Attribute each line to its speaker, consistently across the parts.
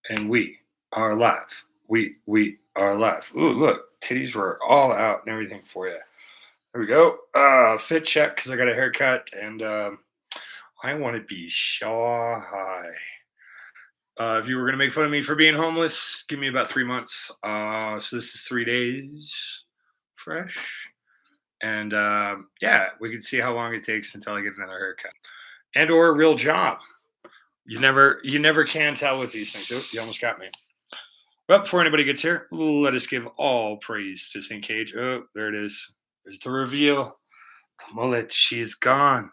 Speaker 1: And we are live. We are live. Ooh, look, titties were all out and everything for you. There we go. Fit check because I got a haircut and I want to be shy. If you were gonna make fun of me for being homeless, give me about 3 months. So this is 3 days fresh, and yeah, we can see how long it takes until I get another haircut and or a real job. You never can tell with these things. Oh, you almost got me. Well, before anybody gets here, let us give all praise to St. Cage. Oh, there it is. There's the reveal. The mullet, she is gone.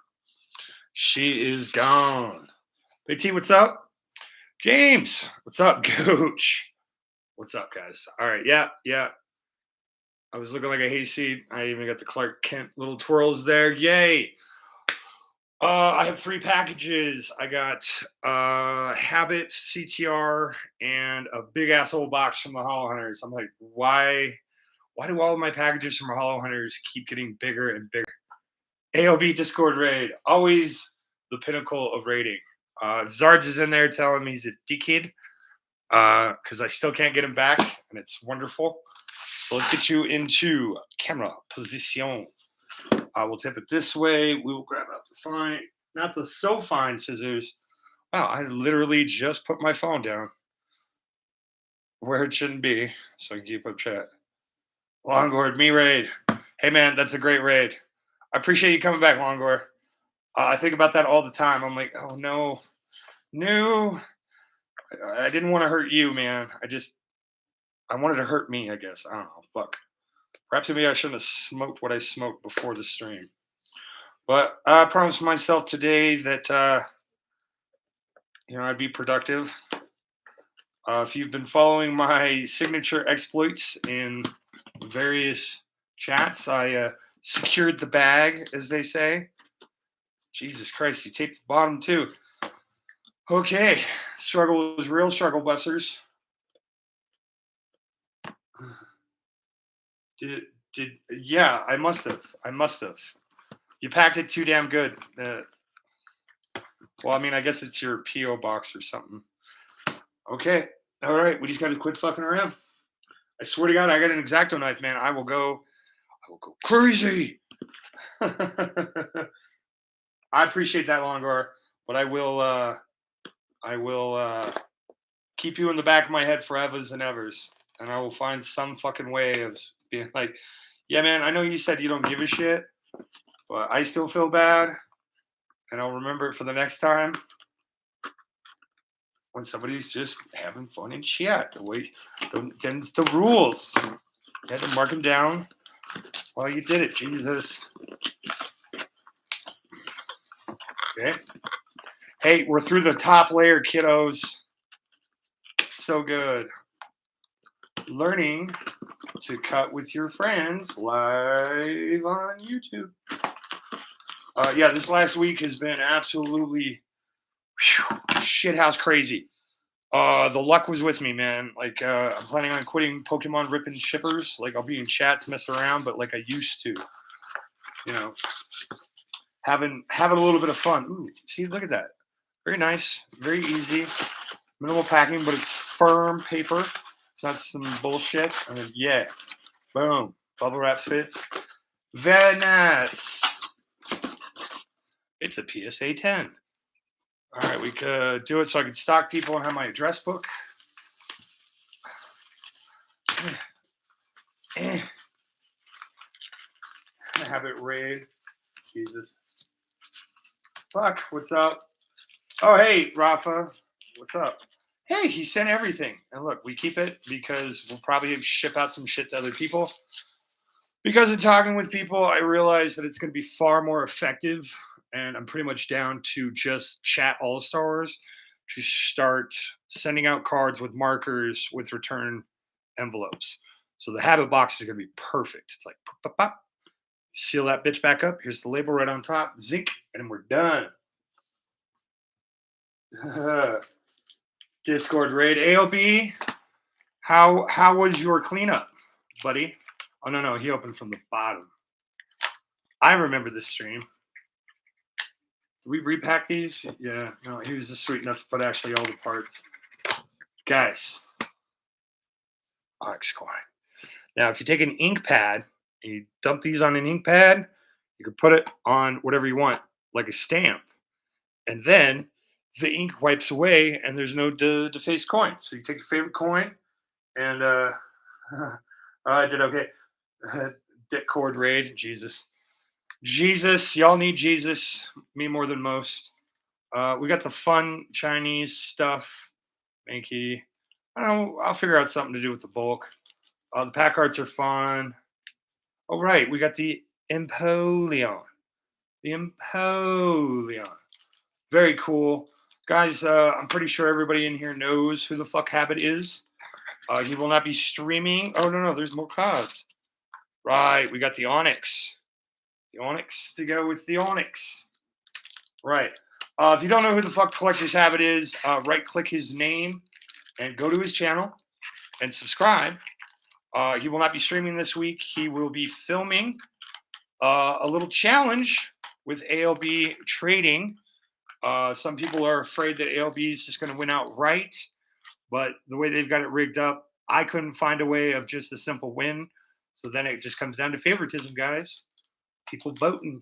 Speaker 1: She is gone. Big T, what's up? James, what's up, Gooch? What's up, guys? All right, yeah. I was looking like a hayseed. I even got the Clark Kent little twirls there. Yay! I have 3 packages. I got Habit, CTR, and a big asshole box from the Hollow Hunters. I'm like, why do all of my packages from Hollow Hunters keep getting bigger and bigger? AOB Discord raid, always the pinnacle of raiding. Zards is in there telling me he's a dickhead because I still can't get him back, and it's wonderful. So let's get you into camera position. I will tip it this way. We will grab out the fine, not the so fine scissors. Wow, I literally just put my phone down where it shouldn't be, so I can keep up chat. Longboard, me raid. Hey man, that's a great raid. I appreciate you coming back, Longor. I think about that all the time. I'm like, oh no, I didn't want to hurt you, man. I wanted to hurt me, I guess. I don't know. Fuck. Perhaps maybe I shouldn't have smoked what I smoked before the stream. But I promised myself today that I'd be productive. If you've been following my signature exploits in various chats, I secured the bag, as they say. Jesus Christ, you taped the bottom too. Okay, struggle was real, struggle busters. Yeah, I must have. You packed it too damn good. Well, I mean, I guess it's your P.O. box or something. Okay, all right, we just got to quit fucking around. I swear to God, I got an X-Acto knife, man. I will go crazy. I appreciate that, Longor, but I will keep you in the back of my head forevers and evers, and I will find some fucking way of being like, yeah, man, I know you said you don't give a shit, but I still feel bad, and I'll remember it for the next time when somebody's just having fun and shit. Then it's the rules. You had to mark them down while you did it. Jesus. Okay. Hey, we're through the top layer, kiddos. So good. Learning to cut with your friends live on YouTube. Yeah, this last week has been absolutely shithouse crazy. The luck was with me, man. Like, I'm planning on quitting Pokemon ripping shippers. Like, I'll be in chats messing around, but like I used to. Having a little bit of fun. Ooh, see, look at that. Very nice, very easy. Minimal packing, but it's firm paper. It's not some bullshit. And then, yeah, boom, bubble wrap fits. Very nice. It's a PSA 10. All right, we could do it so I can stalk people and have my address book. Have it raid. Jesus. Fuck, what's up? Oh, hey, Rafa. What's up? Hey, he sent everything. And look, we keep it because we'll probably ship out some shit to other people. Because of talking with people, I realized that it's going to be far more effective. And I'm pretty much down to just chat all-stars to start sending out cards with markers with return envelopes. So the habit box is going to be perfect. It's like, pop, pop, pop. Seal that bitch back up. Here's the label right on top. Zinc. And we're done. Discord raid. AOB, how was your cleanup, buddy? Oh, no, he opened from the bottom. I remember this stream. Did we repack these? Yeah, no, he was just sweet enough to put actually all the parts. guys, Onyx coin. Now, if you take an ink pad and you dump these on an ink pad, you can put it on whatever you want, like a stamp. And then the ink wipes away and there's no defaced coin. So you take your favorite coin and I did okay. Discord raid, Jesus. Jesus, y'all need Jesus. Me more than most. We got the fun Chinese stuff. Mankey. I don't know. I'll figure out something to do with the bulk. The pack arts are fun. Oh, right. We got the Empoleon. The Empoleon. Very cool. Guys, I'm pretty sure everybody in here knows who the fuck Habit is. He will not be streaming. Oh, no, there's more cards. Right, we got the Onyx. The Onyx to go with the Onyx. Right. If you don't know who the fuck Collector's Habit is, right-click his name and go to his channel and subscribe. He will not be streaming this week. He will be filming a little challenge with ALB trading. Some people are afraid that ALB is just going to win outright, but the way they've got it rigged up, I couldn't find a way of just a simple win. So then it just comes down to favoritism, guys. People voting,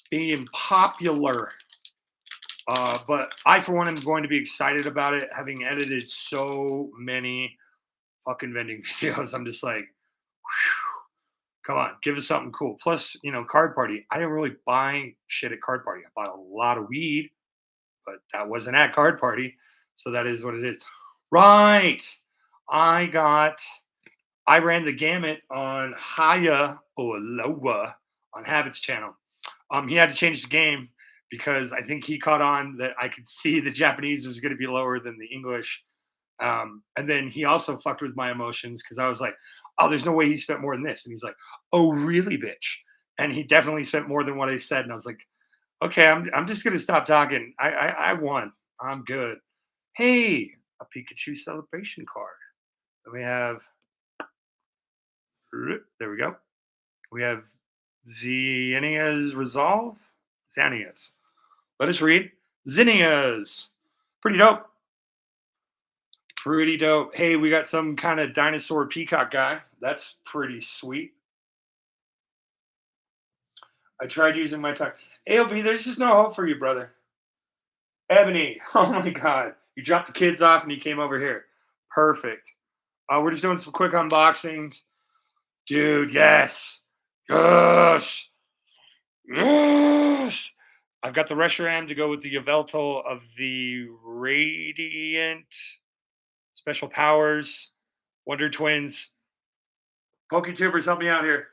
Speaker 1: being popular. But I, for one, am going to be excited about it, having edited so many fucking vending videos. I'm just like, whew, come on, give us something cool. Plus, Card Party. I didn't really buy shit at Card Party. I bought a lot of weed, but that wasn't at Card Party. So that is what it is. Right. I ran the gamut on Haya or Loa on Habit's channel. He had to change the game because I think he caught on that I could see the Japanese was going to be lower than the English. And then he also fucked with my emotions because I was like, oh, there's no way he spent more than this. And he's like, oh, really, bitch? And he definitely spent more than what I said. And I was like, okay, I'm just going to stop talking. I won. I'm good. Hey, a Pikachu celebration card. Then we have, there we go. We have Zinnia's Resolve. Xanias. Let us read. Zinnias. Pretty dope. Pretty dope. Hey, we got some kind of dinosaur peacock guy. That's pretty sweet. I tried using my tongue. ALB, there's just no hope for you, brother. Ebony. Oh my God. You dropped the kids off and you came over here. Perfect. We're just doing some quick unboxings. Dude, yes. Yes. Yes. I've got the Reshiram to go with the Yveltal of the Radiant Special Powers. Wonder Twins. PokeTubers, help me out here.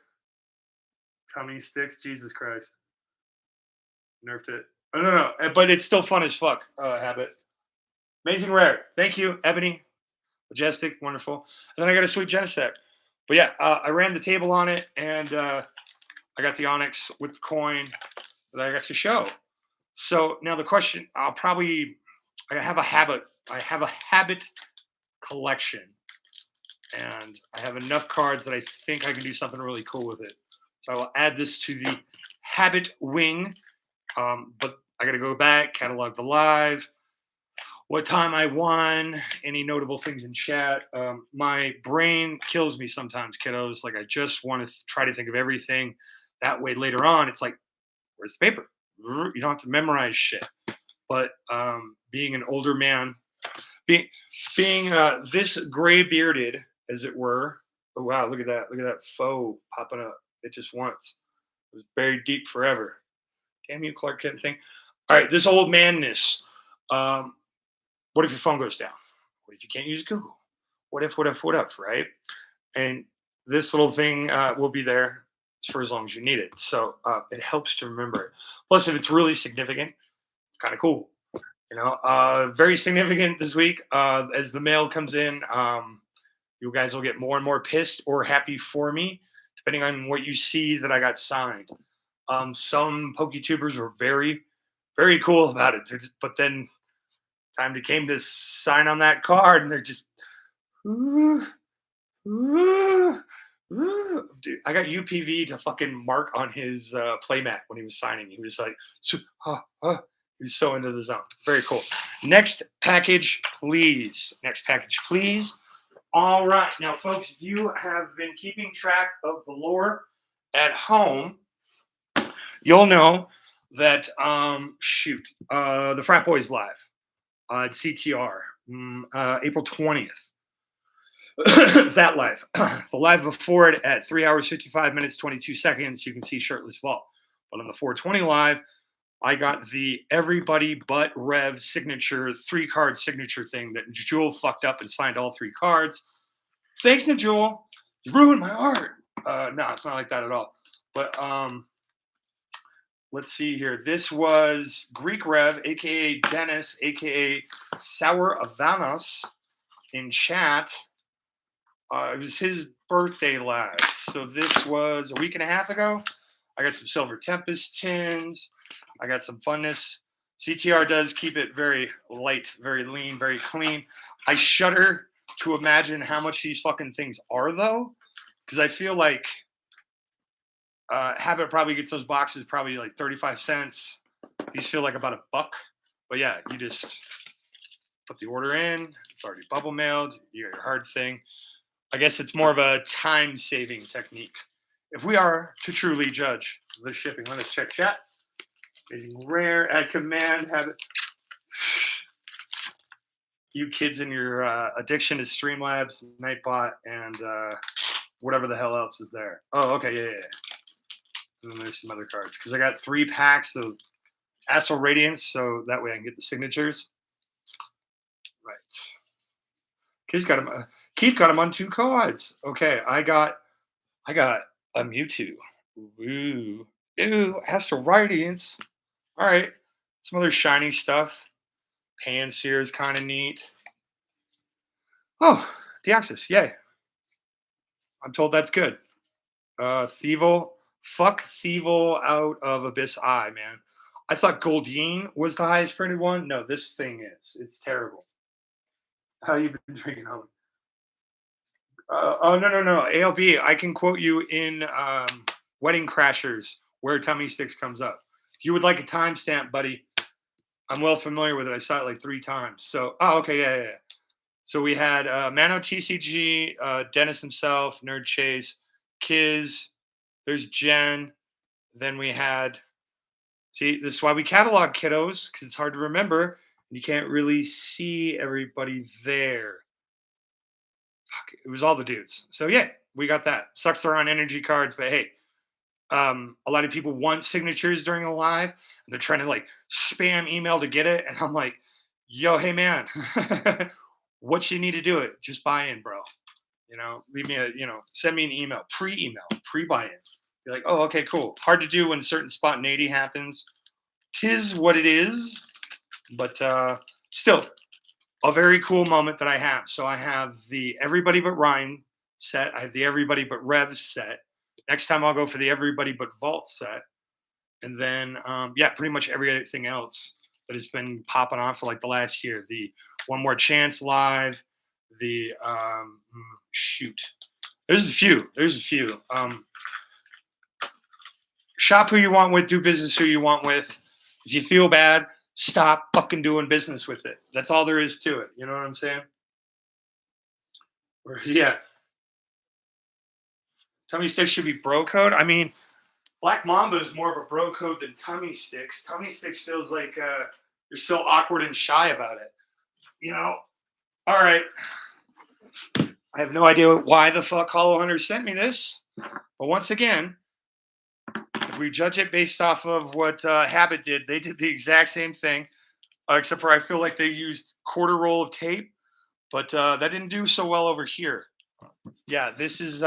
Speaker 1: How many sticks? Jesus Christ. Nerfed it. Oh, no. But it's still fun as fuck, Habit. Amazing Rare. Thank you, Ebony. Majestic. Wonderful. And then I got a sweet Genesect. But yeah, I ran the table on it, and I got the Onyx with the coin that I got to show. So now the question, I have a habit collection, and I have enough cards that I think I can do something really cool with it. So I will add this to the habit wing, but I got to go back, catalog the live, what time I won, any notable things in chat. My brain kills me sometimes, kiddos. Like I just want to try to think of everything. That way later on, it's like, where's the paper? You don't have to memorize shit. But being an older man, being this gray bearded, as it were. Oh wow, look at that! Look at that foe popping up. It just once. It was buried deep forever. Damn you, Clark Kent thing. All right, this old manness. What if your phone goes down? What if you can't use Google? What if, right? And this little thing will be there for as long as you need it. So it helps to remember it. Plus, if it's really significant, it's kind of cool. Very significant this week. As the mail comes in, you guys will get more and more pissed or happy for me, depending on what you see that I got signed. Some PokeTubers were very, very cool about it. But then time came to sign on that card, and they're just, ooh, ooh, ooh. Dude, I got UPV to fucking mark on his playmat when he was signing. He was like, he He's so into the zone. Very cool. Next package, please. Next package, please. All right. Now, folks, if you have been keeping track of the lore at home, you'll know that, the Frat Boys Live at CTR, April 20th. That live. The live before it at 3 hours, 55 minutes, 22 seconds, you can see Shirtless Vault. But on the 420 live, I got the everybody but Rev signature, 3-card signature thing that Jewel fucked up and signed all 3 cards. Thanks, Najul. You ruined my art. No, it's not like that at all. But let's see here. This was Greek Rev, aka Dennis, aka Sour Avanos, in chat. It was his birthday live. So this was a week and a half ago. I got some Silver Tempest tins. I got some funness. CTR does keep it very light, very lean, very clean. I shudder to imagine how much these fucking things are, though, because I feel like Habit probably gets those boxes probably like 35 cents. These feel like about $1. But yeah, you just put the order in. It's already bubble mailed. You got your hard thing. I guess it's more of a time-saving technique, if we are to truly judge the shipping. Let us check chat. Amazing rare, add command, Habit. You kids in your addiction to Streamlabs, Nightbot, and whatever the hell else is there. Oh, okay, yeah. And then there's some other cards. Because I got 3 packs of Astral Radiance, so that way I can get the signatures. Right. Keith got him on 2 cards. Okay, I got a Mewtwo. Ooh, Astral Radiance. All right, some other shiny stuff. Pansear is kind of neat. Oh, Deoxys, yay. I'm told that's good. Thievel, fuck Thievel out of Abyss Eye, man. I thought Goldeen was the highest printed one. No, this thing is. It's terrible. How you been drinking, homie? Oh, no. ALB, I can quote you in Wedding Crashers where Tummy Sticks comes up. If you would like a timestamp, buddy, I'm well familiar with it. I saw it like 3 times. So, okay, yeah. So we had Mano TCG, Dennis himself, Nerd Chase, Kiz, there's Jen. Then we had, see, this is why we catalog kiddos, because it's hard to remember. And you can't really see everybody there. Fuck, it was all the dudes. So yeah, we got that. Sucks they're on energy cards, but hey, a lot of people want signatures during a live, and they're trying to like spam email to get it. And I'm like, yo, hey man, what you need to do it? Just buy in, bro. Leave me send me an email, pre-buy in. Be like, oh, okay, cool. Hard to do when certain spontaneity happens. 'Tis what it is, but still a very cool moment that I have. So I have the Everybody But Ryan set. I have the Everybody But Rev set. Next time I'll go for the Everybody But Vault set. And then, pretty much everything else that has been popping off for like the last year. The One More Chance live. The, There's a few. Shop who you want with. Do business who you want with. If you feel bad, stop fucking doing business with it. That's all there is to it. You know what I'm saying? Yeah. Tummy Sticks should be bro code. I mean, Black Mamba is more of a bro code than Tummy Sticks. Tummy Sticks feels like you're so awkward and shy about it. All right. I have no idea why the fuck Hollow Hunter sent me this. But once again, if we judge it based off of what Habit did, they did the exact same thing, except for I feel like they used quarter roll of tape, but that didn't do so well over here. Yeah, this is,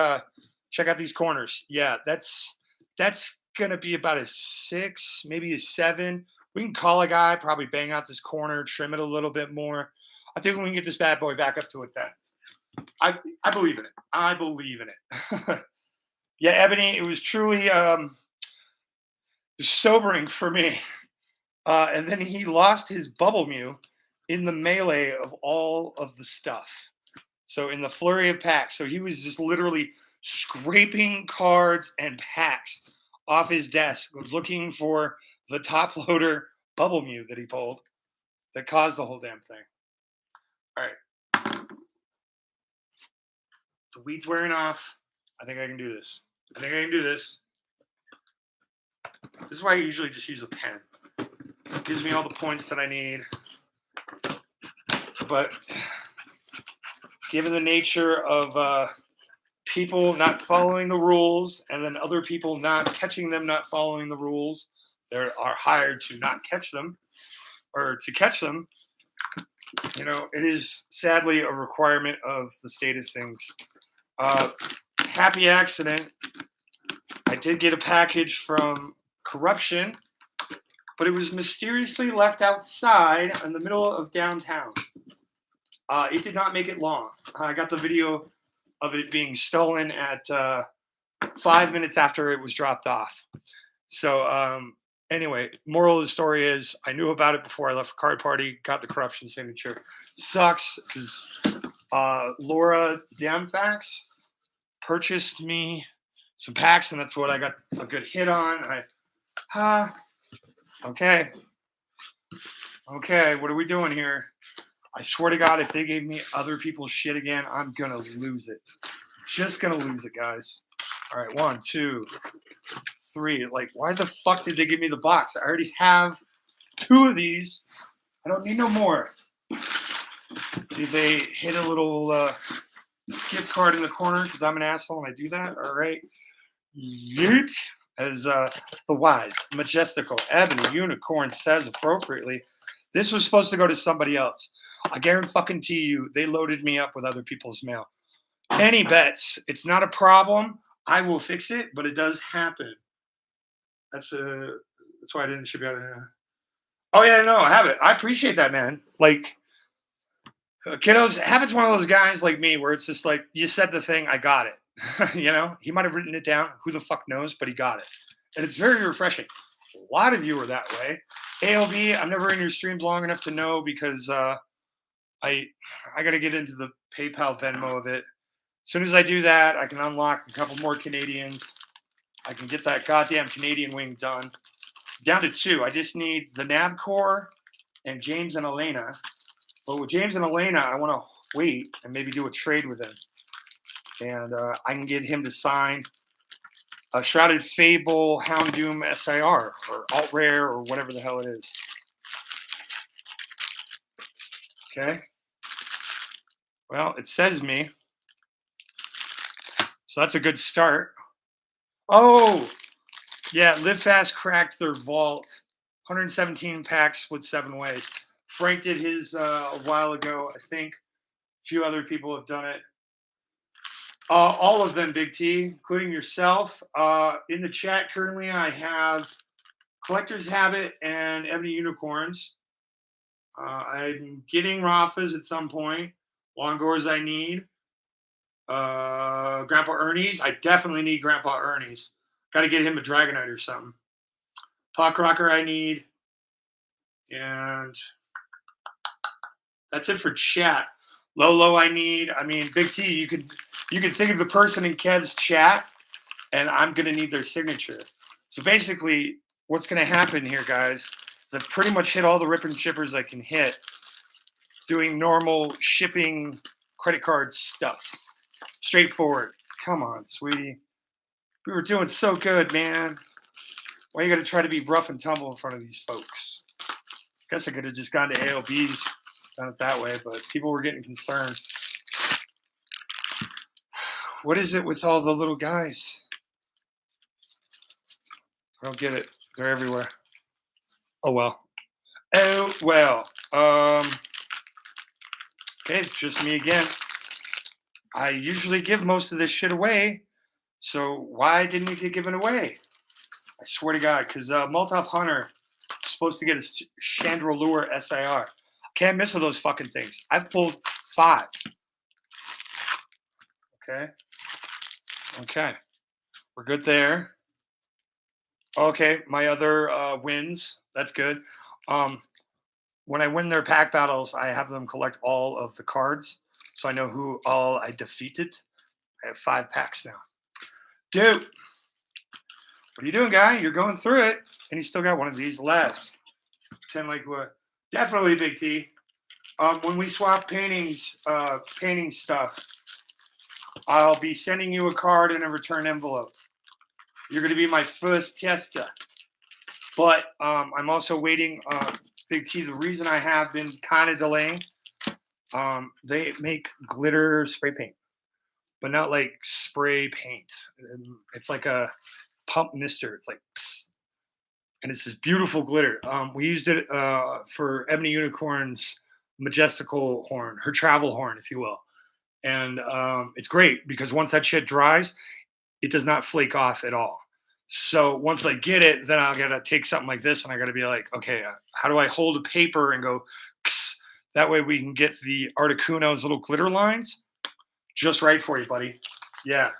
Speaker 1: check out these corners. Yeah, that's going to be about a 6, maybe a 7. We can call a guy, probably bang out this corner, trim it a little bit more. I think we can get this bad boy back up to a 10. I believe in it. Yeah, Ebony, it was truly sobering for me. And then he lost his Bubble Mew in the melee of all of the stuff. So in the flurry of packs. So he was just literally scraping cards and packs off his desk, looking for the top loader bubble mute that he pulled that caused the whole damn thing. All right. The weed's wearing off. I think I can do this. This is why I usually just use a pen. It gives me all the points that I need. But given the nature of people not following the rules and then other people not catching them not following the rules, they are hired to not catch them or to catch them. You know, it is sadly a requirement of the state of things. Happy accident. I did get a package from Corruption, but it was mysteriously left outside in the middle of downtown. It did not make it long. I got the video of it being stolen at 5 minutes after it was dropped off. So anyway, moral of the story is I knew about it before I left for card party, got the Corruption signature. Sucks because Laura Damfax purchased me some packs, and that's what I got a good hit on. Okay, what are we doing here? I swear to God, if they gave me other people's shit again, I'm gonna lose it. Just gonna lose it, guys. All right, 1, 2, 3. Like, why the fuck did they give me the box? I already have 2 of these. I don't need no more. See if they hit a little gift card in the corner because I'm an asshole and I do that. All right. Yeet. As the wise, majestical, Ebony Unicorn says appropriately, this was supposed to go to somebody else. I guarantee you, they loaded me up with other people's mail. Any bets? It's not a problem. I will fix it, but it does happen. That's why I didn't ship you out. Oh yeah, no, I have it. I appreciate that, man. Like, kiddos, Habit's one of those guys like me where it's just like you said the thing, I got it. You know, he might have written it down. Who the fuck knows? But he got it, and it's very refreshing. A lot of you are that way. ALB, I'm never in your streams long enough to know because I got to get into the PayPal Venmo of it. As soon as I do that, I can unlock a couple more Canadians. I can get that goddamn Canadian wing done. Down to 2. I just need the Nabcore and James and Elena. But with James and Elena, I want to wait and maybe do a trade with him. And I can get him to sign a Shrouded Fable Houndoom SIR or Alt Rare or whatever the hell it is. Okay. Well, it says me. So that's a good start. Oh, yeah. Live Fast cracked their vault. 117 packs with 7 ways. Frank did his a while ago. I think a few other people have done it. All of them, Big T, including yourself. In the chat currently, I have Collector's Habit and Ebony Unicorns. I'm getting Rafas at some point. Longores I need. Grandpa Ernie's. I definitely need Grandpa Ernie's. Got to get him a Dragonite or something. Pock Rocker I need. And that's it for chat. Lolo I need. I mean, Big T, you could think of the person in Kev's chat, and I'm going to need their signature. So basically, what's going to happen here, guys, is I've pretty much hit all the rip and shippers I can hit doing normal shipping credit card stuff. Straightforward. Come on, sweetie. We were doing so good, man. Why you got to try to be rough and tumble in front of these folks? Guess I could have just gone to ALB's, done it that way, but people were getting concerned. What is it with all the little guys? I don't get it. They're everywhere. Oh, well. Oh, well. Okay, it's just me again. I usually give most of this shit away, so why didn't it get given away? I swear to God, because Molotov Hunter is supposed to get a Chandelure SIR. Can't miss with those fucking things. I've pulled 5. Okay. We're good there. Okay, my other wins. That's good. When I win their pack battles, I have them collect all of the cards, so I know who all I defeated. I have 5 packs now. Dude, what are you doing, guy? You're going through it, and you still got one of these left. pretend like what? Definitely Big T. When we swap painting stuff, I'll be sending you a card in a return envelope. You're going to be my first tester. But I'm also waiting. Big T, the reason I have been kind of delaying, they make glitter spray paint, but not like spray paint. It's like a pump mister. It's like, psst, and it's this beautiful glitter. We used it for Ebony Unicorn's majestical horn, her travel horn, if you will. And it's great because once that shit dries, it does not flake off at all. So once I get it, then I gotta take something like this and I gotta be like, okay, how do I hold a paper and go, kss? That way we can get the Articuno's little glitter lines just right for you, buddy. Yeah.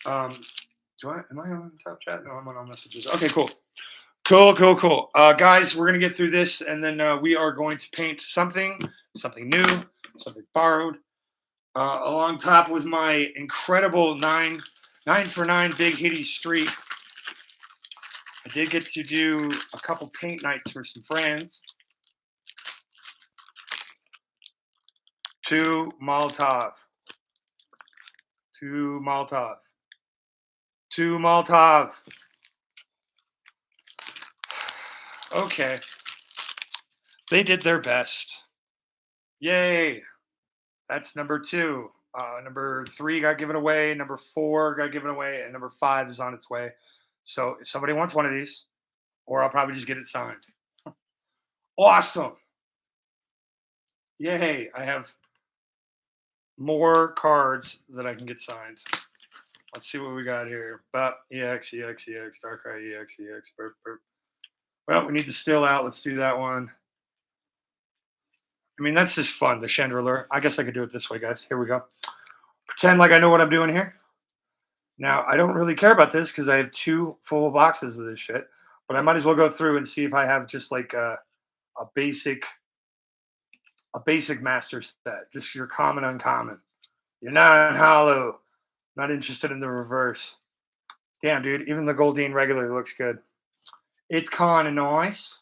Speaker 1: Am I on top chat? No, I'm on all messages. Okay, cool. Cool. Guys, we're going to get through this and then we are going to paint something new, something borrowed. Along top with my incredible 9 for 9 Big Hitty streak. I did get to do a couple paint nights for some friends. 2 Molotov. Okay. They did their best. Yay. That's number 2. Number 3 got given away. Number 4 got given away. And number 5 is on its way. So if somebody wants one of these, or I'll probably just get it signed. Awesome. Yay. I have more cards that I can get signed. Let's see what we got here. But EX, Darkrai, EX, burp. Well, we need the still out. Let's do that one. I mean, that's just fun, the Chandelier. I guess I could do it this way, guys. Here we go. Pretend like I know what I'm doing here. Now, I don't really care about this because I have 2 full boxes of this shit. But I might as well go through and see if I have just like a basic master set. Just your common, uncommon. You're not hollow. Not interested in the reverse. Damn, dude. Even the Goldeen regular looks good. It's kind of nice.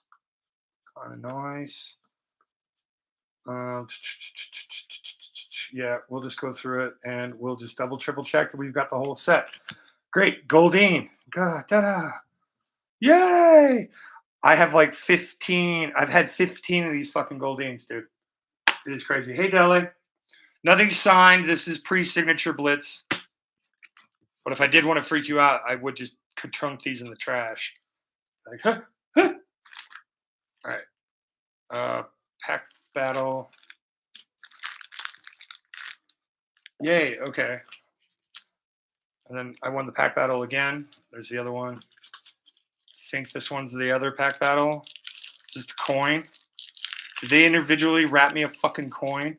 Speaker 1: Yeah, we'll just go through it and we'll just double, triple check that we've got the whole set. Great. Goldeen. God, ta-da. Yay. I have like 15. I've had 15 of these fucking Goldeens, dude. It is crazy. Hey, Dele. Nothing signed. This is pre-signature blitz. But if I did want to freak you out, I would just trunk these in the trash. Like, huh. All right. Pack battle. Yay. Okay. And then I won the pack battle again. There's the other one. I think this one's the other pack battle. Just a coin. Did they individually wrap me a fucking coin?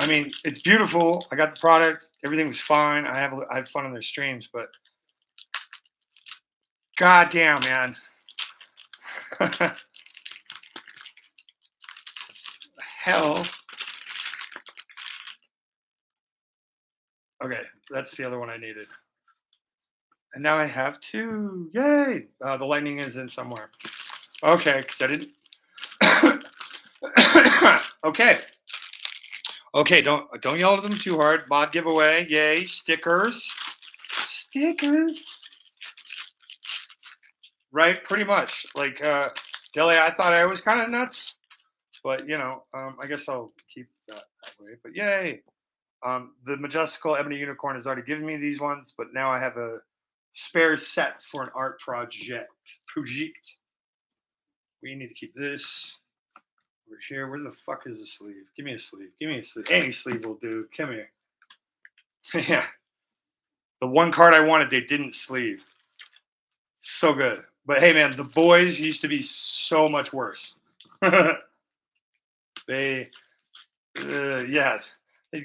Speaker 1: I mean, it's beautiful. I got the product. Everything was fine. I have fun on their streams, but goddamn, man. Hell. Okay, that's the other one I needed. And now I have 2. Yay! The lightning is in somewhere. Okay, because I didn't. Okay, don't yell at them too hard. Mod giveaway. Yay, stickers. Right, pretty much. Like, Dele, I thought I was kind of nuts. But, you know, I guess I'll keep that way. But yay. The majestical Ebony Unicorn has already given me these ones, but now I have a spare set for an art project. We need to keep this over here. Where the fuck is the sleeve? Give me a sleeve. Any sleeve will do. Come here. Yeah. The one card I wanted, they didn't sleeve. So good. But hey, man, the boys used to be so much worse. They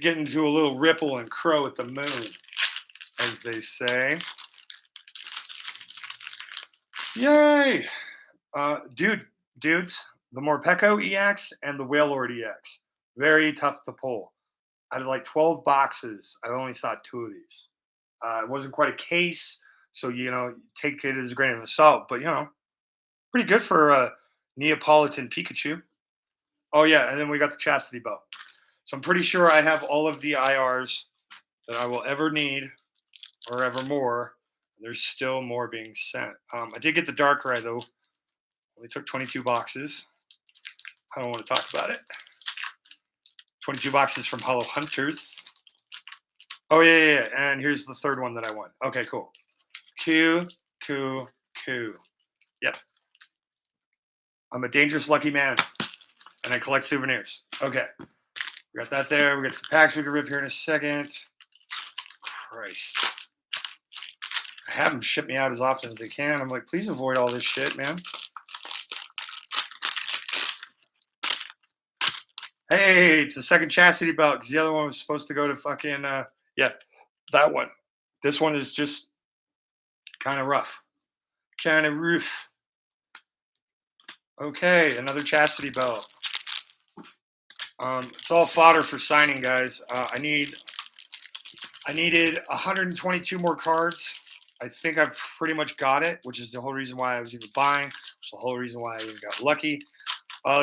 Speaker 1: get into a little ripple and crow at the moon, as they say. Yay! Dudes, the Morpeko EX and the Wailord EX. Very tough to pull. Out of like 12 boxes, I only saw 2 of these. It wasn't quite a case, So, take it as a grain of salt. But, pretty good for a Neapolitan Pikachu. Oh, yeah. And then we got the Chastity Belt. So I'm pretty sure I have all of the IRs that I will ever need or ever more. There's still more being sent. I did get the Darkrai, though. Only took 22 boxes. I don't want to talk about it. 22 boxes from Hollow Hunters. Oh, yeah. And here's the third one that I want. Okay, cool. Q. Yep. I'm a dangerous lucky man, and I collect souvenirs. Okay. We got that there. We got some packs we can rip here in a second. Christ. I have them ship me out as often as they can. I'm like, please avoid all this shit, man. Hey, it's the second Chastity Belt because the other one was supposed to go to fucking, that one. This one is just kind of rough. Okay, another Chastity Belt. It's all fodder for signing, guys. I needed 122 more cards. I think I've pretty much got it, which is the whole reason why I was even buying. It's the whole reason why I even got lucky.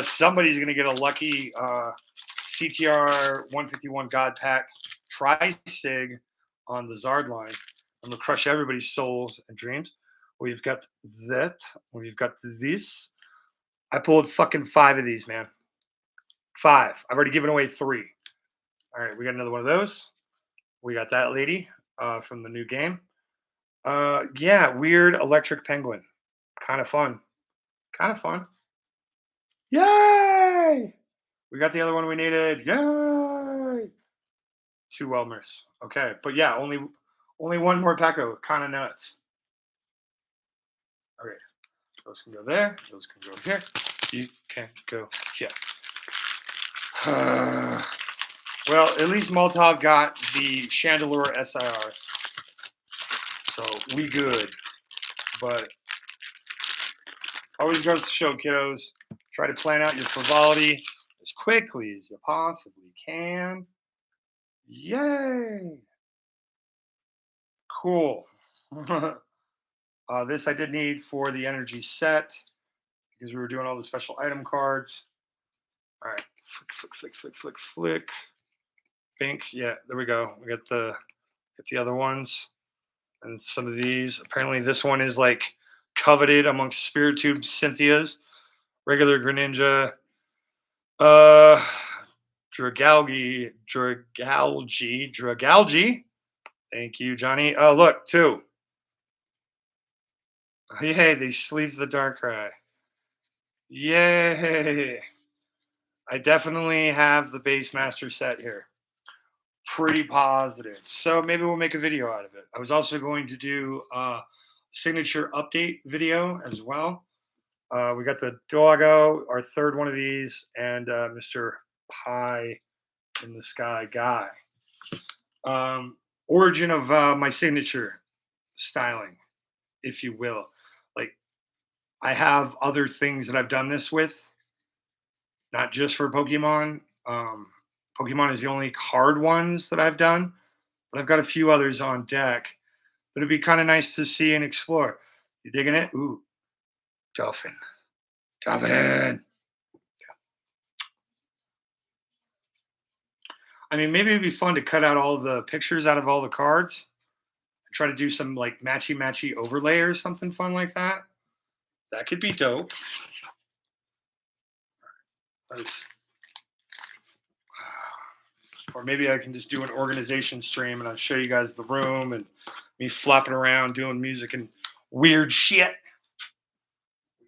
Speaker 1: Somebody's going to get a lucky CTR 151 God Pack Tri-Sig on the Zard line. I'm going to crush everybody's souls and dreams. We've got that. We've got this. I pulled fucking 5 of these, man. 5. I've already given away 3. All right, we got another one of those. We got that lady from the new game. Yeah, weird electric penguin. Kind of fun. Yay! We got the other one we needed. Yay! 2 Welmers. Okay, but yeah, only one more Pecco. Kind of nuts. Okay, those can go there. Those can go here. You can go here. Well, at least Molotov got the Chandelure SIR. So we good. But always goes to show, kiddos, try to plan out your frivolity as quickly as you possibly can. Yay! Cool. This I did need for the energy set because we were doing all the special item cards. All right. Flick. Pink. Yeah, there we go. We got the other ones. And some of these. Apparently this one is like coveted amongst Spiritube Cynthia's. Regular Greninja. Dragalge. Thank you, Johnny. Oh, look, 2. Yay, they sleeved the Darkrai. Yay. I definitely have the Base Master set here. Pretty positive. So maybe we'll make a video out of it. I was also going to do a signature update video as well. We got the Doggo, our third one of these, and Mr. Pie in the Sky guy. Origin of my signature styling, if you will. Like, I have other things that I've done this with, not just for Pokemon. Pokemon is the only card ones that I've done, but I've got a few others on deck. But it'd be kind of nice to see and explore. You digging it? Ooh, Dolphin. I mean, maybe it'd be fun to cut out all the pictures out of all the cards. Try to do some like matchy overlay or something fun like that. That could be dope. Nice. Or maybe I can just do an organization stream and I'll show you guys the room and me flopping around doing music and weird shit.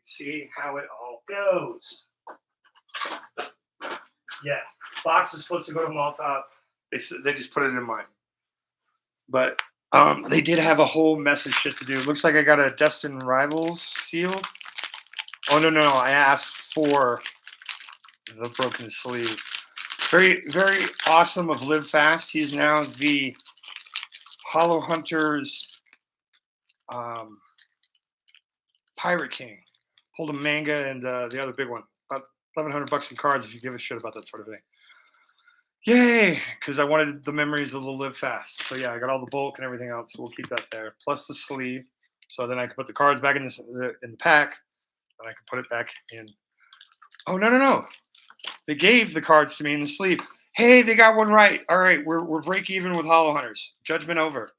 Speaker 1: See how it all goes. Yeah, box is supposed to go to Molotov. They just put it in mine. But they did have a whole mess of shit to do. It looks like I got a Destin Rivals seal. Oh, no. I asked for the broken sleeve. Very, very awesome of Live Fast. He's now the Hollow Hunters Pirate King. Pulled a manga and the other big one. About $1,100 in cards if you give a shit about that sort of thing. Yay! Because I wanted the memories of the Live Fast. So yeah, I got all the bulk and everything else. So we'll keep that there. Plus the sleeve. So then I can put the cards back in the pack, and I can put it back in. Oh, no. They gave the cards to me in the sleeve. Hey, they got one right. All right, we're break even with Hollow Hunters. Judgment over.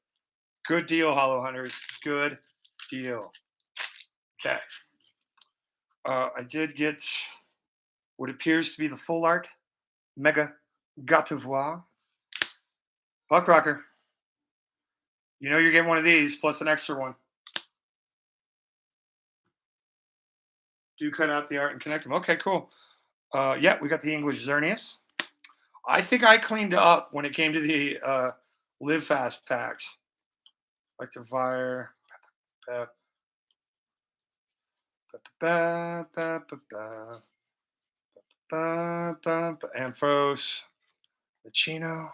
Speaker 1: Good deal, Hollow Hunters. Good deal. Okay. I did get what appears to be the full art Mega Gardevoir. Puck Rocker. You know you're getting one of these plus an extra one. Do cut out the art and connect them. Okay, cool. Yeah, we got the English Xerneas. I think I cleaned up when it came to the Live Fast packs. Like the Fire. Ampharos. Machino.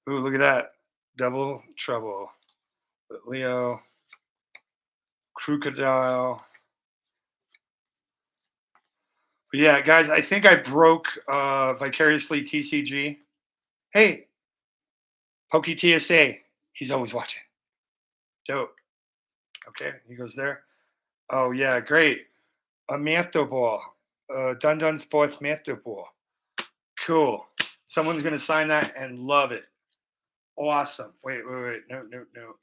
Speaker 1: Ooh, look at that. Double Trouble. Leo. Crocodile. But yeah, guys, I think I broke Vicariously TCG. Hey, Pokey TSA. He's always watching. Dope. Okay, he goes there. Oh, yeah, great. A Master Ball. Dun Sports Master Ball. Cool. Someone's going to sign that and love it. Awesome. Wait. No.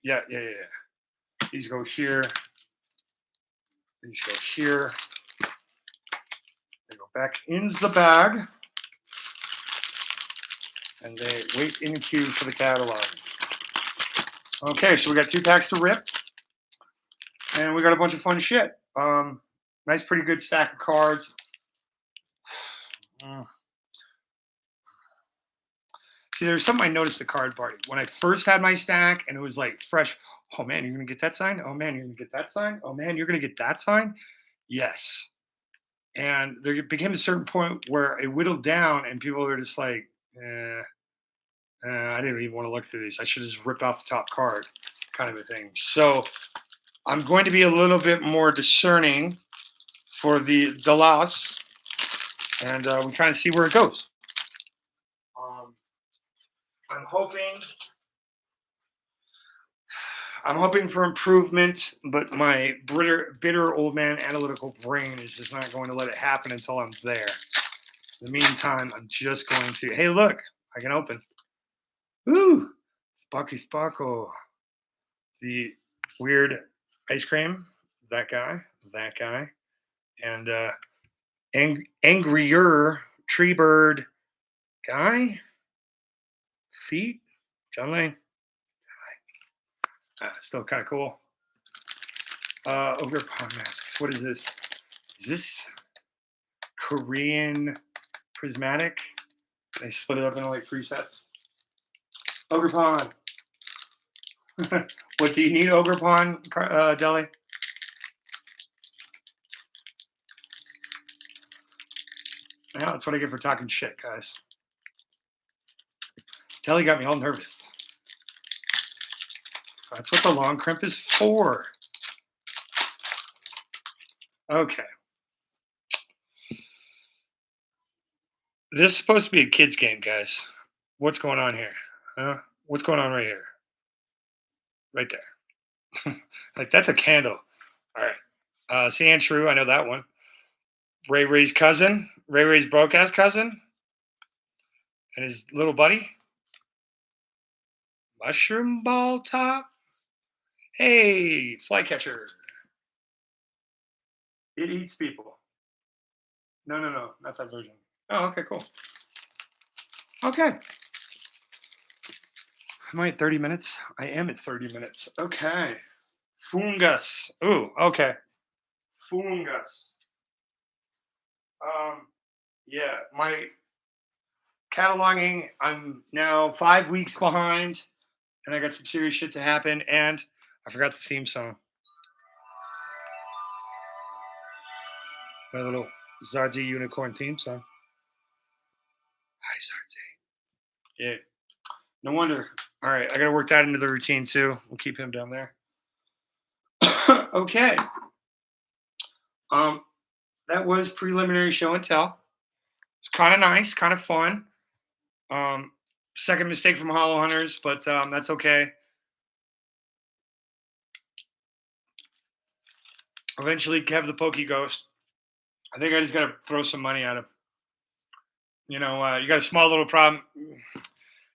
Speaker 1: Yeah. These go here. These go here. They go back in the bag. And they wait in queue for the catalog. Okay, so we got 2 packs to rip. And we got a bunch of fun shit. Nice, pretty good stack of cards. See, there's something I noticed at Card Party. When I first had my stack and it was like fresh, oh man, you're going to get that sign? Oh man, you're going to get that sign? Oh man, you're going to get that sign? Yes. And there became a certain point where it whittled down and people were just like, I didn't even want to look through these. I should have just ripped off the top card kind of a thing. So I'm going to be a little bit more discerning for the Dallas, and we kind of see where it goes. I'm hoping for improvement, but my bitter old man analytical brain is just not going to let it happen until I'm there. In the meantime, I'm just going to, hey, look, I can open. Woo! Sparkle. The weird ice cream, that guy, and angrier tree bird guy, feet, John Lane. Still kind of cool. Ogre Pawn Masks. What is this? Is this Korean prismatic? They split it up into like 3 sets. Ogre Pawn. What do you need, Ogre Pawn, Deli? Yeah, that's what I get for talking shit, guys. Deli got me all nervous. That's what the long crimp is for. Okay. This is supposed to be a kid's game, guys. What's going on here? What's going on right here? Right there. Like, that's a candle. All right. San True, I know that one. Ray's cousin. Ray's broke-ass cousin. And his little buddy. Mushroom Ball Top. Hey, Flycatcher. It eats people. No, not that version. Oh, okay, cool. Okay. Am I at 30 minutes? I am at 30 minutes. Okay. Fungus. Ooh, okay. Fungus. Yeah, my cataloging, I'm now 5 weeks behind, and I got some serious shit to happen, and I forgot the theme song. My little Ebony Unicorn theme song. Hi, Zardy. Yeah. No wonder. All right, I got to work that into the routine, too. We'll keep him down there. Okay. That was preliminary show and tell. It's kind of nice, kind of fun. Second mistake from Hollow Hunters, but that's okay. eventually Kev the Pokey Ghost. I think I just got to throw some money at him. You know, you got a small little problem.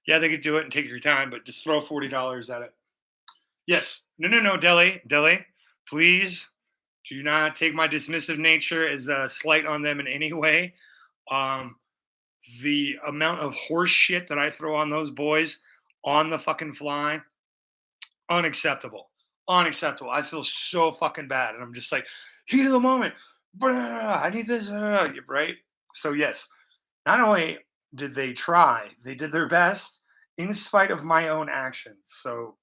Speaker 1: Yeah, they could do it and take your time, but just throw $40 at it. Yes. No, Deli. Please do not take my dismissive nature as a slight on them in any way. The amount of horse shit that I throw on those boys on the fucking fly, unacceptable. I feel so fucking bad. And I'm just like, heat of the moment. I need this. Right? So, yes, not only did they try, they did their best in spite of my own actions. So,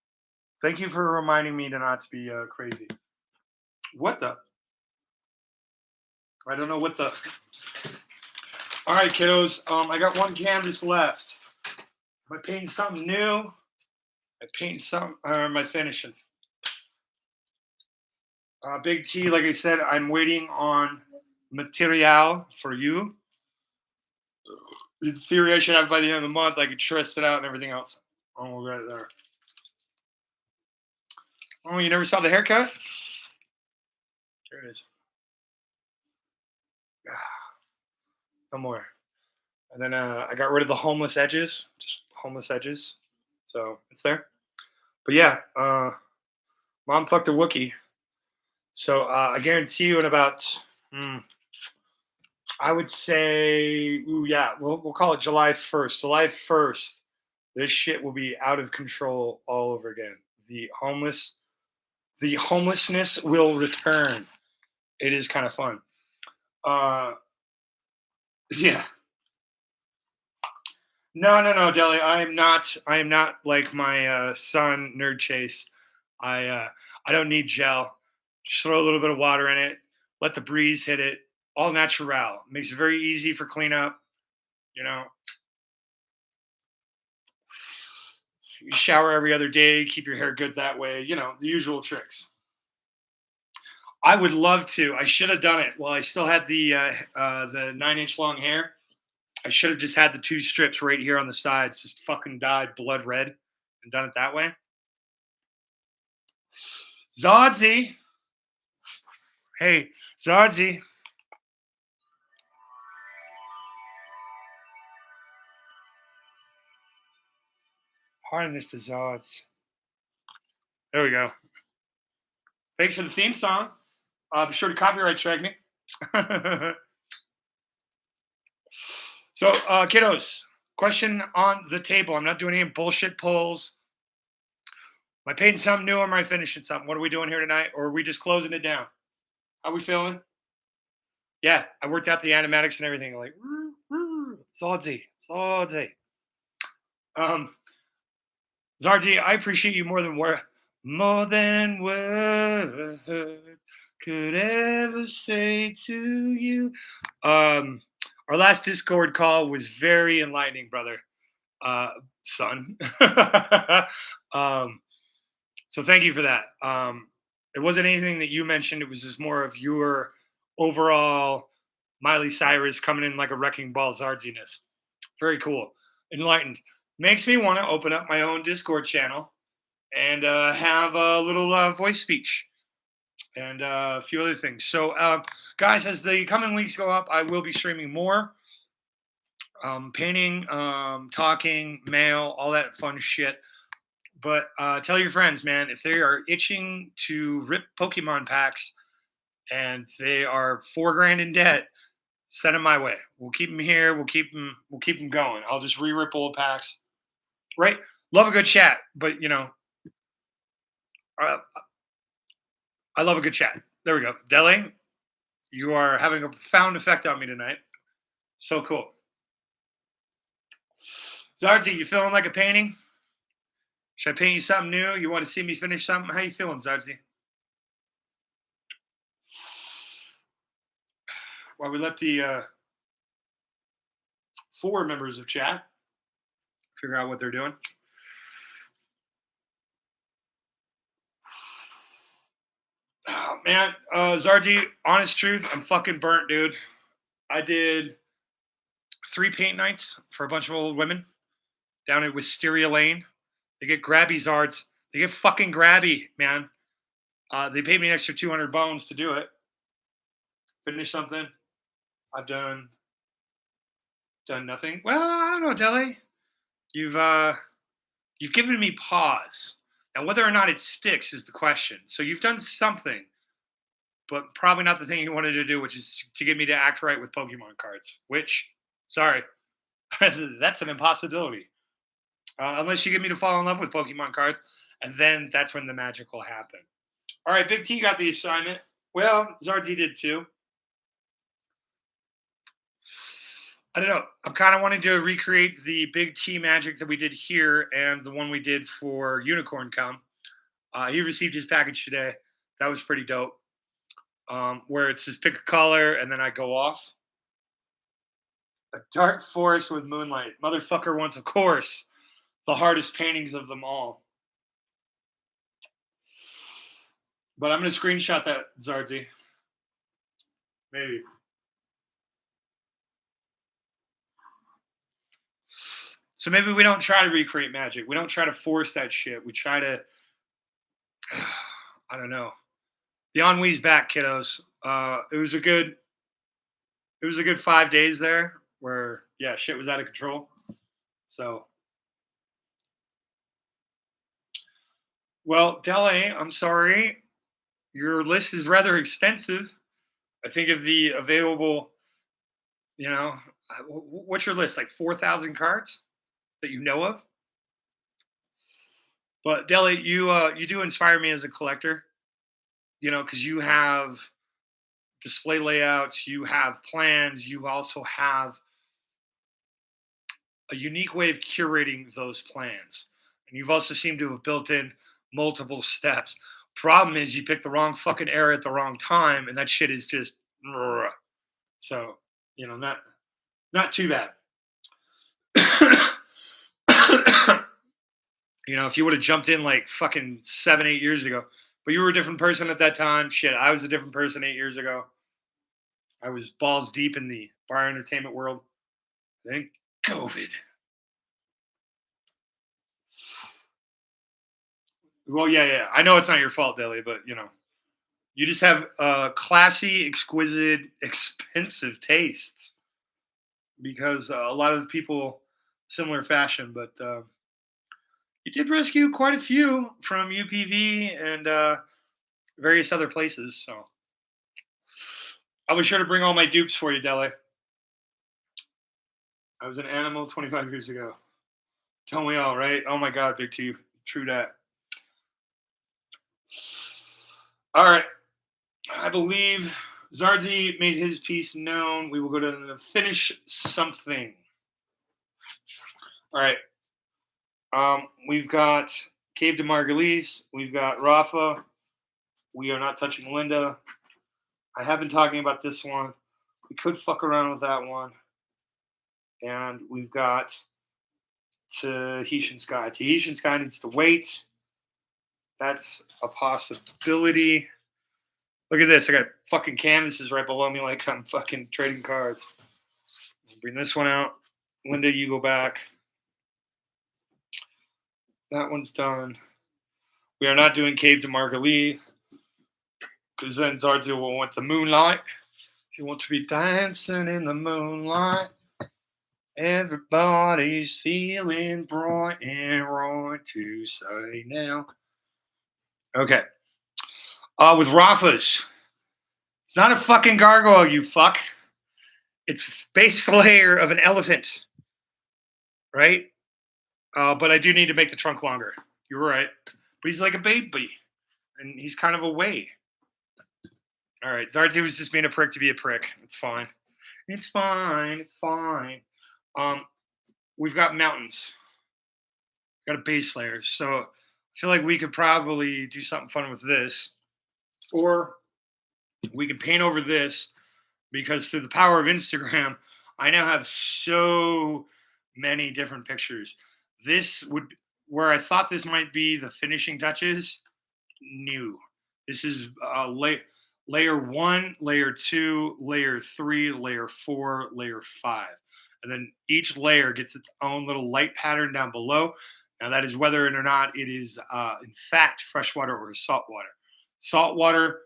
Speaker 1: thank you for reminding me to not to be crazy. What the? I don't know what the. All right, kiddos. I got one canvas left. Am I painting something new? Am I finishing? Big T, like I said, I'm waiting on material for you. The theory I should have by the end of the month, I could trust it out and everything else. Oh, right there. Oh, you never saw the haircut? There it is. No more. And then I got rid of the homeless edges, just homeless edges. So it's there. But yeah, mom fucked a Wookiee. So I guarantee you in about, I would say, we'll call it July 1st. July 1st, this shit will be out of control all over again. The homelessness will return. It is kind of fun. Yeah. No, Deli. I am not like my son, Nerd Chase. I don't need gel. Just throw a little bit of water in it. Let the breeze hit it. All natural. Makes it very easy for cleanup. You know, you shower every other day. Keep your hair good that way. You know, the usual tricks. I would love to. I should have done it while I still had the 9-inch long hair. I should have just had the 2 strips right here on the sides, just fucking dyed blood red and done it that way. Zardsy. Hey, Zardsy. Hi, Mr. Zards. There we go. Thanks for the theme song. Be sure to copyright strike me. So, kiddos, question on the table. I'm not doing any bullshit polls. Am I painting something new or am I finishing something? What are we doing here tonight? Or are we just closing it down? How we feeling? Yeah, I worked out the animatics and everything. Like, Zardsy. Zardsy, I appreciate you more than words could ever say to you. Our last Discord call was very enlightening, brother, son. So thank you for that. It wasn't anything that you mentioned. It was just more of your overall Miley Cyrus coming in like a wrecking ball Zardziness. Very cool. Enlightened. Makes me want to open up my own Discord channel and have a little voice speech and a few other things. So, guys, as the coming weeks go up, I will be streaming more. Painting, talking, mail, all that fun shit. But tell your friends, man, if they are itching to rip Pokemon packs and they are $4,000 in debt, send them my way. We'll keep them here. We'll keep them going. I'll just re-rip old packs. Right? Love a good chat, but you know, I love a good chat. There we go. Deli, you are having a profound effect on me tonight. So cool. Zardsy, you feeling like a painting? Should I paint you something new? You want to see me finish something? How you feeling, Zardsy? While we let the 4 members of chat figure out what they're doing. Oh, man, Zardsy, honest truth, I'm fucking burnt, dude. I did 3 paint nights for a bunch of old women down at Wisteria Lane. They get grabby, Zards. They get fucking grabby, man. They paid me an extra 200 bones to do it. Finish something. I've done nothing. Well, I don't know, Deli. You've given me pause. Now, whether or not it sticks is the question. So you've done something, but probably not the thing you wanted to do, which is to get me to act right with Pokemon cards. Which, sorry, that's an impossibility. Unless you get me to fall in love with Pokemon cards, and then that's when the magic will happen. All right, Big T got the assignment. Well, Zardsy did too. I don't know. I'm kind of wanting to recreate the Big T magic that we did here and the one we did for Unicorn Come. He received his package today. That was pretty dope. Where it says pick a color and then I go off. A dark forest with moonlight. Motherfucker wants, of course, the hardest paintings of them all. But I'm going to screenshot that, Zardsy. Maybe. So maybe we don't try to recreate magic. We don't try to force that shit. We try to, I don't know. The ennui's back, kiddos. It was a good 5 days there where, yeah, shit was out of control. So, well, Dele, I'm sorry. Your list is rather extensive. I think of the available, what's your list? Like 4,000 cards that you know of? But Dele, you do inspire me as a collector, because you have display layouts, you have plans, you also have a unique way of curating those plans. And you've also seemed to have built in multiple steps. Problem is you picked the wrong fucking era at the wrong time, and that shit is just so, not too bad. If you would have jumped in like fucking 7-8 years ago, but you were a different person at that time. Shit, I was a different person 8 years ago. I was balls deep in the bar entertainment world. Then COVID. Well, yeah. I know it's not your fault, Deli, but you just have classy, exquisite, expensive tastes. Because a lot of people similar fashion, but you did rescue quite a few from UPV and various other places. So I was sure to bring all my dupes for you, Dele. I was an animal 25 years ago. Tell me all, right? Oh my God, Big T. True that. All right. I believe Zardsy made his piece known. We will go to finish something. All right. We've got Cave to Margulies. We've got Rafa. We are not touching Linda. I have been talking about this one. We could fuck around with that one. And we've got Tahitian Sky. Tahitian Sky needs to wait. That's a possibility. Look at this. I got fucking canvases right below me like I'm fucking trading cards. I'll bring this one out. Linda, you go back. That one's done. We are not doing Cave to Margulies because then Zardsy will want the moonlight. If you want to be dancing in the moonlight, everybody's feeling bright and right to say now. Okay. With Rafa's. It's not a fucking gargoyle, you fuck. It's base layer of an elephant. Right? But I do need to make the trunk longer. You're right. But he's like a baby. And he's kind of a way. All right. Zardsy was just being a prick to be a prick. It's fine. It's fine. It's fine. We've got mountains. We've got a base layer. So I feel like we could probably do something fun with this. Or we could paint over this because through the power of Instagram, I now have so many different pictures. This would, where I thought this might be the finishing touches, new. This is layer 1, layer 2, layer 3, layer 4, layer 5. And then each layer gets its own little light pattern down below. Now that is whether or not it is, in fact, freshwater or saltwater. Saltwater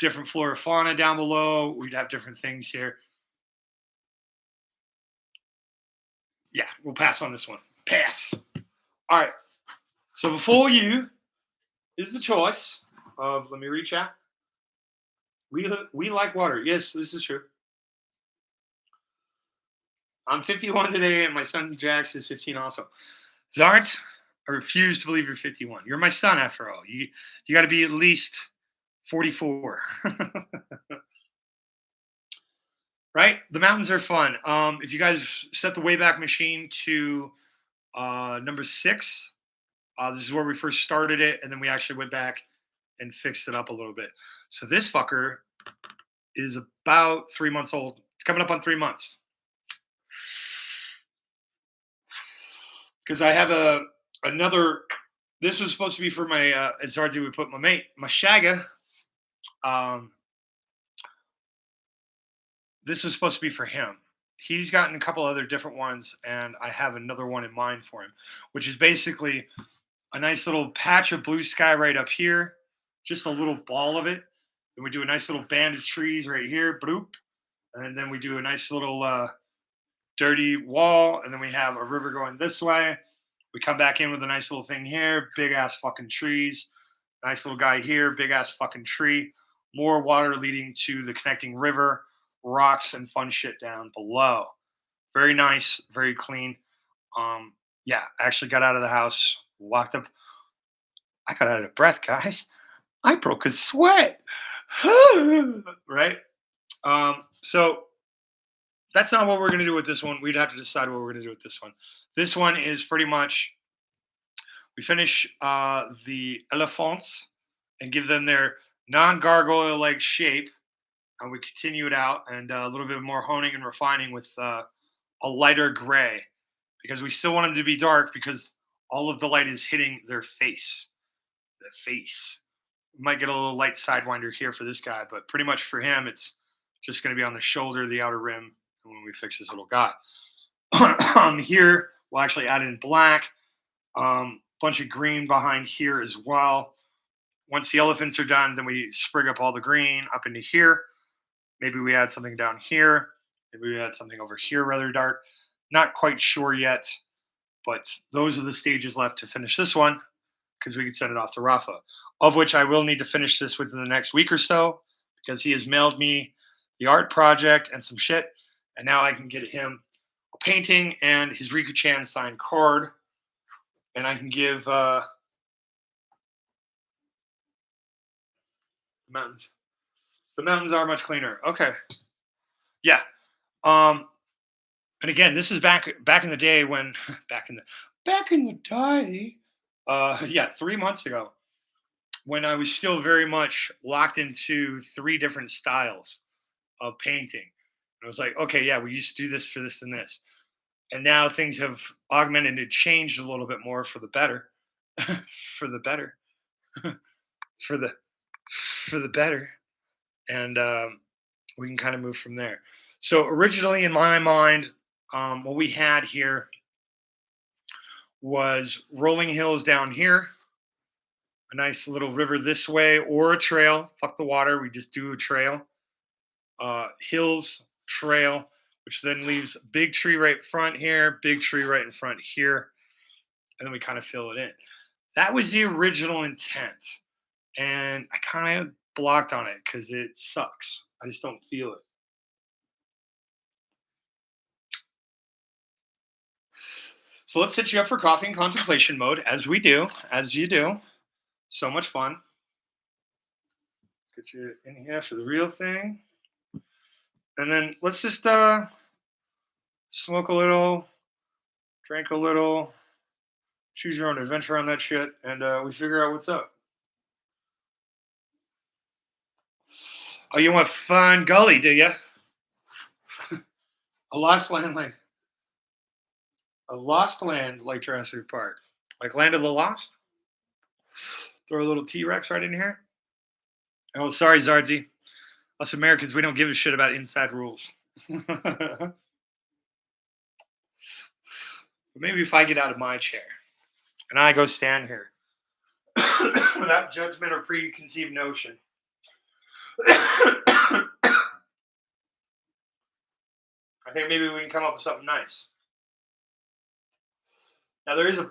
Speaker 1: different flora fauna down below. We'd have different things here. Yeah, we'll pass on this one. Pass. All right. So before you is the choice of, let me reach out. We like water. Yes, this is true. I'm 51 today, and my son Jax is 15 also. Zards, I refuse to believe you're 51. You're my son, after all. You got to be at least 44. Right? The mountains are fun. If you guys set the Wayback Machine to number 6, this is where we first started it, and then we actually went back and fixed it up a little bit. So this fucker is about 3 months old. It's coming up on 3 months. Because I have another. This was supposed to be for my, as Zardy would put, my mate, my shagga. This was supposed to be for him. He's gotten a couple other different ones, and I have another one in mind for him, which is basically a nice little patch of blue sky right up here, just a little ball of it. Then we do a nice little band of trees right here, bloop. And then we do a nice little dirty wall, and then we have a river going this way. We come back in with a nice little thing here, big ass fucking trees. Nice little guy here, big ass fucking tree. More water leading to the connecting river, rocks and fun shit down below. Very nice, very clean. Yeah, I actually got out of the house, walked up. I got out of breath, guys. I broke a sweat. Right? So that's not what we're going to do with this one. We'd have to decide what we're going to do with this one. This one is pretty much, we finish the elephants and give them their non-gargoyle-like shape. And we continue it out, and a little bit more honing and refining with a lighter gray, because we still want them to be dark because all of the light is hitting their face. The face. We might get a little light sidewinder here for this guy, but pretty much for him, it's just going to be on the shoulder, the outer rim, and when we fix this little guy. Here, we'll actually add in black, bunch of green behind here as well. Once the elephants are done, then we sprig up all the green up into here. Maybe we add something down here. Maybe we add something over here rather dark. Not quite sure yet, but those are the stages left to finish this one, because we can send it off to Rafa, of which I will need to finish this within the next week or so, because he has mailed me the art project and some shit, and now I can get him a painting and his Riku-chan signed card, and I can give the mountains. The mountains are much cleaner. Okay. Yeah. And again, this is back in the day when back in the day. Yeah, 3 months ago, when I was still very much locked into 3 different styles of painting. And I was like, okay, yeah, we used to do this for this and this. And now things have augmented and changed a little bit more for the better. For the better. for the better. And we can kind of move from there. So originally, in my mind, what we had here was rolling hills down here, a nice little river this way, or a trail. Fuck the water. We just do a trail. Hills, trail, which then leaves a big tree right front here, big tree right in front here. And then we kind of fill it in. That was the original intent. And I kind of blocked on it because it sucks. I just don't feel it. So let's set you up for coffee and contemplation mode, as we do, as you do. So much fun. Get you in here for the real thing. And then let's just smoke a little, drink a little, choose your own adventure on that shit, and we figure out what's up. Oh, you want Fun Gully, do you? A lost land like Jurassic Park. Like Land of the Lost? Throw a little T-Rex right in here. Oh, sorry, Zardsy. Us Americans, we don't give a shit about inside rules. But maybe if I get out of my chair and I go stand here without judgment or preconceived notion, I think maybe we can come up with something nice. Now there is a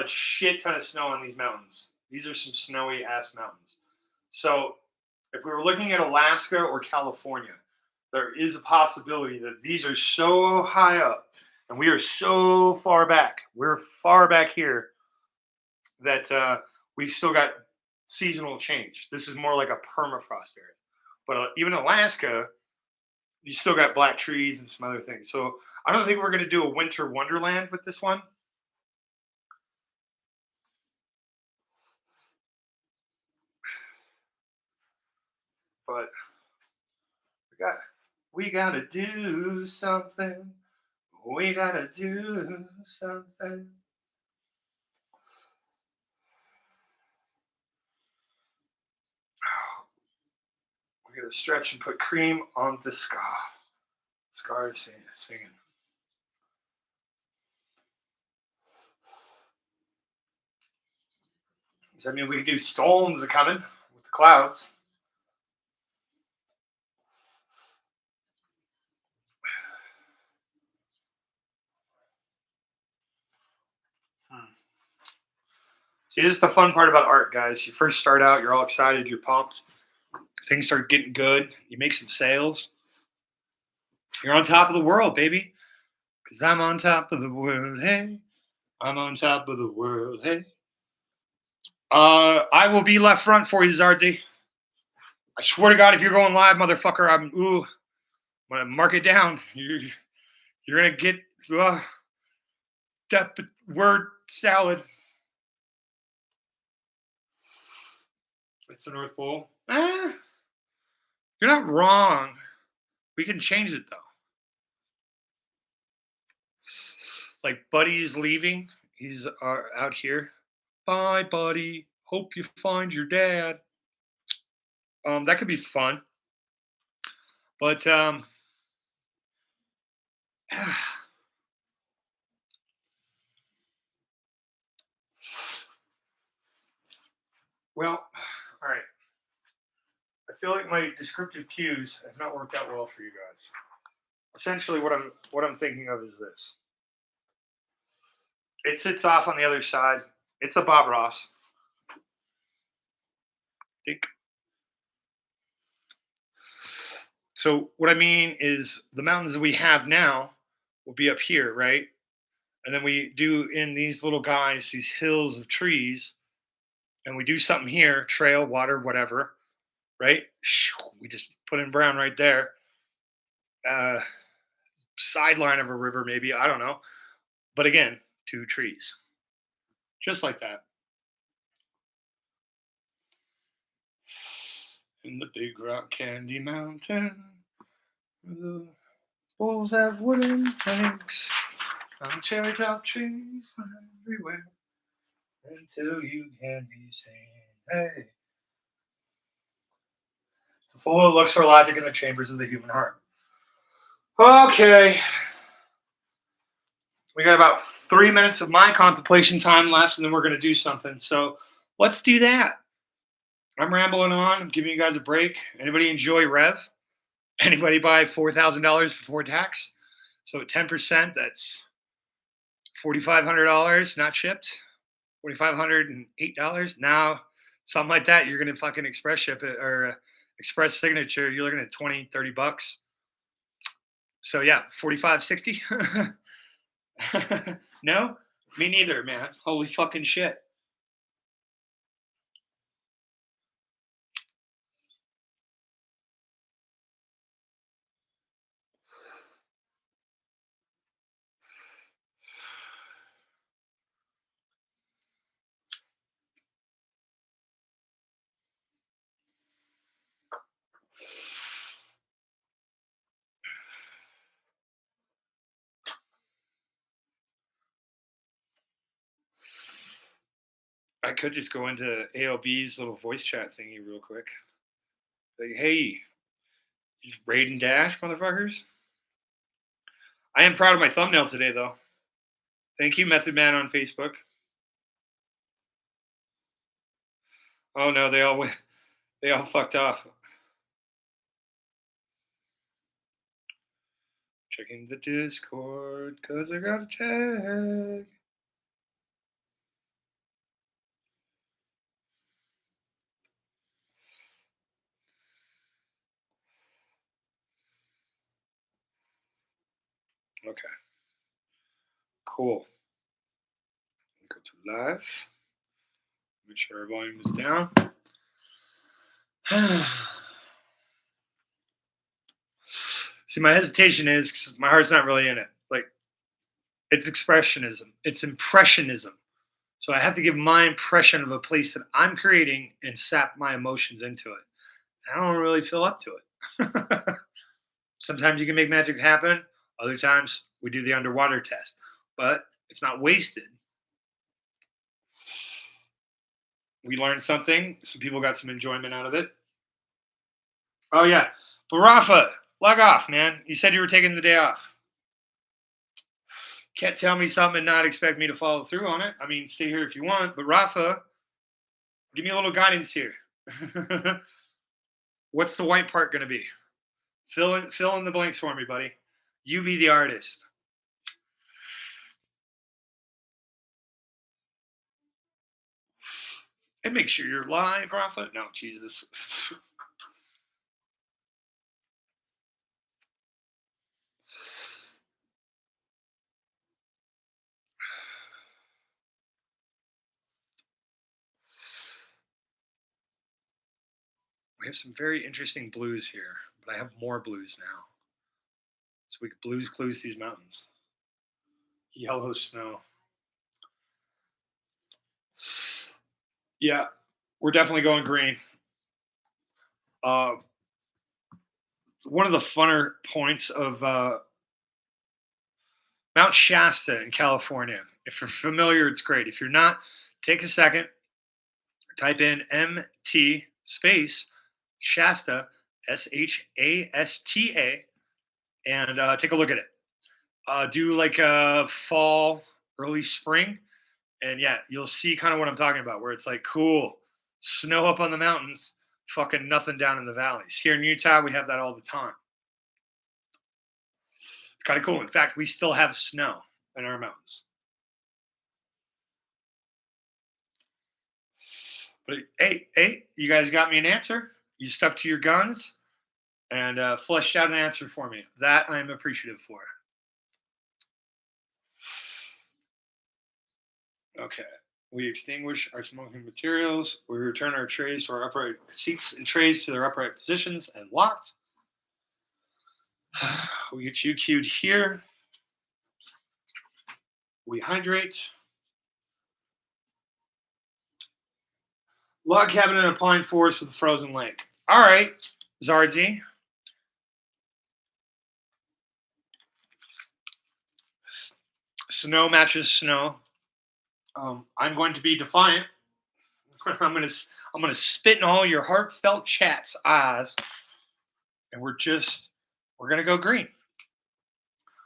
Speaker 1: shit ton of snow on these mountains. These are some snowy ass mountains. So if we were looking at Alaska or California, there is a possibility that these are so high up and we are so far back. We're far back here that we've still got seasonal change. This is more like a permafrost area. But even Alaska, you still got black trees and some other things. So I don't think we're going to do a winter wonderland with this one. But we gotta do something. We gotta do something. We're gonna stretch and put cream on the scar. Scar is singing. Does that mean we can do storms are coming with the clouds? See, this is the fun part about art, guys. You first start out, you're all excited, you're pumped. Things start getting good. You make some sales. You're on top of the world, baby. Because I'm on top of the world, hey. I'm on top of the world, hey. I will be left front for you, Zardsy. I swear to God, if you're going live, motherfucker, I'm gonna mark it down. You're gonna get that word salad. It's the North Pole. You're not wrong. We can change it though. Like Buddy's leaving. He's out here. Bye, Buddy. Hope you find your dad. That could be fun. But well, all right. I feel like my descriptive cues have not worked out well for you guys. Essentially, what I'm thinking of is this. It sits off on the other side. It's a Bob Ross. Think. So what I mean is the mountains that we have now will be up here, right? And then we do in these little guys, these hills of trees, and we do something here, trail, water, whatever, right? We just put in brown right there. Sideline of a river, maybe, I don't know. But again, 2 trees. Just like that. In the Big Rock Candy Mountain, the bulls have wooden planks, on cherry top trees everywhere, until you can be seen. Hey. The full looks for logic in the chambers of the human heart. Okay. We got about 3 minutes of my contemplation time left, and then we're going to do something. So let's do that. I'm rambling on. I'm giving you guys a break. Anybody enjoy Rev? Anybody buy $4,000 before tax? So at 10%, that's $4,500 not shipped. $4,508. Now, something like that, you're going to fucking express ship it or express signature. You're looking at 20, 30 bucks. So yeah, 45, 60. No, me neither, man. Holy fucking shit. I could just go into ALB's little voice chat thingy real quick. Like, hey, just raid and dash, motherfuckers. I am proud of my thumbnail today, though. Thank you, Method Man on Facebook. Oh no, they all fucked off. Checking the Discord because I got a tag. Okay. Cool. Go to live. Make sure our volume is down. See, my hesitation is because my heart's not really in it. Like, it's expressionism, it's impressionism. So I have to give my impression of a place that I'm creating and sap my emotions into it. I don't really feel up to it. Sometimes you can make magic happen. Other times we do the underwater test, but it's not wasted. We learned something. Some people got some enjoyment out of it. Oh yeah, but Rafa, log off, man. You said you were taking the day off. Can't tell me something and not expect me to follow through on it. I mean, stay here if you want, but Rafa, give me a little guidance here. What's the white part going to be? Fill in the blanks for me, buddy. You be the artist. And make sure you're live, Rafa. No, Jesus. We have some very interesting blues here, but I have more blues now. So we could blues clues these mountains. Yellow snow. Yeah, we're definitely going green. One of the funner points of Mount Shasta in California. If you're familiar, it's great. If you're not, take a second, type in MT space Shasta, Shasta, and take a look at it. Do like a fall, early spring, and yeah, you'll see kind of what I'm talking about, where it's like cool snow up on the mountains, fucking nothing down in the valleys. Here in Utah, we have that all the time. It's kind of cool. In fact, we still have snow in our mountains. But hey, you guys got me an answer. You stuck to your guns and fleshed out an answer for me. That I'm appreciative for. Okay. We extinguish our smoking materials. We return our trays to our upright seats and trays to their upright positions and locked. We get you queued here. We hydrate. Log cabin and applying force with the frozen lake. All right, Zardzi. Snow matches snow. I'm going to be defiant. I'm gonna spit in all your heartfelt chat's eyes, and we're gonna go green.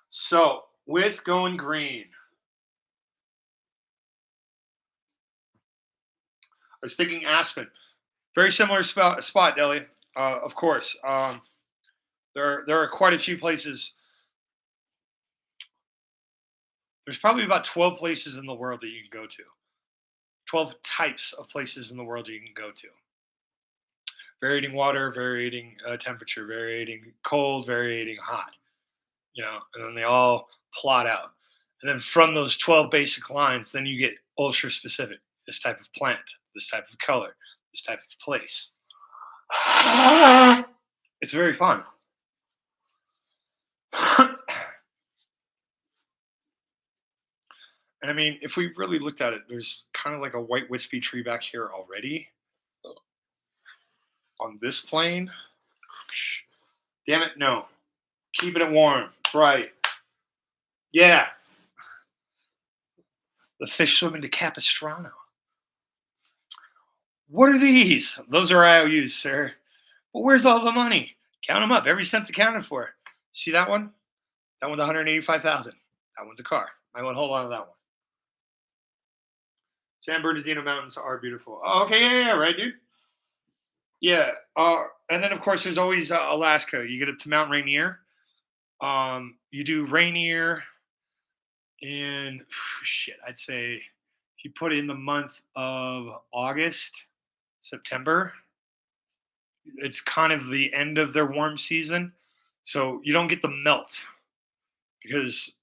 Speaker 1: So with going green, I was thinking Aspen, very similar spot, Deli. Of course, there are quite a few places. There's probably about 12 places in the world that you can go to. 12 types of places in the world you can go to. Varying water, varying temperature, varying cold, varying hot. You know, and then they all plot out. And then from those 12 basic lines, then you get ultra specific. This type of plant, this type of color, this type of place. It's very fun. And I mean, if we really looked at it, there's kind of like a white wispy tree back here already on this plane. Damn it, no. Keeping it warm, bright. Yeah. The fish swim into Capistrano. What are these? Those are IOUs, sir. But where's all the money? Count them up. Every cent's accounted for. See that one? That one's 185,000. That one's a car. I won't hold on to that one. San Bernardino Mountains are beautiful. Oh, okay, yeah, right, dude. Yeah, and then of course there's always Alaska. You get up to Mount Rainier. You do rainier in shit. I'd say if you put in the month of August, September, it's kind of the end of their warm season, so you don't get the melt because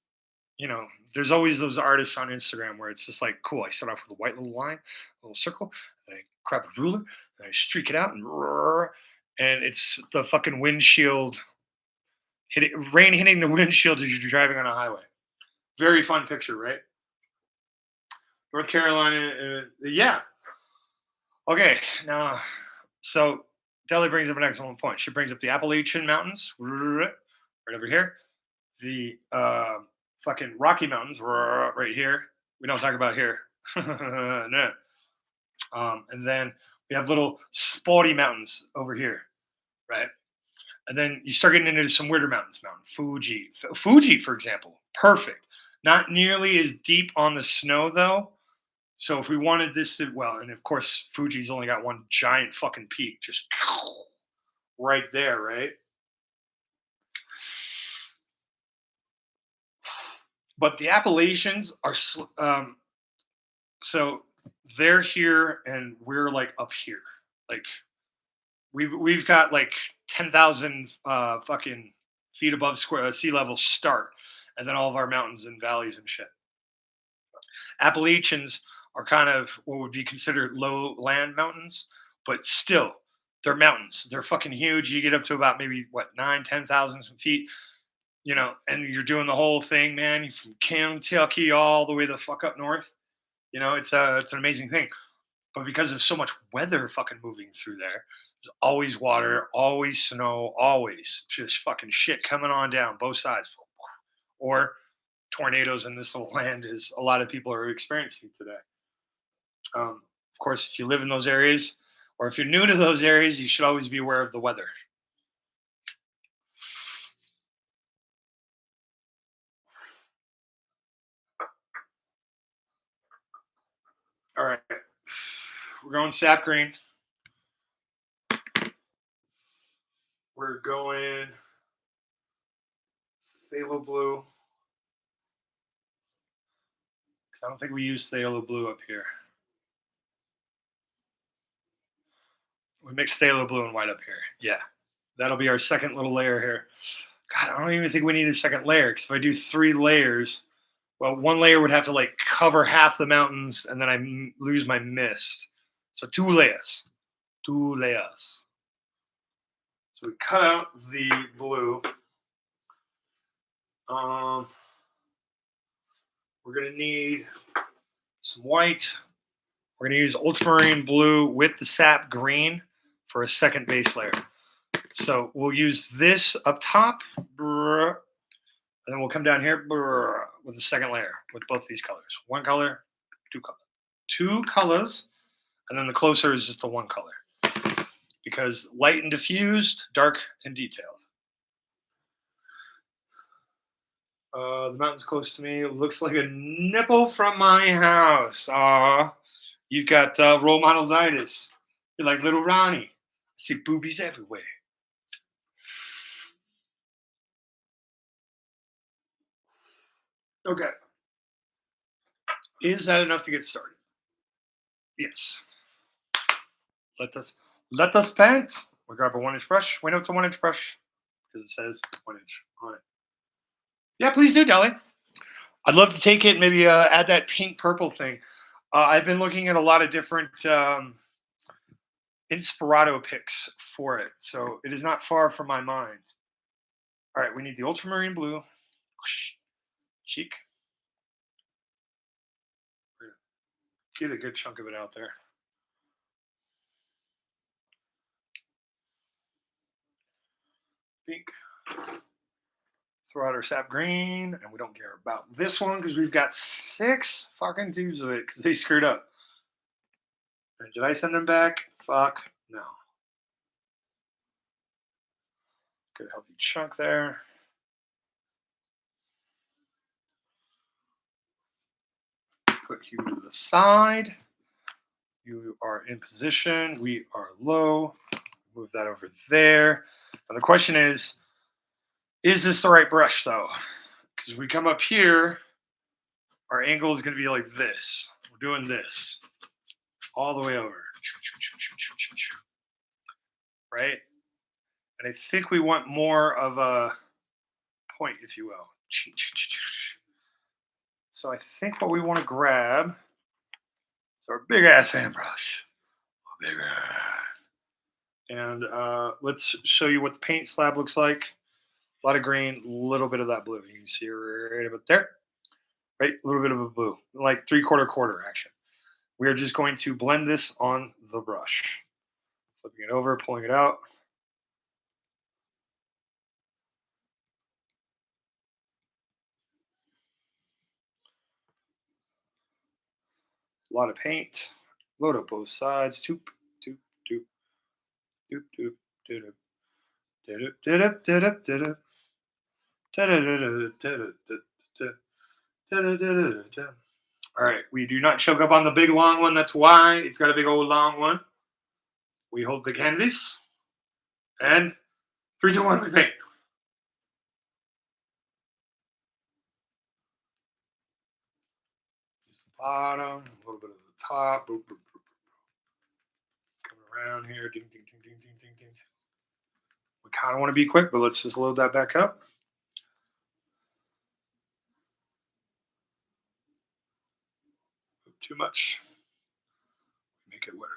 Speaker 1: there's always those artists on Instagram where it's just like, cool. I start off with a white little line, a little circle, and I grab a ruler, and I streak it out, and it's the fucking windshield rain hitting the windshield as you're driving on a highway. Very fun picture, right? North Carolina, yeah. Okay, now, so Deli brings up an excellent point. She brings up the Appalachian Mountains, right over here. The fucking Rocky Mountains, right here. We don't talk about here. No. And then we have little sporty mountains over here, right? And then you start getting into some weirder mountains. Mount Fuji. Fuji, for example, perfect. Not nearly as deep on the snow, though. So if we wanted this to, well, and of course, Fuji's only got one giant fucking peak, just right there, right? But the Appalachians are, so they're here and we're like up here. Like we've got like 10,000 fucking feet above sea level start, and then all of our mountains and valleys and shit. Appalachians are kind of what would be considered lowland mountains, but still, they're mountains. They're fucking huge. You get up to about maybe 10,000 feet, and you're doing the whole thing, man. From Kentucky all the way the fuck up north. It's an amazing thing. But because of so much weather fucking moving through there, there's always water, always snow, always just fucking shit coming on down both sides. Or tornadoes in this little land, as a lot of people are experiencing today. Of course, if you live in those areas, or if you're new to those areas, you should always be aware of the weather. All right, we're going sap green. We're going phthalo blue. Because I don't think we use phthalo blue up here. We mix phthalo blue and white up here. Yeah, that'll be our second little layer here. God, I don't even think we need a second layer, because if I do 3 layers, well, one layer would have to like cover half the mountains, and then I lose my mist. So 2 layers. 2 layers. So we cut out the blue. We're going to need some white. We're going to use ultramarine blue with the sap green for a second base layer. So we'll use this up top, and then we'll come down here with the second layer with both these colors. 1 color, 2 colors. 2 colors, and then the closer is just the 1 color. Because light and diffused, dark and detailed. The mountain's close to me. It looks like a nipple from my house. You've got role models-itis. You're like little Ronnie. I see boobies everywhere. Okay. Is that enough to get started? Yes. Let us paint. We'll grab a 1-inch brush. We know it's a 1-inch brush because it says 1 inch on it. Yeah, please do, Deli. I'd love to take it, maybe add that pink purple thing. I've been looking at a lot of different Inspirato picks for it, so it is not far from my mind. All right, we need the ultramarine blue. Cheek. Get a good chunk of it out there. Pink. Throw out our sap green, and we don't care about this one because we've got 6 fucking tubes of it because they screwed up. And did I send them back? Fuck no. Good healthy chunk there. Put you to the side. You are in position. We are low. Move that over there. And the question is Is this the right brush though? Because if we come up here, our angle is going to be like this. We're doing this all the way over. Right? And I think we want more of a point, if you will. So I think what we want to grab is our big ass fan brush. Bigger. And let's show you what the paint slab looks like. A lot of green, a little bit of that blue. You can see right about there. Right? A little bit of a blue. Like 3/4 quarter action. We are just going to blend this on the brush. Flipping it over, pulling it out. A lot of paint. Load up both sides. Doop, doop, doop. Doop, doop, doop, doop, doop, doop, doop, doop. All right, we do not choke up on the big long one. That's why it's got a big old long one. We hold the canvas, and 3, 2, 1, we paint. Just the bottom, a little bit of the top. Boop, boop, boop, boop. Coming around here, ding, ding, ding, ding, ding, ding, ding. We kind of want to be quick, but let's just load that back up. Too much. Make it work.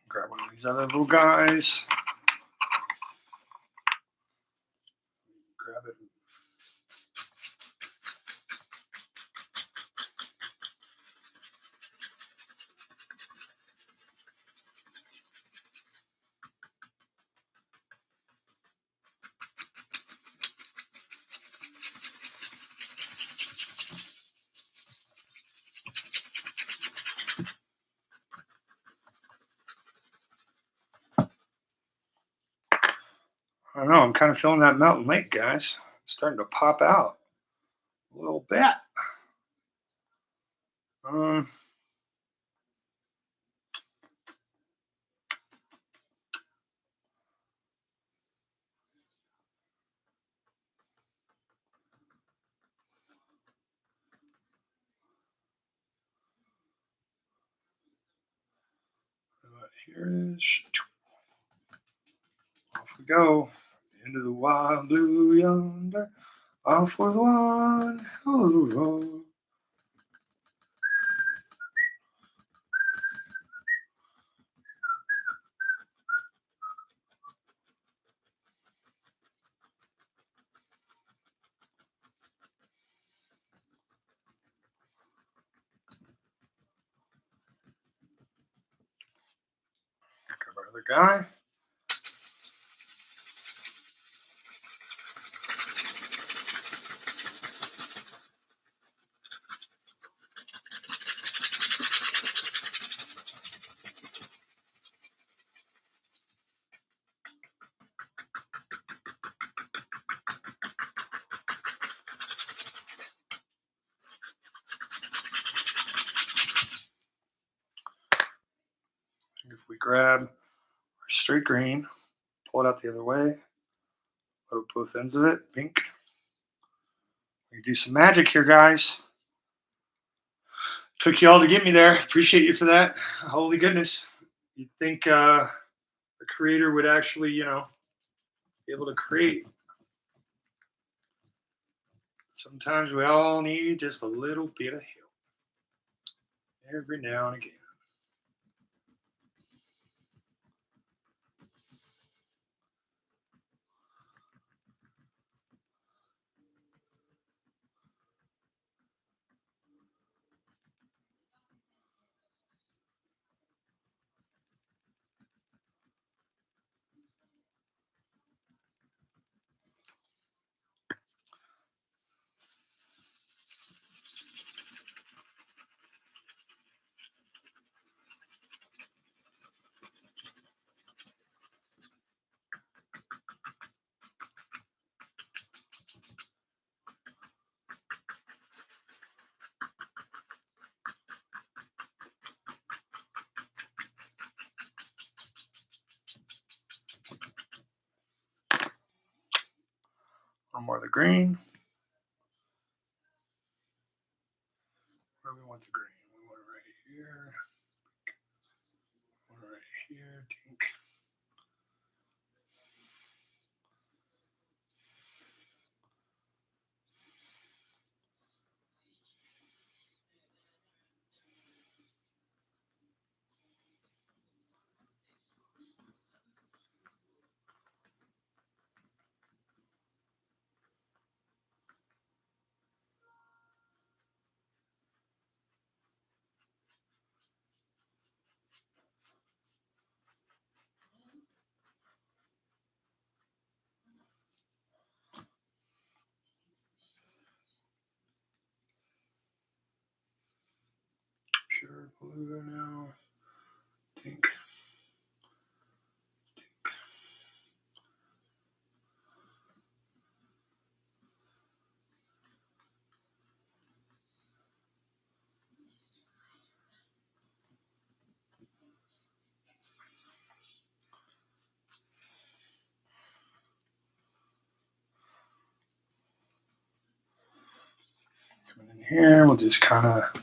Speaker 1: Grab one of these other little guys. Grab it. I don't know. I'm kind of feeling that Mountain Lake, guys. It's starting to pop out a little bit. Here is. Off we go. Into the wild blue yonder. Off with one hell of a roll. Grab our other guy. If we grab our straight green, pull it out the other way, load both ends of it, pink. We do some magic here, guys. Took you all to get me there. Appreciate you for that. Holy goodness. You'd think a creator would actually, be able to create. Sometimes we all need just a little bit of help. Every now and again. One more of the green. Where do we want the green? We want it right here. One right here. Pink. Pure blue now. Pink. Coming in here, we'll just kind of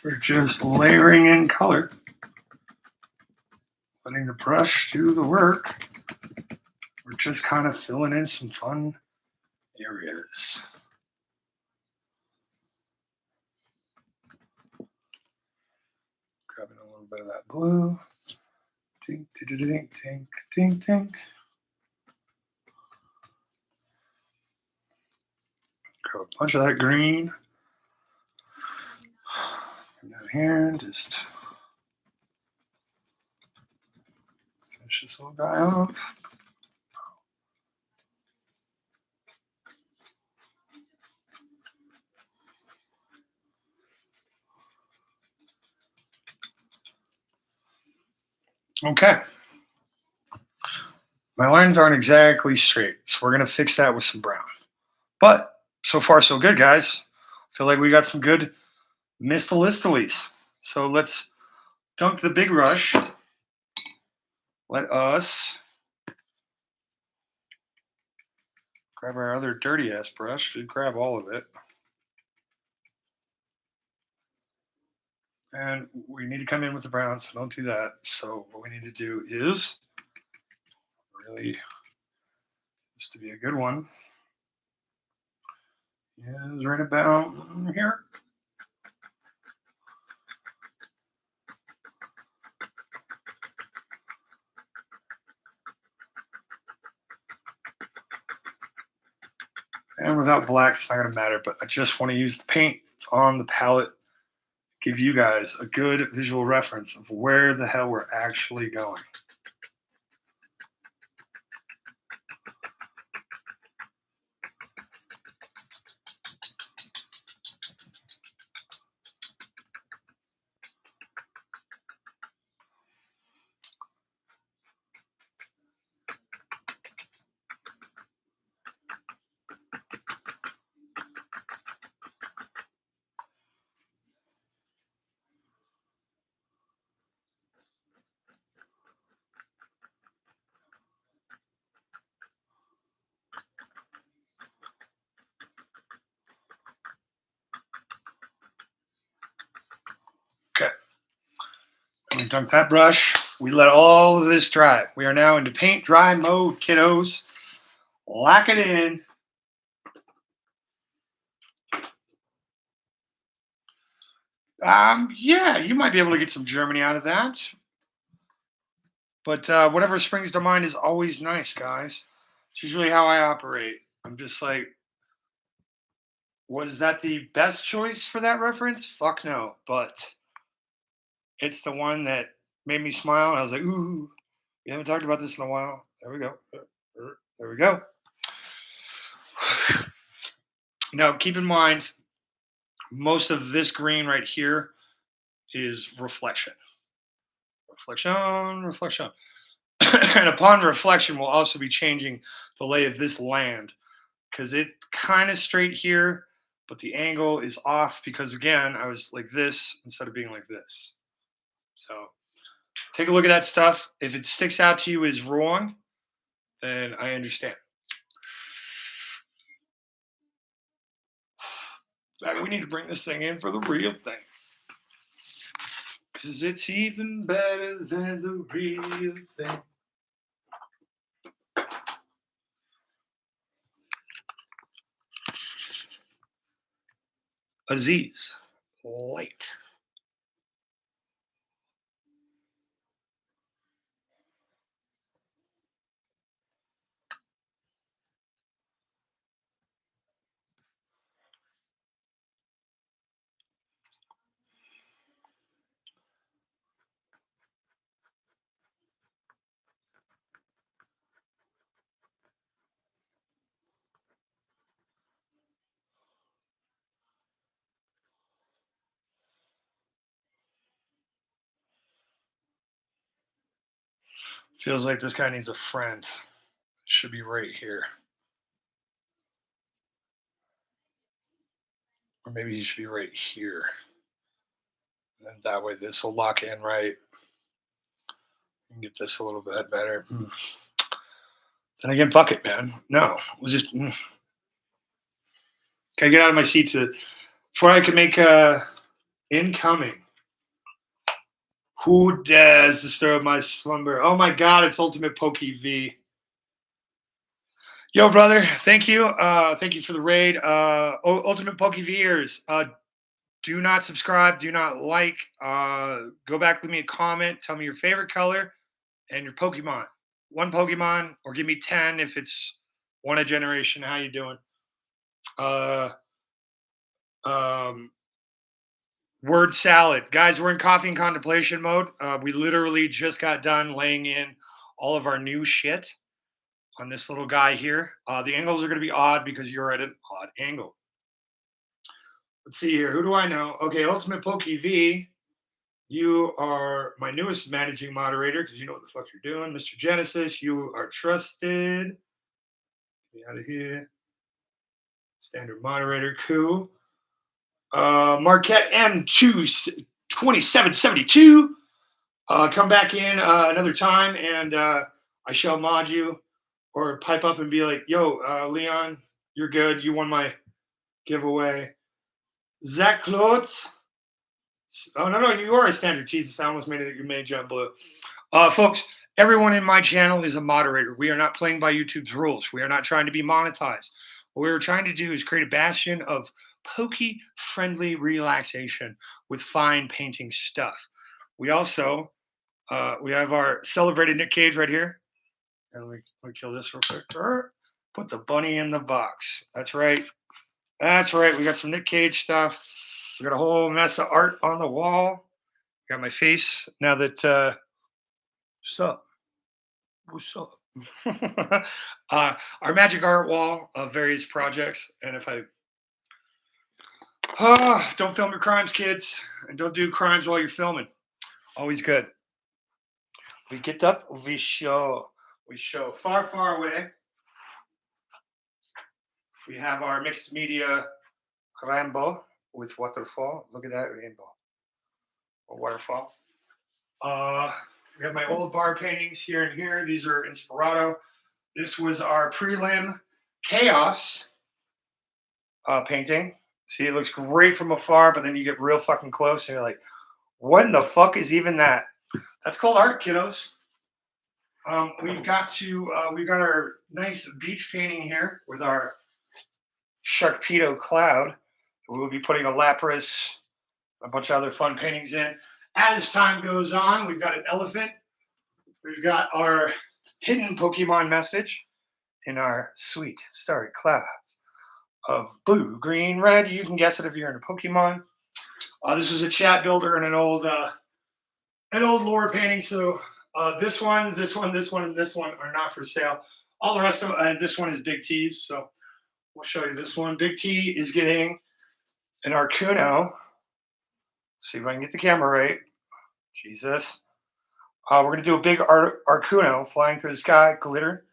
Speaker 1: we're just layering in color, letting the brush do the work. We're just kind of filling in some fun areas. Grabbing a little bit of that blue. Tink, tink, tink, tink, tink, tink. Grab a bunch of that green. Come down here and just finish this little guy off. Okay. My lines aren't exactly straight, so we're going to fix that with some brown. But so far, so good, guys. Feel like we got some good Mistalistilles. So let's dunk the big rush. Let us grab our other dirty ass brush. Should grab all of it. And we need to come in with the brown, so don't do that. So what we need to do is really, this to be a good one, is right about here. And without black, it's not going to matter, but I just want to use the paint on the palette, give you guys a good visual reference of where the hell we're actually going. Dunk that brush. We let all of this dry. We are now into paint dry mode, kiddos. Lock it in. Yeah, you might be able to get some Germany out of that. But whatever springs to mind is always nice, guys. It's usually how I operate. I'm just like, was that the best choice for that reference? Fuck no. But it's the one that made me smile. And I was like, ooh, we haven't talked about this in a while. There we go. There we go. Now, keep in mind, most of this green right here is reflection. Reflection. And upon reflection, we'll also be changing the lay of this land because it's kind of straight here, but the angle is off because, again, I was like this instead of being like this. So take a look at that stuff. If it sticks out to you as wrong, then I understand. We need to bring this thing in for the real thing. Because it's even better than the real thing. Aziz, light. Feels like this guy needs a friend. Should be right here. Or maybe he should be right here. And that way this will lock in right. Get this a little bit better. Then again, fuck it, man. No, we'll just. Can I get out of my seat before I can make incoming? Who dares disturb my slumber? Oh my God, it's Ultimate Poke V. Yo, brother, thank you. Thank you for the raid. Ultimate Poke Vers. Do not subscribe. Do not like. Go back, leave me a comment. Tell me your favorite color and your Pokemon. One Pokemon, or give me 10 if it's one a generation. How you doing? Word salad. Guys, we're in coffee and contemplation mode. We literally just got done laying in all of our new shit on this little guy here. The angles are going to be odd because you're at an odd angle. Let's see here. Who do I know? Okay, Ultimate Poke V. You are my newest managing moderator because you know what the fuck you're doing. Mr. Genesis, you are trusted. Get me out of here. Standard moderator, cool. Marquette M2772. Come back in another time and I shall mod you or pipe up and be like, yo, Leon, you're good. You won my giveaway. Zach Klotz. Oh, no, you are a standard. Jesus, I almost made it. You made jump blue. Folks, everyone in my channel is a moderator. We are not playing by YouTube's rules. We are not trying to be monetized. What we were trying to do is create a bastion of Poke-friendly relaxation with fine painting stuff. We also, we have our celebrated Nick Cage right here. And we kill this real quick. Put the bunny in the box. That's right. That's right. We got some Nick Cage stuff. We got a whole mess of art on the wall. Got my face now that, what's up? What's up? Our magic art wall of various projects. And if I, don't film your crimes, kids. And don't do crimes while you're filming. Always good. We get up, we show far, far away. We have our mixed media rainbow with waterfall. Look at that rainbow or waterfall. We have my old bar paintings here and here. These are Inspirato. This was our prelim chaos painting. See, it looks great from afar, but then you get real fucking close and you're like, what in the fuck is even that? That's called art, kiddos. We've got our nice beach painting here with our Sharkpedo cloud. We'll be putting a Lapras, a bunch of other fun paintings in. As time goes on, we've got an elephant. We've got our hidden Pokemon message in our sweet starry clouds of blue, green, red. You can guess it if you're into Pokemon. This was a chat builder and an old lore painting. So this one, and this one are not for sale. All the rest of this one is Big T's. So we'll show you this one. Big T is getting an Arcuno. See if I can get the camera right. Jesus. We're going to do a big Arcuno flying through the sky, glitter,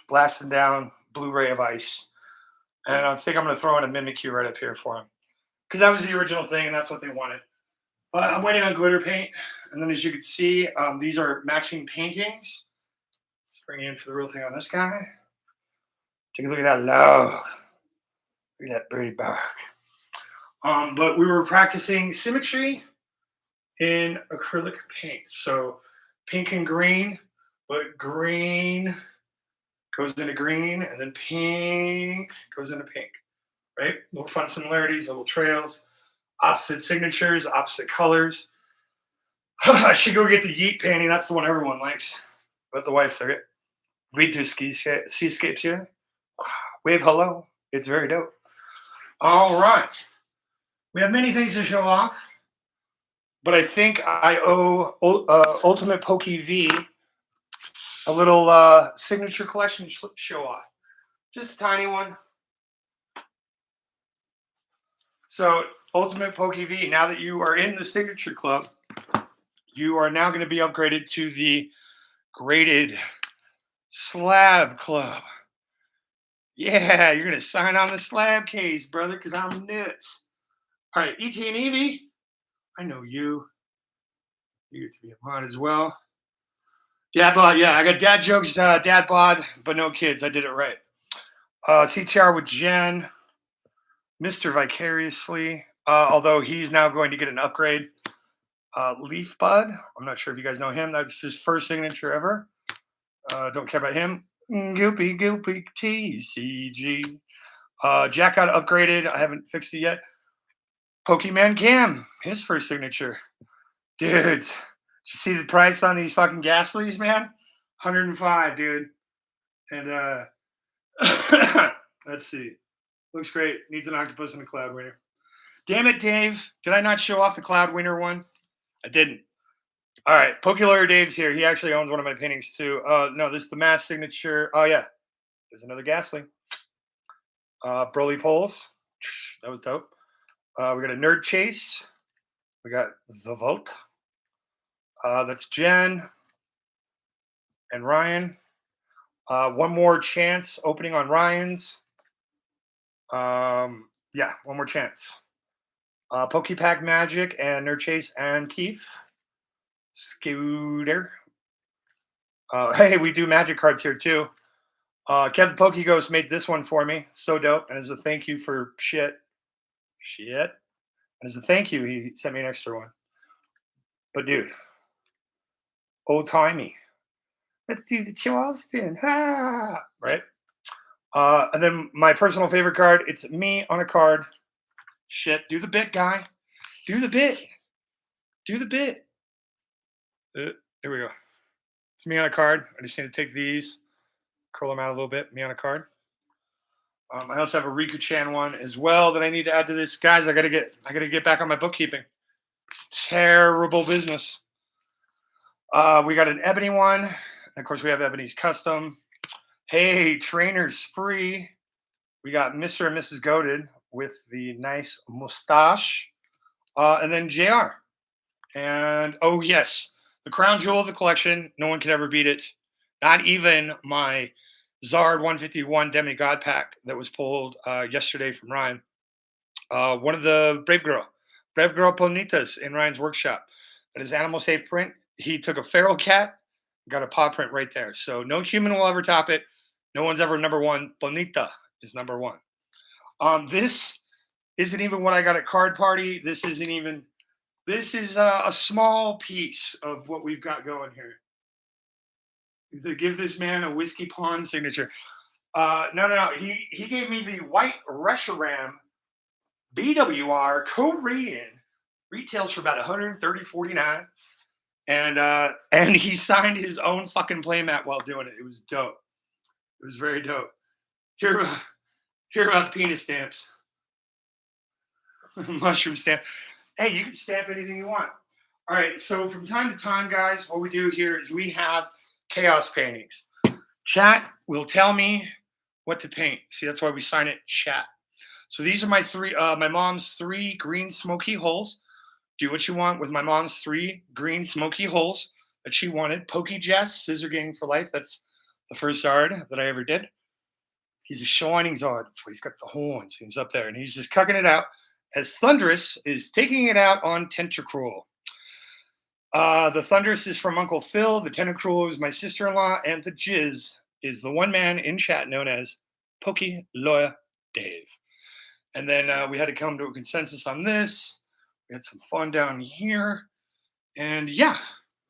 Speaker 1: blasting down blue ray of ice. And I think I'm going to throw in a Mimikyu right up here for him. Because that was the original thing, and that's what they wanted. But I'm waiting on glitter paint. And then as you can see, these are matching paintings. Let's bring it in for the real thing on this guy. Take a look at that low. Look at that birdie bark. But we were practicing symmetry in acrylic paint. So pink and green, but green goes into green, and then pink goes into pink, right? Little fun similarities, little trails, opposite signatures, opposite colors. I should go get the Yeet painting. That's the one everyone likes. But the wife took it. Viduski skate wave hello. It's very dope. All right. We have many things to show off. But I think I owe Ultimate Poke V a little signature collection show off. Just a tiny one. So Ultimate Poke V, now that you are in the signature club, you are now going to be upgraded to the graded slab club. Yeah, you're going to sign on the slab case, brother, because I'm nuts. All right, ET and Evie. I know you. You get to be a mod as well. Dad bod, yeah, I got dad jokes, dad bod, but no kids. I did it right. CTR with Jen. Mr. Vicariously, although he's now going to get an upgrade. Leaf Bud. I'm not sure if you guys know him. That's his first signature ever. Don't care about him. Goopy TCG. Jack got upgraded. I haven't fixed it yet. Pokemon Cam, his first signature. Dudes, did you see the price on these fucking Gastlys, man? 105, dude. And let's see. Looks great. Needs an octopus and a cloud winner. Damn it, Dave. Did I not show off the cloud winner one? I didn't. All right. PokeLawyerDave's here. He actually owns one of my paintings too. No, this is the mass signature. Oh, yeah. There's another Ghastly. BrolyPullz. That was dope. We got a Nerd Chase. We got The Vote. That's Jen and Ryan. One more chance opening on Ryan's. Yeah, one more chance. PokePack Magic and Nerd Chase and Keith. Scooter. Hey, we do magic cards here too. Kevin PokeGhost made this one for me. So dope. And as a thank you for shit. And as a thank you, he sent me an extra one. But dude, old timey. Let's do the Charleston. Ah! Right? And then my personal favorite card, it's me on a card. Shit. Do the bit, guy. Do the bit. Here we go. It's me on a card. I just need to take these, curl them out a little bit. Me on a card. I also have a Riku-chan one as well that I need to add to this. Guys, I gotta get back on my bookkeeping. It's terrible business. We got an Ebony one. And of course, we have Ebony's custom. Hey, Trainer Spree. We got Mr. and Mrs. Goated with the nice mustache. And then JR. And, oh, yes, the crown jewel of the collection. No one can ever beat it. Not even my Zard 151 Demigod pack that was pulled yesterday from Ryan. One of the Brave Girl Ponitas in Ryan's workshop. That is animal safe print. He took a feral cat, got a paw print right there. So no human will ever top it. No one's ever number one. Bonita is number one. This isn't even what I got at Card Party. This isn't even This is a small piece of what we've got going here. To give this man a whiskey pond signature. No. He gave me the white Reshiram BWR Korean. Retails for about 130.49. And he signed his own fucking playmat while doing it. It was dope. It was very dope. Hear about penis stamps. Mushroom stamp. Hey, you can stamp anything you want. All right, so from time to time, guys, what we do here is we have chaos paintings. Chat will tell me what to paint. See, that's why we sign it chat. So these are my mom's 3 green smoky holes. Do what you want with my mom's 3 green smoky holes that she wanted. PokeJac, Scissor Gang for Life. That's the first Zard that I ever did. He's a shining Zard. That's why he's got the horns. He's up there, and he's just cucking it out as Thunderous is taking it out on Tentacruel. The Thunderous is from Uncle Phil. The Tentacruel is my sister-in-law, and the Jizz is the one man in chat known as PokeLawyerDave. And then we had to come to a consensus on this. We had some fun down here, and yeah.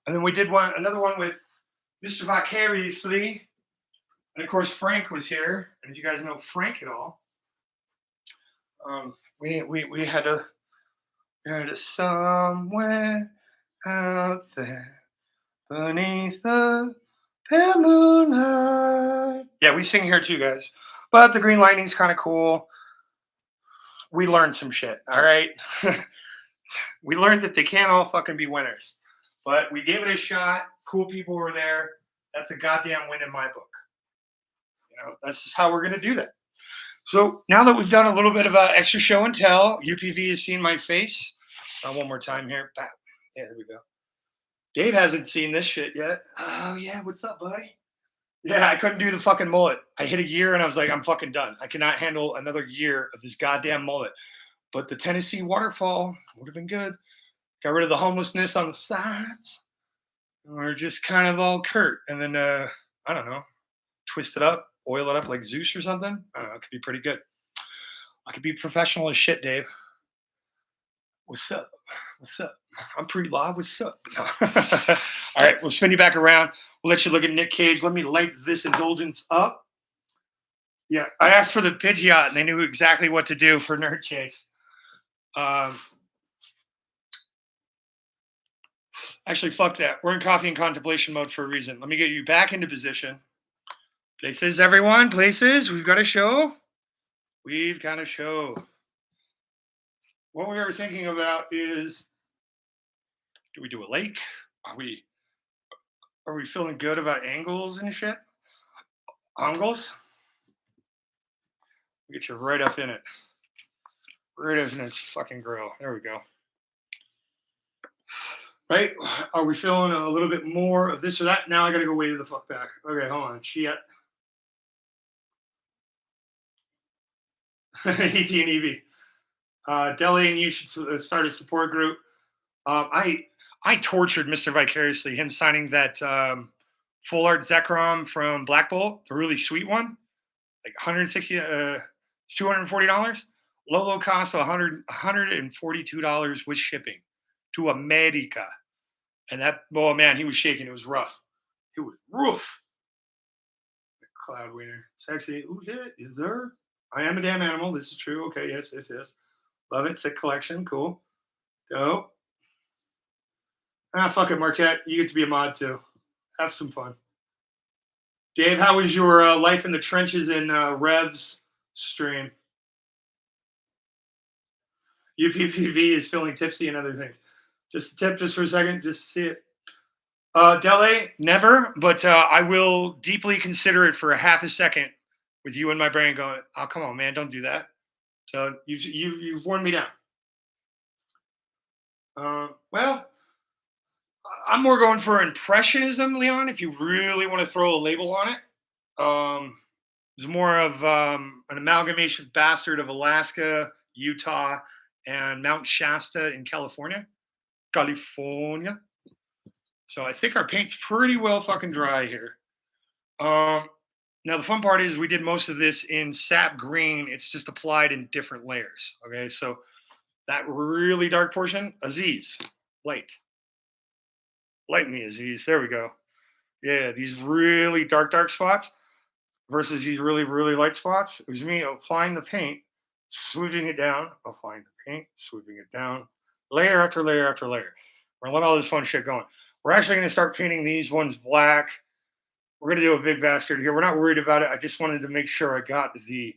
Speaker 1: And then we did another one with Mr. Vicariously, and of course Frank was here. And if you guys know Frank at all, we had to somewhere out there beneath the pale moonlight. Yeah, we sing here too, guys. But the Green Lightning's kind of cool. We learned some shit, all right? We learned that they can't all fucking be winners. But we gave it a shot. Cool people were there. That's a goddamn win in my book. You know, that's just how we're going to do that. So now that we've done a little bit of extra show and tell, UPV has seen my face. One more time here. Yeah, there we go. Dave hasn't seen this shit yet. Oh, yeah. What's up, buddy? Yeah, I couldn't do the fucking mullet. I hit a year and I was like, I'm fucking done. I cannot handle another year of this goddamn mullet. But the Tennessee waterfall would have been good. Got rid of the homelessness on the sides. We're just kind of all curt. And then, I don't know, twist it up, oil it up like Zeus or something. I don't know. It could be pretty good. I could be professional as shit, Dave. What's up? What's up? I'm pre-law. What's up? All right, we'll spin you back around. We'll let you look at Nick Cage. Let me light this indulgence up. Yeah, I asked for the Pidgeot, and they knew exactly what to do for Nerd Chase. Actually, fuck that. We're in coffee and contemplation mode for a reason. Let me get you back into position. Places, everyone. Places. We've got a show. We've got a show. What we were thinking about is, do we do a lake? Are we feeling good about angles and shit? Angles? We get you right up in it. Right up in its fucking grill. There we go. Right? Are we feeling a little bit more of this or that? Now I gotta go way the fuck back. Okay, hold on. Shit. ET and EV. Deli and you should start a support group. I tortured Mr. Vicariously, him signing that full art Zekrom from Black Bolt, the really sweet one, like $160, it's $240. Low cost of $142 with shipping to America. And that, oh man, he was shaking. It was rough. It was rough. Cloud Wiener. Sexy. Ooh, shit. Is there? I am a damn animal. This is true. Okay. Yes. Love it. Sick collection. Cool. Dope. Fuck it, Marquette. You get to be a mod too. Have some fun. Dave, how was your life in the trenches in Rev's stream? UPPV is feeling tipsy and other things. Just a tip, just for a second, just to see it. Dele, never, but I will deeply consider it for a half a second with you in my brain going, oh, come on, man, don't do that. So you've worn me down. Well, I'm more going for impressionism, Leon, if you really want to throw a label on it. It's more of an amalgamation bastard of Alaska, Utah, and Mount Shasta in California. So I think our paint's pretty well fucking dry here. Now the fun part is we did most of this in sap green. It's just applied in different layers. Okay, so That really dark portion, Aziz, light. Light me, Aziz. There we go. Yeah, these really dark spots versus these really light spots. It was me applying the paint, smoothing it down, applying the paint, smoothing it down, layer after layer after layer. We're gonna let all this fun shit going. We're actually gonna start painting these ones black. We're gonna do a big bastard here. We're not worried about it. I just wanted to make sure I got the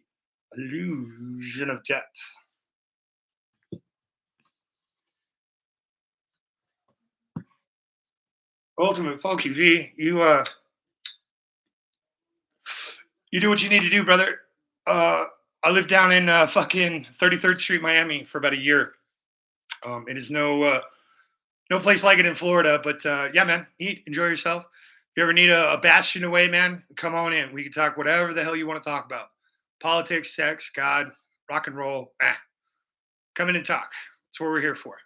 Speaker 1: illusion of depth. Ultimate Poke V, you do what you need to do, brother. I lived down in fucking 33rd Street, Miami, for about a year. It is no place like it in Florida, but yeah, man, eat, enjoy yourself. If you ever need a bastion away, man, come on in. We can talk whatever the hell you want to talk about. Politics, sex, God, rock and roll. Come in and talk. That's what we're here for.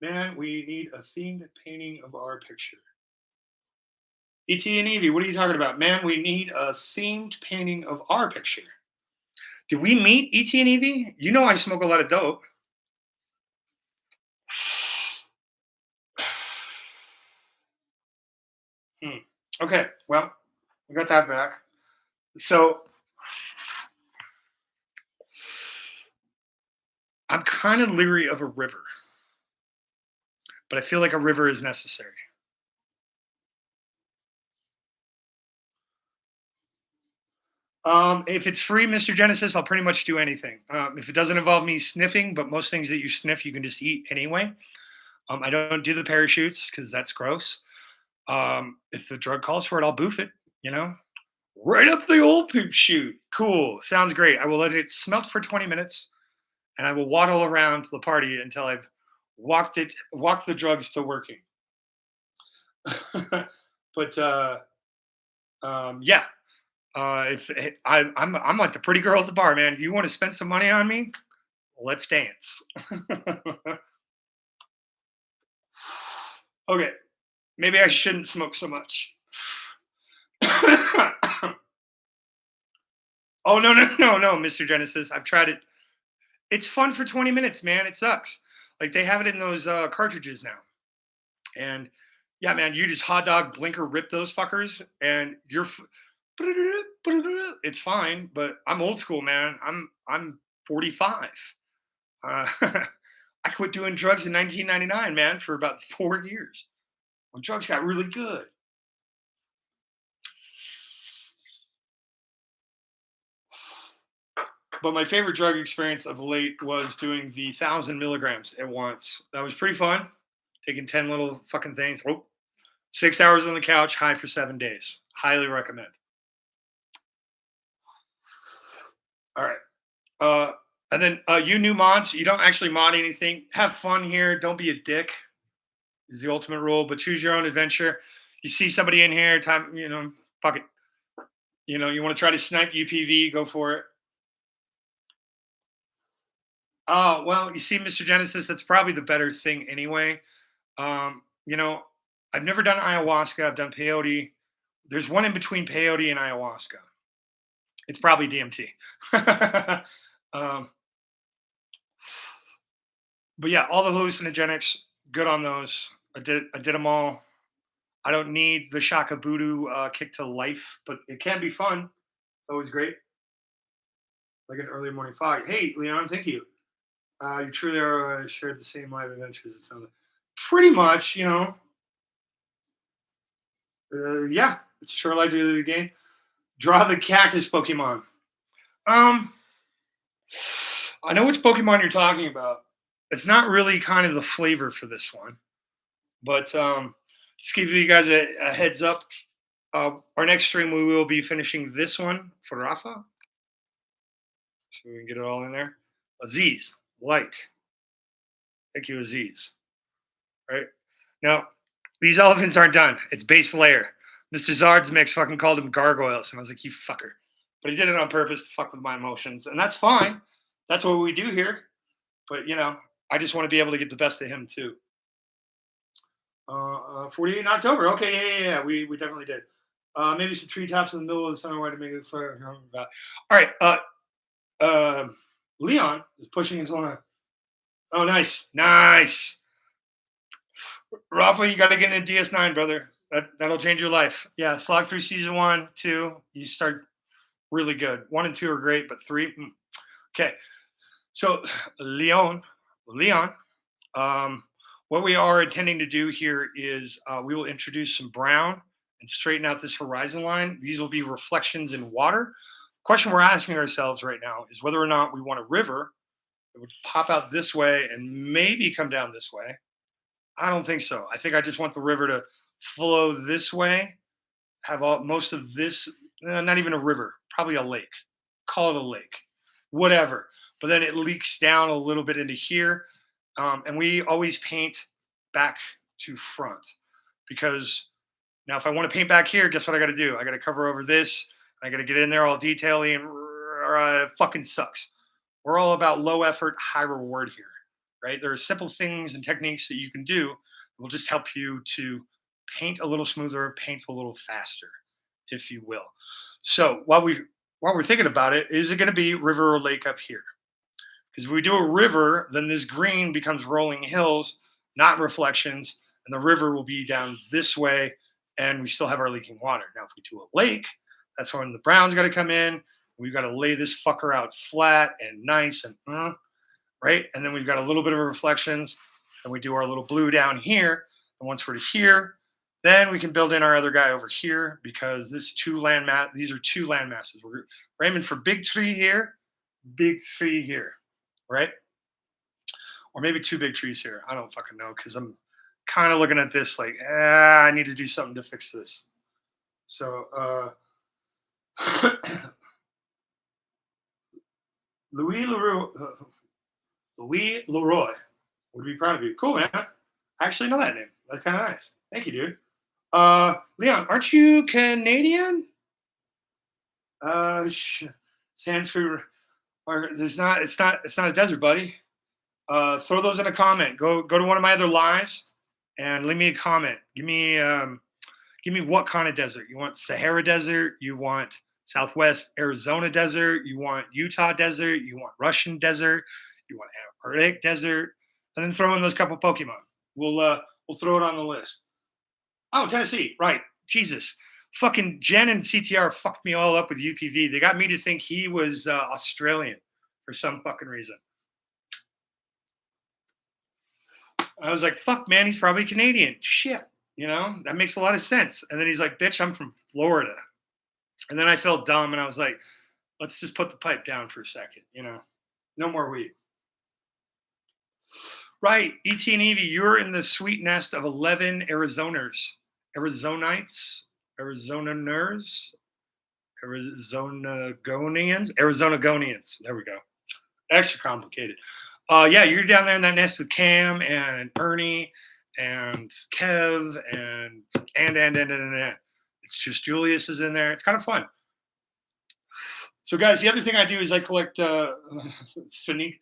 Speaker 1: Man, we need a themed painting of our picture. E.T. and Evie, what are you talking about? Man, we need a themed painting of our picture. Did we meet E.T. and Evie? You know I smoke a lot of dope. Okay, well, we got that back. So I'm kind of leery of a river, but I feel like a river is necessary. If it's free, Mr. Genesis, I'll pretty much do anything. If it doesn't involve me sniffing, but most things that you sniff, you can just eat anyway. I don't do the parachutes because that's gross. If the drug calls for it, I'll boof it, right up the old poop chute. Cool. Sounds great. I will let it smelt for 20 minutes and I will waddle around the party until I've walked the drugs to working. But yeah. If I'm like the pretty girl at the bar, man. If you want to spend some money on me, let's dance. Okay, maybe I shouldn't smoke so much. Oh no, Mr. Genesis, I've tried it. It's fun for 20 minutes, man. It sucks. Like they have it in those cartridges now, and yeah, man, you just hot dog blinker rip those fuckers, and you're. It's fine, but I'm old school, man. I'm 45. I quit doing drugs in 1999, man, for about 4 years. When drugs got really good. But my favorite drug experience of late was doing the 1,000 milligrams at once. That was pretty fun. Taking 10 little fucking things. 6 hours on the couch, high for 7 days. Highly recommend. All right. And then you new mods, you don't actually mod anything. Have fun here. Don't be a dick. Is the ultimate rule. But choose your own adventure. You see somebody in here, fuck it. You want to try to snipe UPV, go for it. Oh, well, you see, Mr. Genesis, that's probably the better thing anyway. I've never done ayahuasca. I've done peyote. There's one in between peyote and ayahuasca. It's probably DMT. But yeah, all the hallucinogenics, good on those. I did them all. I don't need the Shaka Voodoo kick to life, but it can be fun. It's always great. Like an early morning fog. Hey, Leon, thank you. You truly are shared the same live adventures. It sounds pretty much, yeah, it's a short life to the game. Draw the cactus Pokemon. I know which Pokemon you're talking about. It's not really kind of the flavor for this one, but just give you guys a heads up. Our next stream, we will be finishing this one for Rafa, so we can get it all in there. Aziz, light. Thank you, Aziz. Right now, these elephants aren't done. It's base layer. Mr. Zard's mix fucking called them gargoyles, and I was like, you fucker. But he did it on purpose to fuck with my emotions, and that's fine. That's what we do here. But I just want to be able to get the best of him too. 48 in October. Okay, yeah. We definitely did. Maybe some treetops in the middle of the summer to make this. All right. Leon is pushing his line. Oh, nice. Nice. Rafa, you got to get into DS9, brother. That'll change your life. Yeah, slog through season 1, 2. You start really good. 1 and 2 are great, but 3. Okay. So, Leon, what we are intending to do here is we will introduce some brown and straighten out this horizon line. These will be reflections in water. Question we're asking ourselves right now is whether or not we want a river that would pop out this way and maybe come down this way. I don't think so. I think I just want the river to flow this way, have most of this, not even a river, probably a lake. Call it a lake, whatever. But then it leaks down a little bit into here. And we always paint back to front because now if I want to paint back here, guess what I got to do? I got to cover over this. I got to get in there all detailing, and it fucking sucks. We're all about low effort, high reward here, right? There are simple things and techniques that you can do that will just help you to paint a little smoother, paint a little faster, if you will. So while we're thinking about it, is it going to be river or lake up here? Because if we do a river, then this green becomes rolling hills, not reflections, and the river will be down this way, and we still have our leaking water. Now, if we do a lake, that's when the brown's got to come in. We've got to lay this fucker out flat and nice and right? And then we've got a little bit of reflections, and we do our little blue down here. And once we're to here, then we can build in our other guy over here because these are 2 land masses. We're aiming for big tree here, right? Or maybe 2 big trees here. I don't fucking know because I'm kind of looking at this like, I need to do something to fix this. So, Louis Leroy would be proud of you. Cool, man. I actually know that name. That's kind of nice. Thank you, dude. Leon, aren't you Canadian? Sanskrit. It's not a desert, buddy. Throw those in a comment. Go to one of my other lives and leave me a comment. Give me what kind of desert you want. Sahara Desert. You want Southwest Arizona Desert. You want Utah Desert. You want Russian Desert. You want Antarctic Desert. And then throw in those couple Pokemon. We'll throw it on the list. Oh, Tennessee, right? Jesus, fucking Jen and CTR fucked me all up with UPV. They got me to think he was Australian for some fucking reason. I was like, fuck, man, he's probably Canadian. Shit, that makes a lot of sense. And then he's like, bitch, I'm from Florida. And then I felt dumb, and I was like, let's just put the pipe down for a second, no more weed. Right, ET and Evie, you're in the sweet nest of 11 Arizoners. Arizonaners, Arizonagonians. There we go. Extra complicated. Yeah, you're down there in that nest with Cam and Ernie and Kev and. It's just Julius is in there. It's kind of fun. So, guys, the other thing I do is I collect Phoenixicans.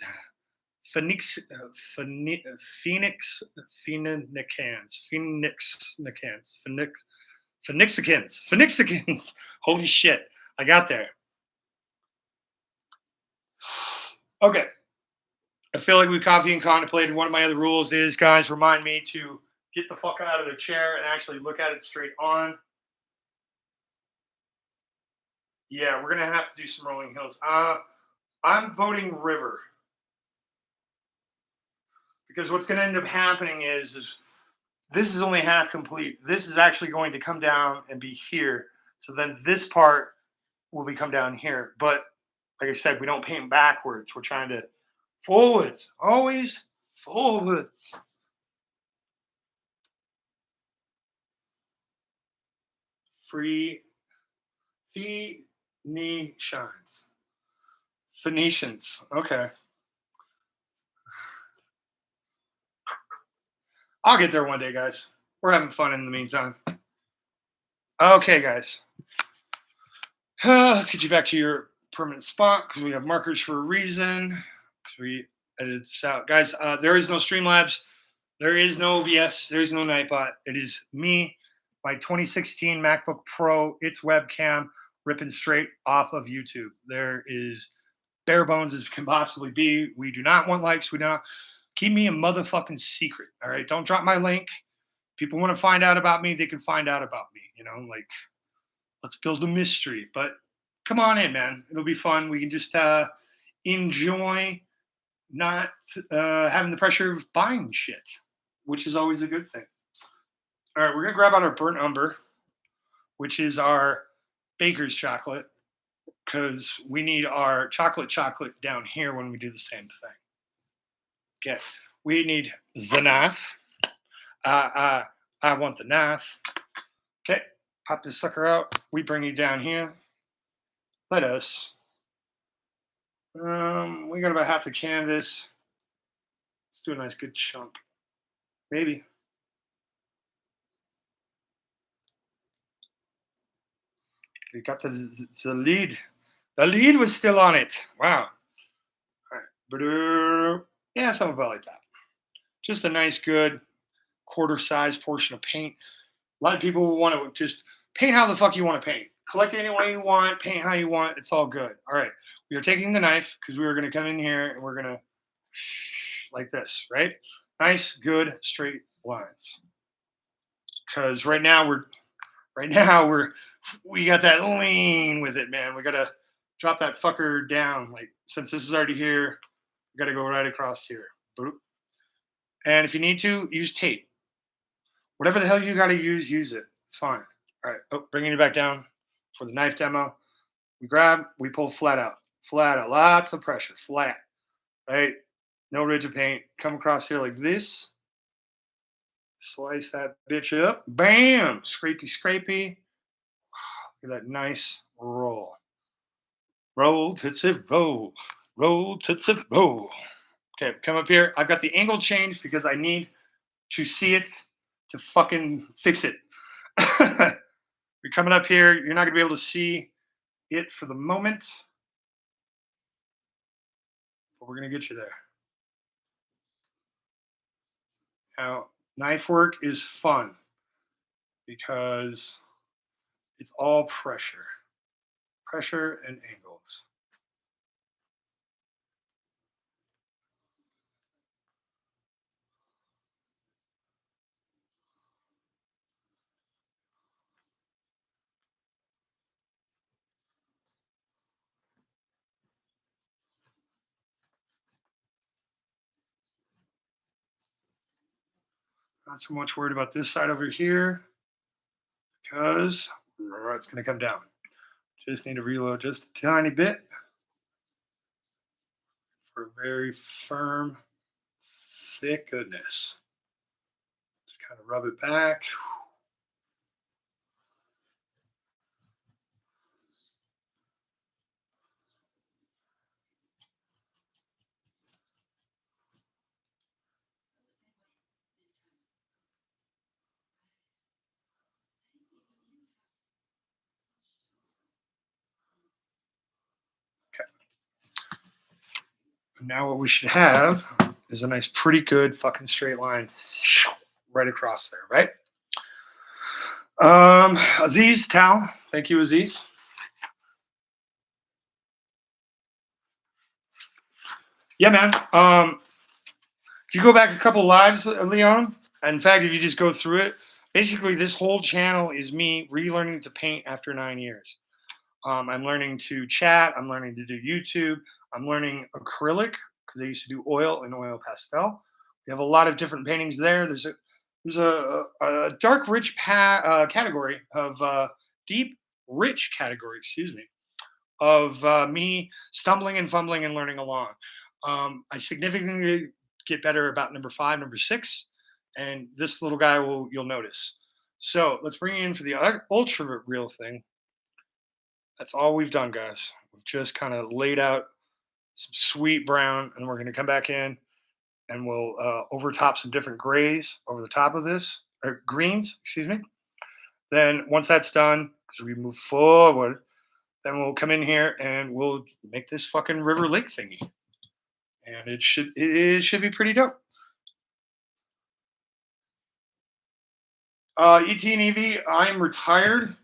Speaker 1: Holy shit, I got there. Okay. I feel like we coffee and contemplated. One of my other rules is, guys, remind me to get the fuck out of the chair and actually look at it straight on. Yeah, we're going to have to do some rolling hills. I'm voting river. Because what's going to end up happening is this is only half complete. This is actually going to come down and be here. So then this part will come down here. But like I said, we don't paint backwards. We're trying to forwards. Always forwards. Phoenicians. Okay. I'll get there one day, guys. We're having fun in the meantime. Okay, guys. Let's get you back to your permanent spot because we have markers for a reason. Because we edited this out. Guys, there is no Streamlabs. There is no OBS. There is no Nightbot. It is me, my 2016 MacBook Pro, its webcam, ripping straight off of YouTube. There is bare bones as can possibly be. We do not want likes. We do not keep me a motherfucking secret. All right. Don't drop my link. People want to find out about me, they can find out about me. Like let's build a mystery. But come on in, man. It'll be fun. We can just enjoy not having the pressure of buying shit, which is always a good thing. All right, we're gonna grab out our burnt umber, which is our baker's chocolate, because we need our chocolate down here when we do the same thing. Okay, we need the knife. I want the knife. Okay, pop this sucker out. We bring you down here. Let us. We got about half the canvas. Let's do a nice good chunk. Maybe. We got the lead. The lead was still on it. Wow. All right. Yeah, something about like that. Just a nice, good quarter-size portion of paint. A lot of people want to just paint how the fuck you want to paint. Collect it any way you want. Paint how you want. It's all good. All right. We are taking the knife because we are going to come in here and we're going to like this, right? Nice, good, straight lines. Because right now we got that lean with it, man. We got to drop that fucker down. Like, since this is already here, we got to go right across here. Boop. And if you need to, use tape. Whatever the hell you got to use it. It's fine. All right. Oh, bringing you back down for the knife demo. We grab, we pull flat out. Flat out. Lots of pressure. Flat. Right? No ridge of paint. Come across here like this. Slice that bitch up. Bam! Scrapey, scrapey. Look at that nice roll. Roll, tootsie, roll. Roll, tootsie, roll. Okay, come up here. I've got the angle changed because I need to see it to fucking fix it. You're coming up here. You're not going to be able to see it for the moment. But we're going to get you there. Now, knife work is fun because it's all pressure. Pressure and angles. Not so much worried about this side over here because it's going to come down. Just need to reload just a tiny bit for a very firm, thick goodness. Just kind of rub it back. Now what we should have is a nice, pretty good fucking straight line right across there, right? Aziz Tao, thank you, Aziz. Yeah, man. If you go back a couple lives, Leon, in fact, if you just go through it, basically this whole channel is me relearning to paint after 9 years. I'm learning to chat. I'm learning to do YouTube. I'm learning acrylic because I used to do oil and oil pastel. We have a lot of different paintings there. There's a dark, rich category of deep, rich category, excuse me, of me stumbling and fumbling and learning along. I significantly get better about number 5, number 6, and this little guy you'll notice. So let's bring you in for the ultra real thing. That's all we've done, guys. We've just kind of laid out some sweet brown, and we're going to come back in and we'll overtop some different grays over the top of this, or greens, excuse me. Then once that's done, because we move forward, then we'll come in here and we'll make this fucking river lake thingy. And it should be pretty dope. ET and Evie, I'm retired.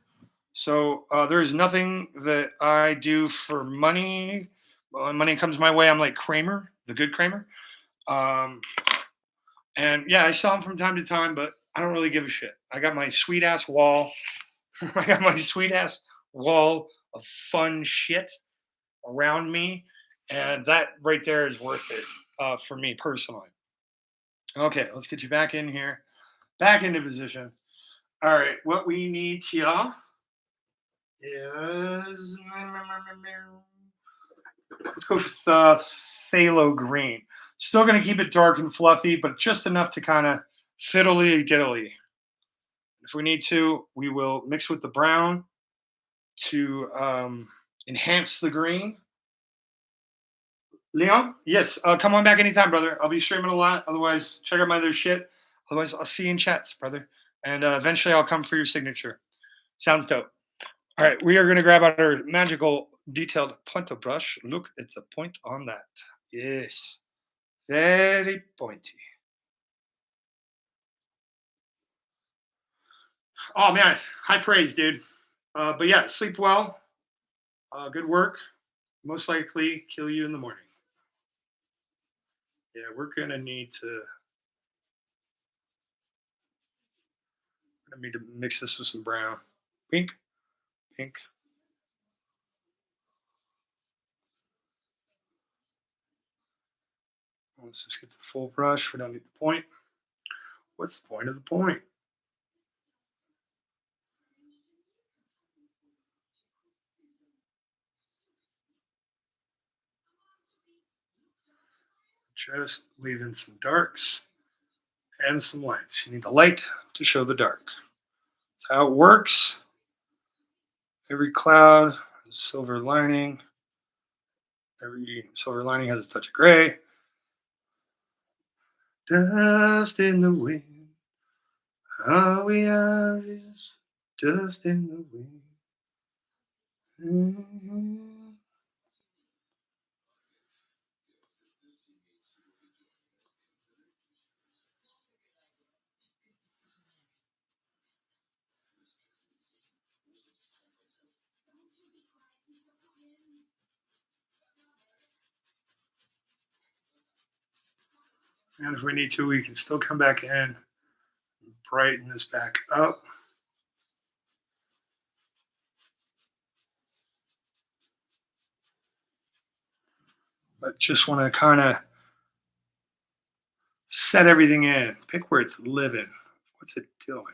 Speaker 1: So there's nothing that I do for money when money comes my way, I'm like Kramer, the good Kramer. And yeah, I sell them from time to time, but I don't really give a shit. I got my sweet ass wall. I got my sweet ass wall of fun shit around me, and that right there is worth it for me personally. Okay, let's get you back in here, back into position. All right, what we need here is let's go with phthalo green. Still going to keep it dark and fluffy, but just enough to kind of fiddly diddly. If we need to, we will mix with the brown to enhance the green. Leon, yes, come on back anytime, brother. I'll be streaming a lot. Otherwise, check out my other shit. Otherwise, I'll see you in chats, brother. And eventually, I'll come for your signature. Sounds dope. All right, we are going to grab out our magical detailed pointer brush. Look at the point on that. Yes, very pointy. Oh man, high praise, dude. But yeah, sleep well. Good work. Most likely kill you in the morning. Yeah, we're gonna need to mix this with some brown. Pink, pink. Let's just get the full brush. We don't need the point. What's the point of the point? Just leaving some darks and some lights. You need the light to show the dark. That's how it works. Every cloud has a silver lining. Every silver lining has a touch of gray. Dust in the wind. All we have is dust in the wind. Mm-hmm. And if we need to, we can still come back in and brighten this back up. But just want to kind of set everything in. Pick where it's living. What's it doing?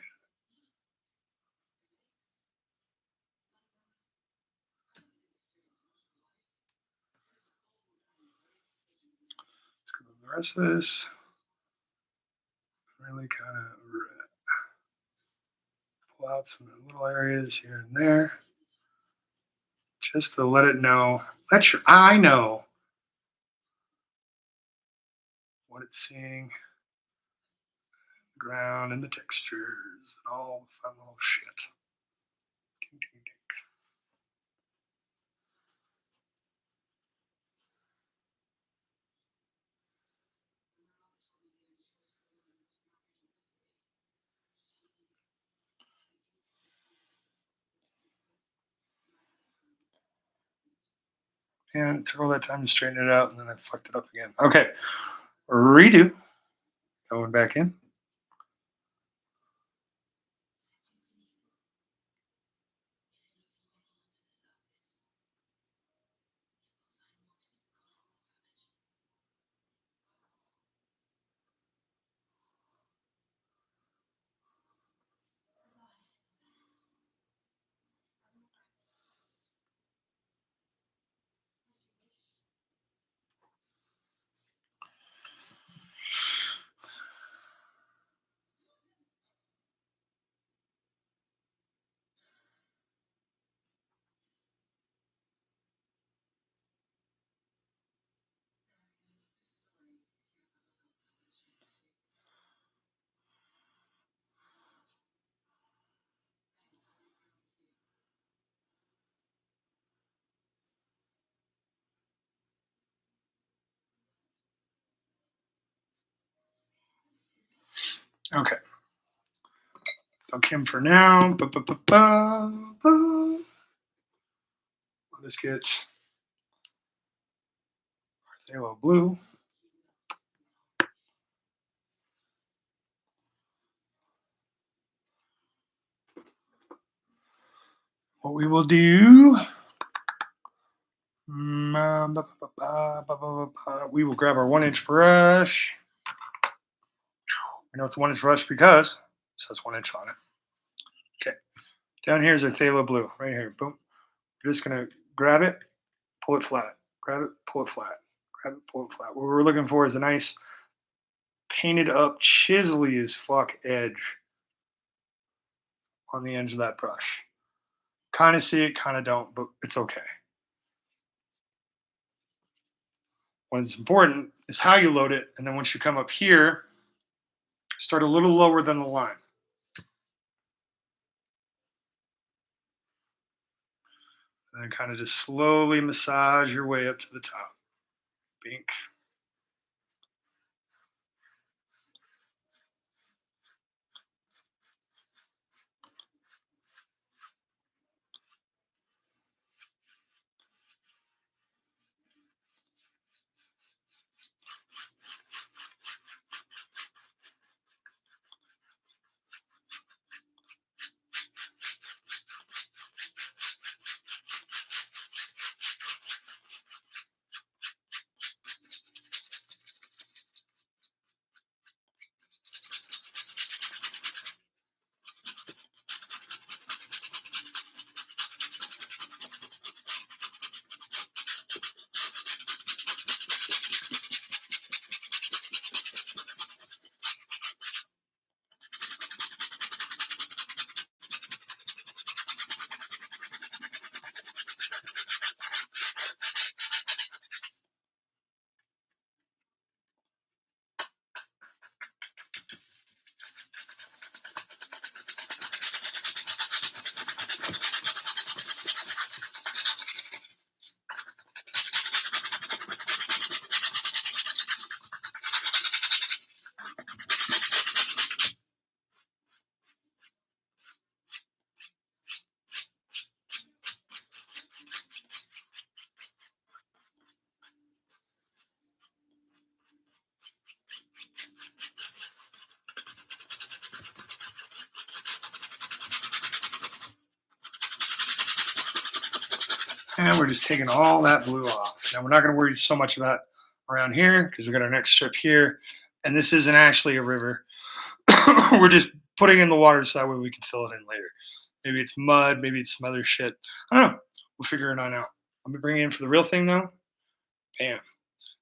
Speaker 1: Let's go to the rest of this. Really kind of pull out some little areas here and there. Just to let it know. Let your eye know what it's seeing. The ground and the textures and all the fun little shit. Ding, ding, ding. And it took all that time to straighten it out, and then I fucked it up again. Okay, redo. Going back in. Okay. Fuck him for now. Let's get Phthalo blue. What we will do, we will grab our 1-inch brush. I know it's 1-inch brush because it says 1 inch on it. Okay. Down here is our phthalo blue, right here. Boom. We're just going to grab it, pull it flat. Grab it, pull it flat. Grab it, pull it flat. What we're looking for is a nice painted up, chiselly as fuck edge on the edge of that brush. Kind of see it, kind of don't, but it's okay. What is important is how you load it, and then once you come up here, start a little lower than the line. And then kind of just slowly massage your way up to the top. Bink. And we're just taking all that blue off. Now we're not going to worry so much about around here because we got our next strip here. And this isn't actually a river. We're just putting in the water so that way we can fill it in later. Maybe it's mud, maybe it's some other shit. I don't know. We'll figure it on out. Let me bring it in for the real thing though. Bam.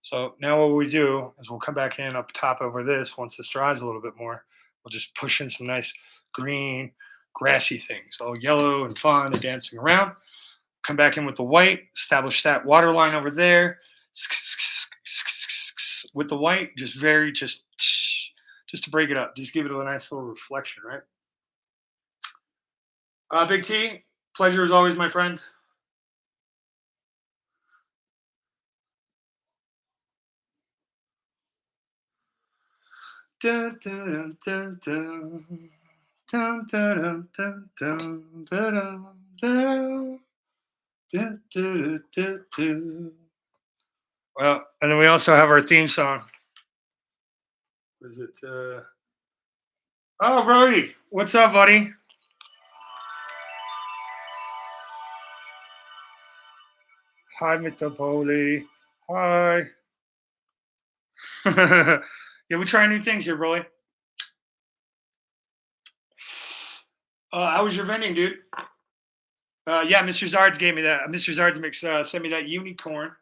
Speaker 1: So now what we do is we'll come back in up top over this. Once this dries a little bit more, we'll just push in some nice green, grassy things, all yellow and fun and dancing around. Come back in with the white, establish that water line over there. With the white, just to break it up. Just give it a nice little reflection, right? Big T, pleasure as always, my friend. Dun, dun, dun, dun, dun, dun, dun, dun, dun, dun, dun. Well, and then we also have our theme song. What is it? Oh, Brody, what's up, buddy? Hi, Mr. Broly. Hi. Yeah, we try new things here, Broly. How was your vending, dude? Yeah, Mr. Zards gave me that. Mr. Zards sent me that unicorn.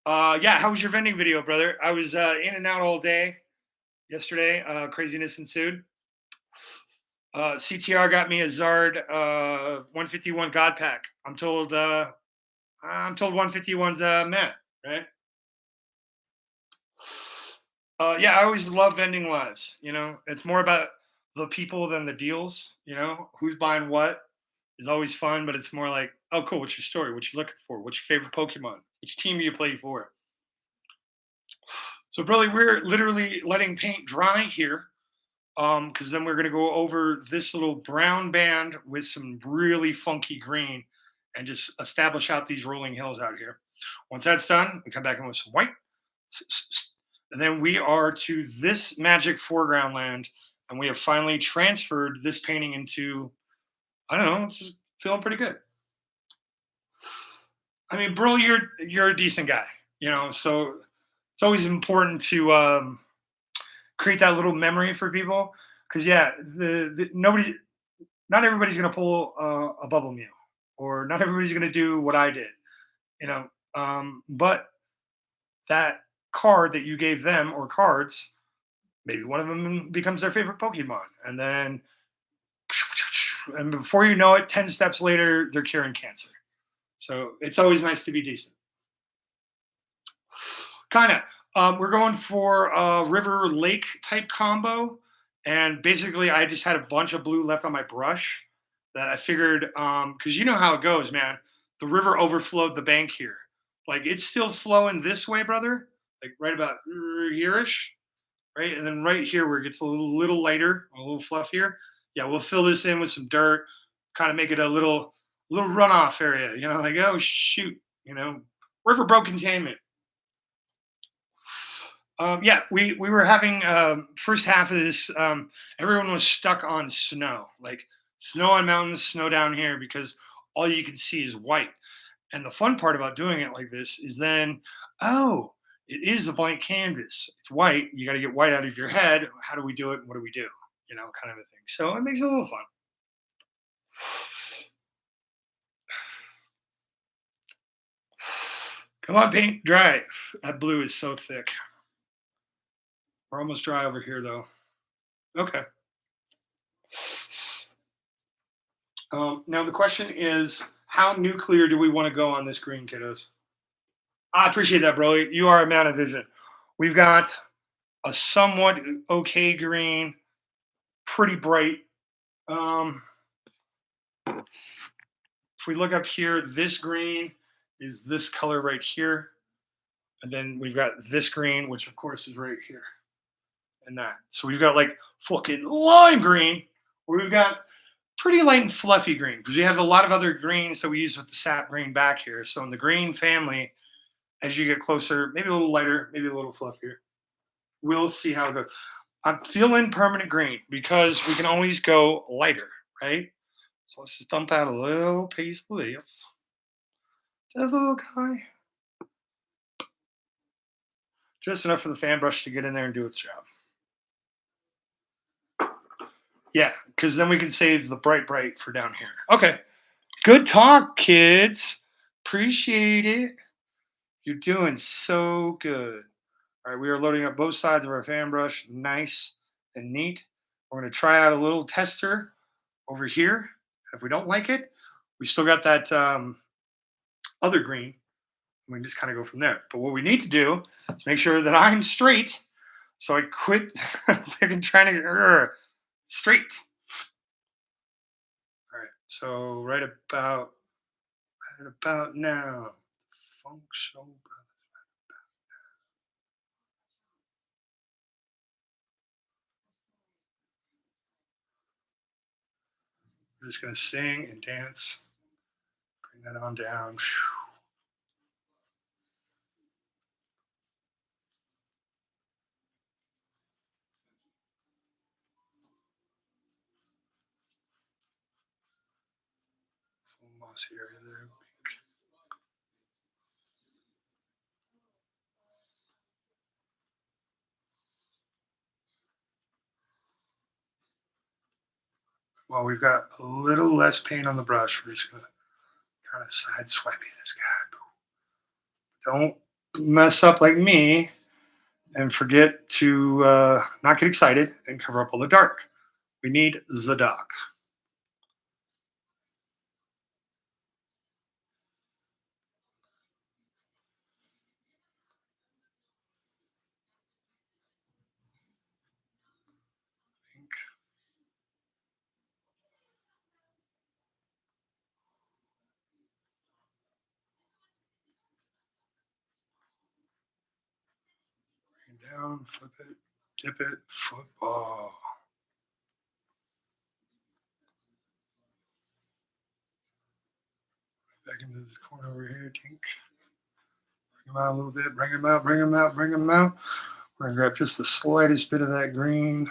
Speaker 1: Yeah, how was your vending video, brother? I was in and out all day yesterday. Craziness ensued. CTR got me a Zard 151 God Pack. I'm told 151's meh, right? Yeah, I always love vending lives. You know, it's more about the people than the deals. You know, who's buying what is always fun, but it's more like, oh, cool. What's your story? What you looking for? What's your favorite Pokemon? Which team do you play for? So, Broly, we're literally letting paint dry here, because then we're gonna go over this little brown band with some really funky green, and just establish out these rolling hills out here. Once that's done, we come back in with some white. And then we are to this magic foreground land, and we have finally transferred this painting into, I don't know, it's just feeling pretty good. I mean, bro, you're a decent guy, so it's always important to create that little memory for people. Because yeah, not everybody's gonna pull a bubble meal, or not everybody's gonna do what I did, you know. But that card that you gave them, or cards, maybe one of them becomes their favorite Pokemon, and then, and before you know it, 10 steps later, they're curing cancer. So it's always nice to be decent. Kind of. We're going for a river lake type combo, and basically, I just had a bunch of blue left on my brush that I figured, because you know how it goes, man. The river overflowed the bank here. Like it's still flowing this way, brother. Like right about here-ish, right, and then right here where it gets a little lighter, a little fluffier. Yeah, we'll fill this in with some dirt, kind of make it a little runoff area. Like, oh shoot, river broke containment. Yeah, we were having first half of this. Everyone was stuck on snow, like snow on mountains, snow down here, because all you can see is white. And the fun part about doing it like this is then, oh, it is a blank canvas. It's white. You got to get white out of your head. How do we do it? What do we do? Kind of a thing. So it makes it a little fun. Come on, paint dry. That blue is so thick. We're almost dry over here, though. Okay. Now the question is, how nuclear do we want to go on this green, kiddos? I appreciate that, Broly. You are a man of vision. We've got a somewhat okay green, pretty bright. If we look up here, this green is this color right here. And then we've got this green, which of course is right here. And that. So we've got like fucking lime green, where we've got pretty light and fluffy green, because we have a lot of other greens that we use with the sap green back here. So in the green family, as you get closer, maybe a little lighter, maybe a little fluffier. We'll see how it goes. I'm feeling permanent green because we can always go lighter, right? So let's just dump out a little piece of this. Just a little guy. Just enough for the fan brush to get in there and do its job. Yeah, because then we can save the bright for down here. Okay. Good talk, kids. Appreciate it. You're doing so good. All right, we are loading up both sides of our fan brush, nice and neat. We're going to try out a little tester over here. If we don't like it, we still got that other green. We can just kind of go from there. But what we need to do is make sure that I'm straight. So I quit fucking trying to get straight. All right, so right about now. Functional. We're just going to sing and dance. Bring that on down. Mossy area there. Well, we've got a little less paint on the brush. We're just going to kind of side swipey this guy. Don't mess up like me and forget to not get excited and cover up all the dark. We need the dark. Bring it down, flip it, dip it, football. Back into this corner over here, tink. them out a little bit. Bring them out, bring them out, bring them out. We're going to grab just the slightest bit of that green.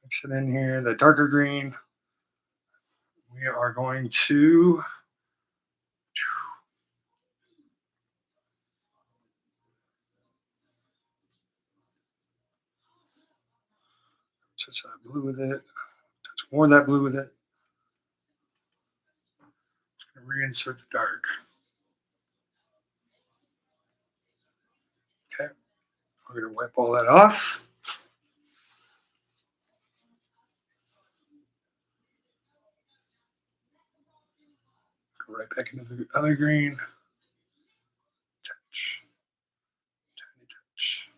Speaker 1: Mix it in here, the darker green. We are going to touch that blue with it. Touch more of that blue with it. Just going to reinsert the dark. Okay. We're going to wipe all that off. Go right back into the other green. Touch. Tiny touch.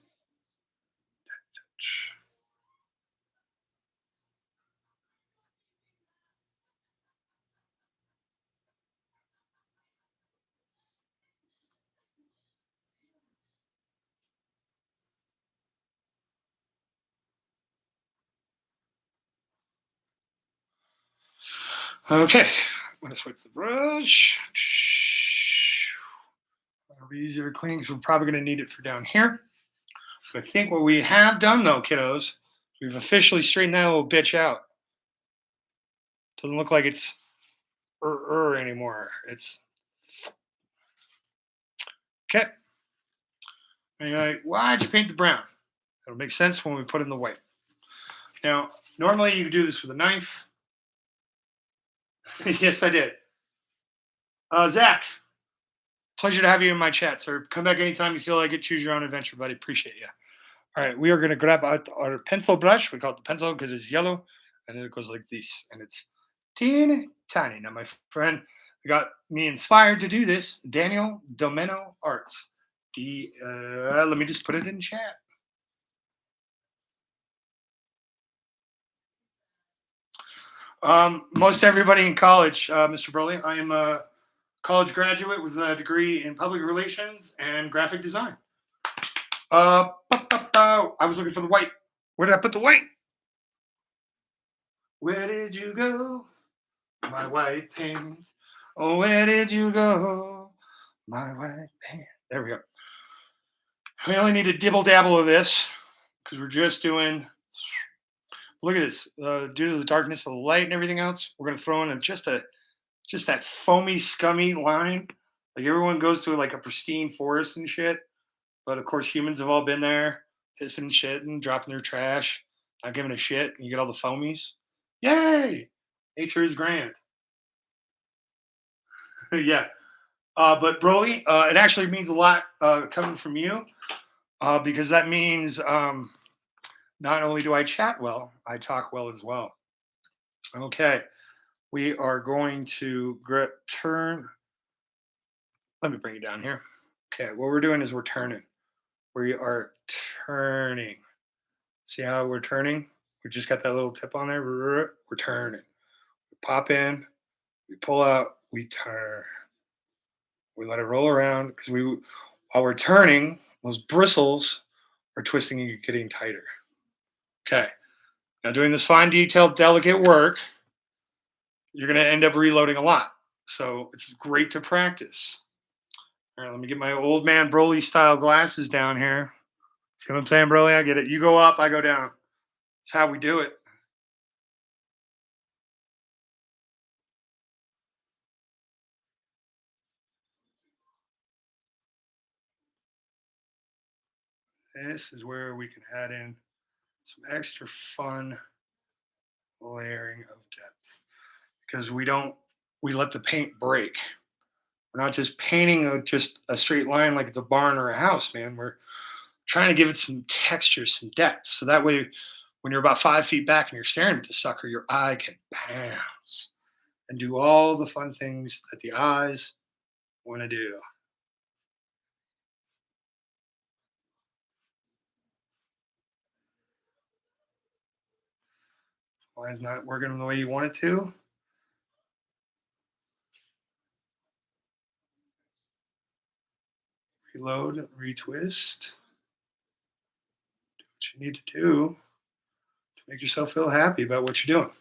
Speaker 1: Tiny touch. Okay, I'm going to switch the brush. It'll be easier to clean because we're probably going to need it for down here. So I think what we have done, though, kiddos, we've officially straightened that little bitch out. Doesn't look like it's anymore. It's okay. And you're like, why'd you paint the brown? It'll make sense when we put in the white. Now, normally you do this with a knife. Yes, I did. Zach, pleasure to have you in my chat, sir. Come back anytime you feel like it. Choose your own adventure, buddy. Appreciate you. All right, we are going to grab our pencil brush. We call it the pencil because it's yellow, and then it goes like this, and it's teeny tiny. Now, my friend got me inspired to do this, Daniel Domeno Arts. Let me just put it in chat. Most everybody in college, Mr. Broly, I am a college graduate with a degree in public relations and graphic design. I was looking for the white. Where did I put the white? Where did you go, my white pants? Oh, where did you go, my white pants? There we go. We only need a dibble dabble of this because we're just doing. Look at this. Due to the darkness of the light and everything else, we're going to throw in just that foamy, scummy line. Like everyone goes to like a pristine forest and shit. But of course, humans have all been there, pissing shit and dropping their trash, not giving a shit. And you get all the foamies. Yay! Nature is grand. Yeah. But Broly, it actually means a lot coming from you because that means not only do I chat well, I talk well as well. Okay. We are going to turn. Let me bring it down here. Okay. What we're doing is we're turning. We are turning. See how we're turning? We just got that little tip on there. We're turning. We pop in. We pull out. We turn. We let it roll around because while we're turning, those bristles are twisting and getting tighter. Okay. Now doing this fine, detailed, delicate work, you're going to end up reloading a lot. So it's great to practice. All right, let me get my old man Broly style glasses down here. See what I'm saying, Broly? I get it. You go up, I go down. That's how we do it. This is where we can add in some extra fun layering of depth because we let the paint break. We're not just painting just a straight line like it's a barn or a house, man. We're trying to give it some texture, some depth. So that way, when you're about 5 feet back and you're staring at the sucker, your eye can bounce and do all the fun things that the eyes want to do. Line's not working the way you want it to. Reload, retwist. Do what you need to do to make yourself feel happy about what you're doing.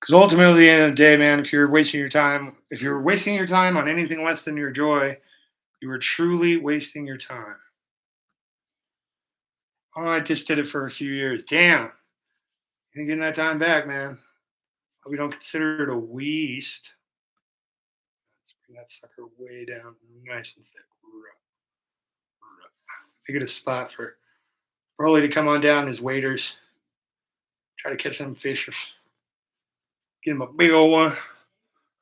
Speaker 1: Because ultimately, at the end of the day, man, if you're wasting your time on anything less than your joy, You are truly wasting your time. Oh, I just did it for a few years. Damn. You ain't getting that time back, man. Hope you don't consider it a waste. Let's bring that sucker way down, nice and thick. Make it a spot for Broly to come on down his waders. Try to catch some fish. Get him a big old one.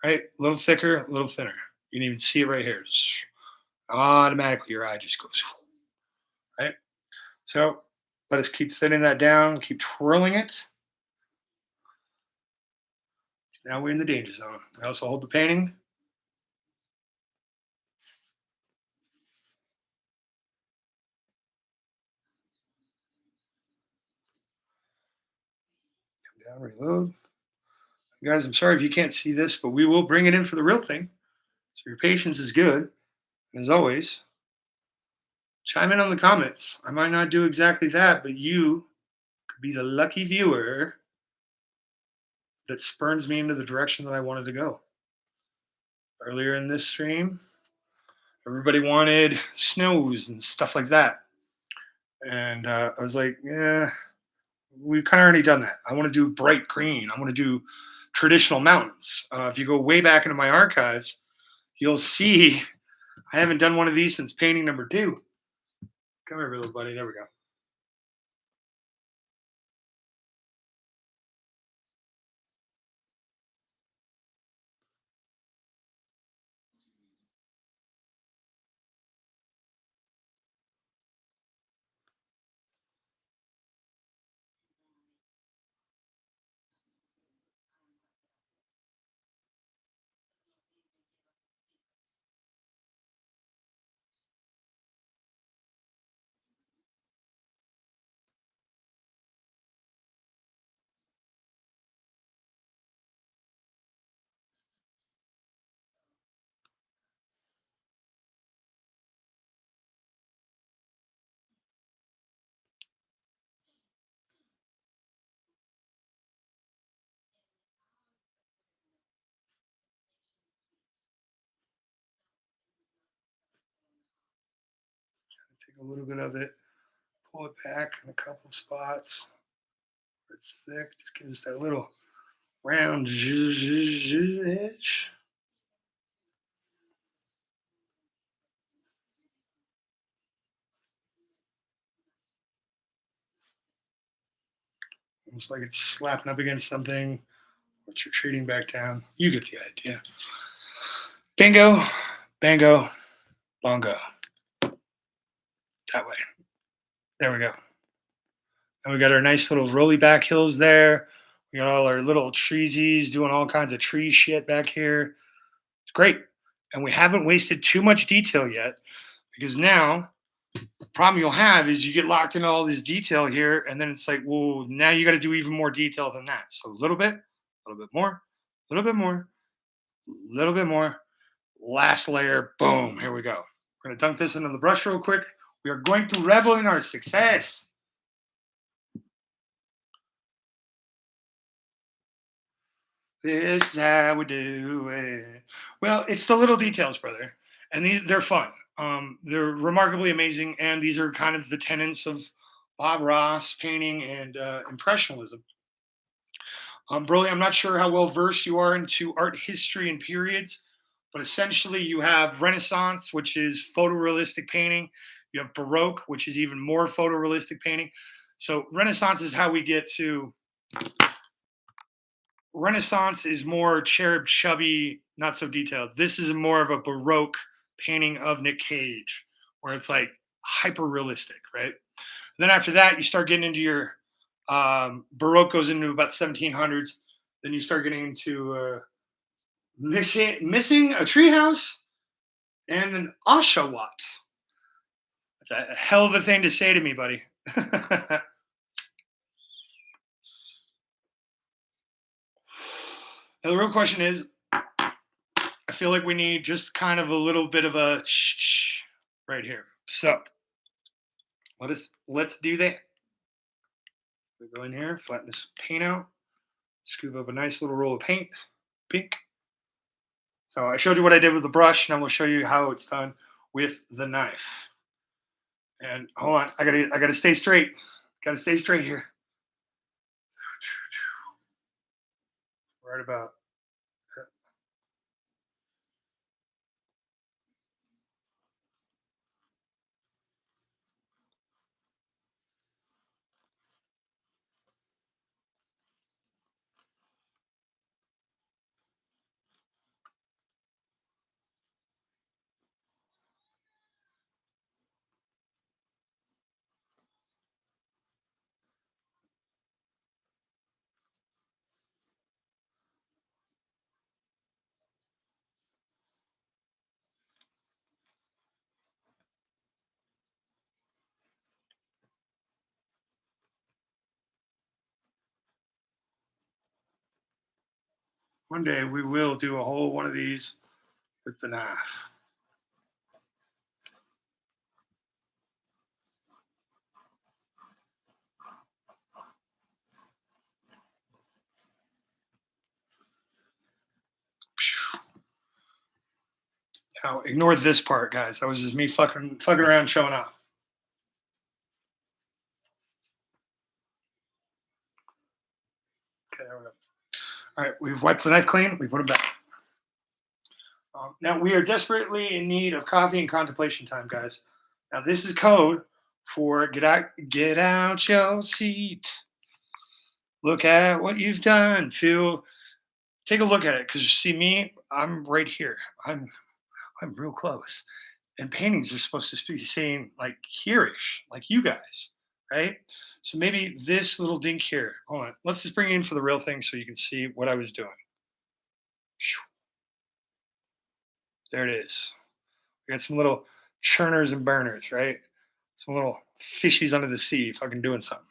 Speaker 1: Right? A little thicker, a little thinner. You can even see it right here. Automatically, your eye just goes. Right? So let us keep thinning that down, keep twirling it. Now we're in the danger zone. I also hold the painting. Come down, reload. Guys, I'm sorry if you can't see this, but we will bring it in for the real thing. So your patience is good. And as always, chime in on the comments. I might not do exactly that, but you could be the lucky viewer that spurns me into the direction that I wanted to go. Earlier in this stream, everybody wanted snows and stuff like that. And I was like, yeah, we've kind of already done that. I want to do bright green. I want to do traditional mountains. If you go way back into my archives, you'll see I haven't done one of these since painting number 2. Come here, little buddy. There we go. Take a little bit of it, pull it back in a couple spots. It's thick. Just gives us that little round edge. Almost like it's slapping up against something, or it's retreating back down. You get the idea. Bingo, bango, bongo. That way. There we go. And we got our nice little rolly back hills there. We got all our little treesies doing all kinds of tree shit back here. It's great. And we haven't wasted too much detail yet, because now the problem you'll have is you get locked into all this detail here, and then it's like, well, now you got to do even more detail than that. So a little bit more, a little bit more, a little bit more. Last layer, boom, here we go. We're going to dunk this into the brush real quick. We are going to revel in our success. This is how we do it. Well, it's the little details, brother. And they're fun. They're remarkably amazing. And these are kind of the tenets of Bob Ross painting and impressionism. Broly, I'm not sure how well versed you are into art history and periods, but essentially you have Renaissance, which is photorealistic painting. You have Baroque, which is even more photorealistic painting. So Renaissance is how we get to Renaissance is more cherub chubby, not so detailed. This is more of a Baroque painting of Nick Cage, where it's like hyper realistic, right? And then after that, you start getting into your Baroque goes into about 1700s. Then you start getting into missing a treehouse and an Oshawott. That's a hell of a thing to say to me, buddy. Now, the real question is, I feel like we need just kind of a little bit of a shh right here. So let's do that. We go in here, flatten this paint out, scoop up a nice little roll of paint, pink. So I showed you what I did with the brush. Now we'll show you how it's done with the knife. And hold on, I gotta stay straight. Gotta stay straight here. Right about. One day we will do a whole one of these with the knife. Now ignore this part, guys. That was just me fucking around, showing off. Okay, there we go. All right, we've wiped the knife clean. We put it back. Now we are desperately in need of coffee and contemplation time, guys. Now this is code for get out your seat. Look at what you've done. Take a look at it, because you see me. I'm right here. I'm real close. And paintings are supposed to be saying like here-ish, like you guys, right? So maybe this little dink here. Hold on. Let's just bring it in for the real thing so you can see what I was doing. There it is. We got some little churners and burners, right? Some little fishies under the sea fucking doing something.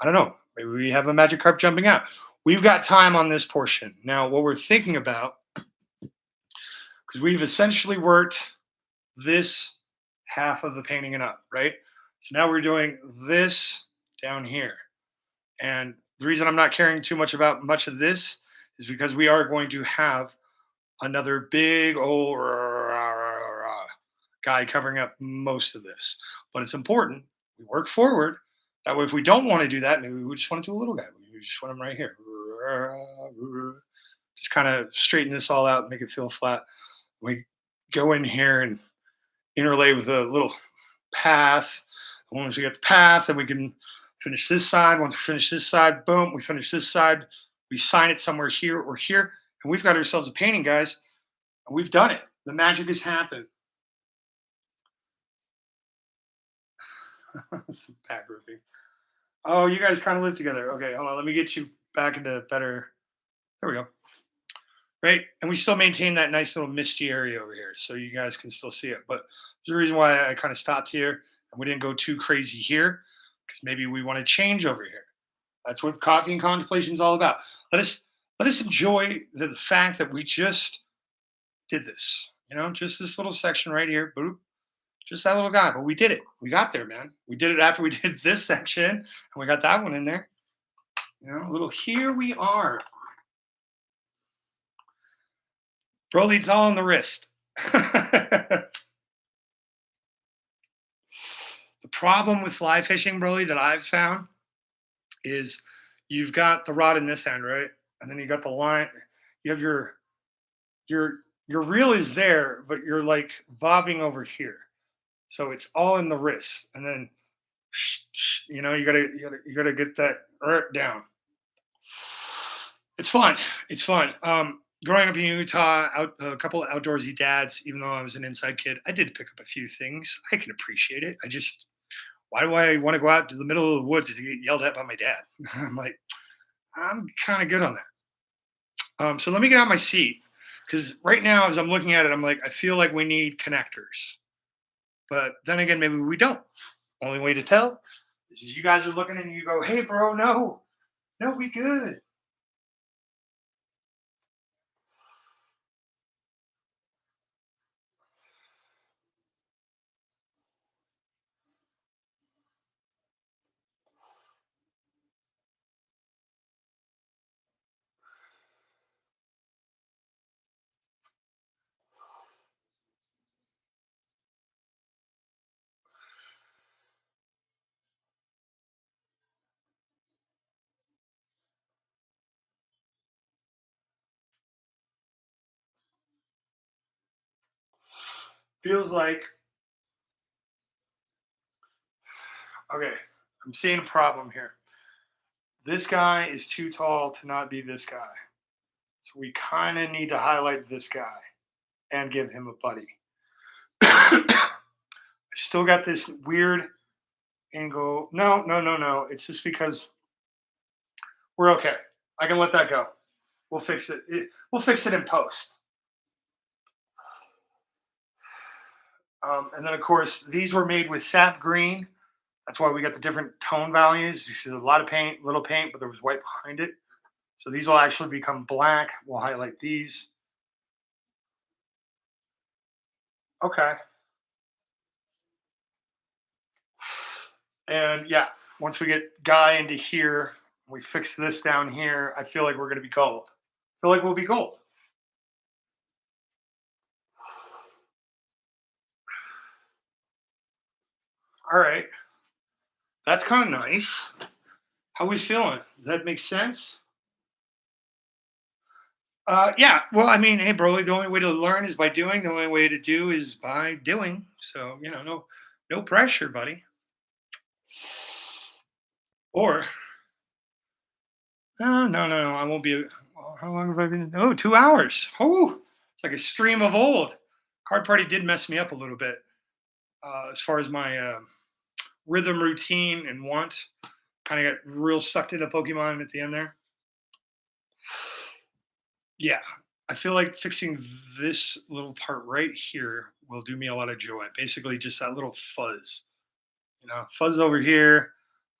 Speaker 1: I don't know. Maybe we have a magic carp jumping out. We've got time on this portion. Now, what we're thinking about, because we've essentially worked this half of the painting and up, right? So now we're doing this down here. And the reason I'm not caring too much about much of this is because we are going to have another big old guy covering up most of this. But it's important we work forward. That way, if we don't want to do that, maybe we just want to do a little guy. We just want him right here. Just kind of straighten this all out, make it feel flat. We go in here and interlay with a little path. And once we get the path, then we can finish this side. Once we finish this side, boom, we finish this side. We sign it somewhere here or here. And we've got ourselves a painting, guys. And we've done it. The magic has happened. Some back roofing. Oh, you guys kind of live together. Okay, hold on. Let me get you back into better. There we go. Right. And we still maintain that nice little misty area over here, so you guys can still see it. But there's a reason why I kind of stopped here and we didn't go too crazy here, because maybe we want to change over here. That's what coffee and contemplation is all about. Let us enjoy the fact that we just did this. Just this little section right here. Boop. Just that little guy. But we did it. We got there, man. We did it after we did this section, and we got that one in there. A little here we are. Broly, it's all on the wrist. The problem with fly fishing, Broly, that I've found is you've got the rod in this hand, right? And then you got the line. You have your reel is there, but you're like bobbing over here. So it's all in the wrist. And then you gotta get that down. It's fun. It's fun. Growing up in Utah, a couple of outdoorsy dads, even though I was an inside kid, I did pick up a few things. I can appreciate it. Why do I want to go out to the middle of the woods and get yelled at by my dad? I'm like, I'm kind of good on that. So let me get out my seat, because right now, as I'm looking at it, I'm like, I feel like we need connectors. But then again, maybe we don't. Only way to tell is you guys are looking and you go, hey, bro, no, we good. feels like, okay, I'm seeing a problem here. This guy is too tall to not be this guy. So we kind of need to highlight this guy and give him a buddy. I still got this weird angle. No, no, no, no. It's just because we're okay. I can let that go. We'll fix it. We'll fix it in post. And then, of course, these were made with sap green. That's why we got the different tone values. You see a lot of paint, little paint, but there was white behind it. So these will actually become black. We'll highlight these. Okay. And yeah, once we get Guy into here, we fix this down here, I feel like we're going to be gold. I feel like we'll be gold. All right. That's kind of nice. How we feeling? Does that make sense? Yeah. Well, I mean, hey, Broly, the only way to learn is by doing. The only way to do is by doing. So, no pressure, buddy. Or, no. I won't be. How long have I been? Oh, 2 hours. Oh, it's like a stream of old. Card Party did mess me up a little bit as far as my rhythm, routine, and want. Kind of got real sucked into Pokemon at the end there. Yeah, I feel like fixing this little part right here will do me a lot of joy. Basically, just that little fuzz. Fuzz over here,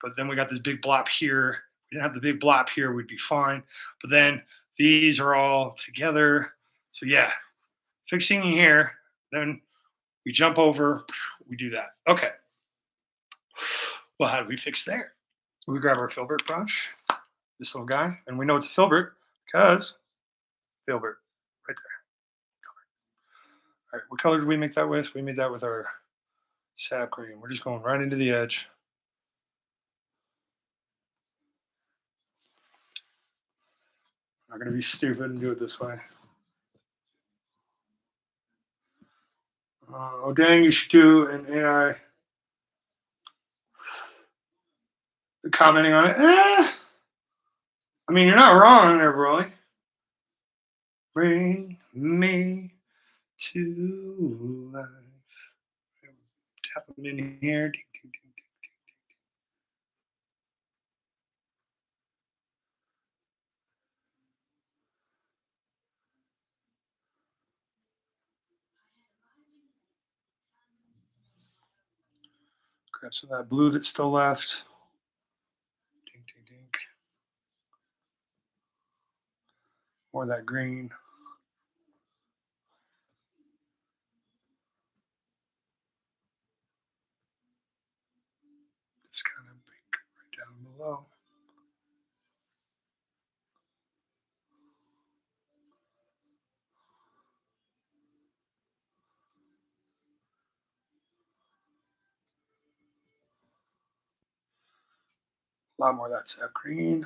Speaker 1: but then we got this big blop here. If we didn't have the big blop here, we'd be fine. But then these are all together. So yeah, fixing here, then we jump over, we do that. Okay. Well, how do we fix there? We grab our filbert brush, this little guy, and we know it's a filbert because filbert right there. All right, what color did we make that with? We made that with our sap green. We're just going right into the edge. Not going to be stupid and do it this way. Oh, dang, you should do an AI commenting on it. I mean, you're not wrong there, Broly. Bring me to life. Tap them in here. Ding, ding, ding, ding. Grab some of that blue that's still left. Ding, ding, ding. More of that green. Just kind of pink right down below. A lot more of that sap green.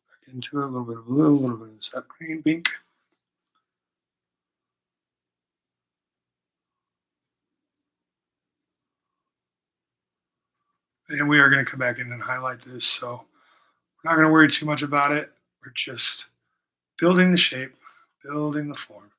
Speaker 1: Back into it, a little bit of blue, a little bit of sap green, pink. And we are going to come back in and highlight this. So we're not going to worry too much about it. We're just building the shape, building the form.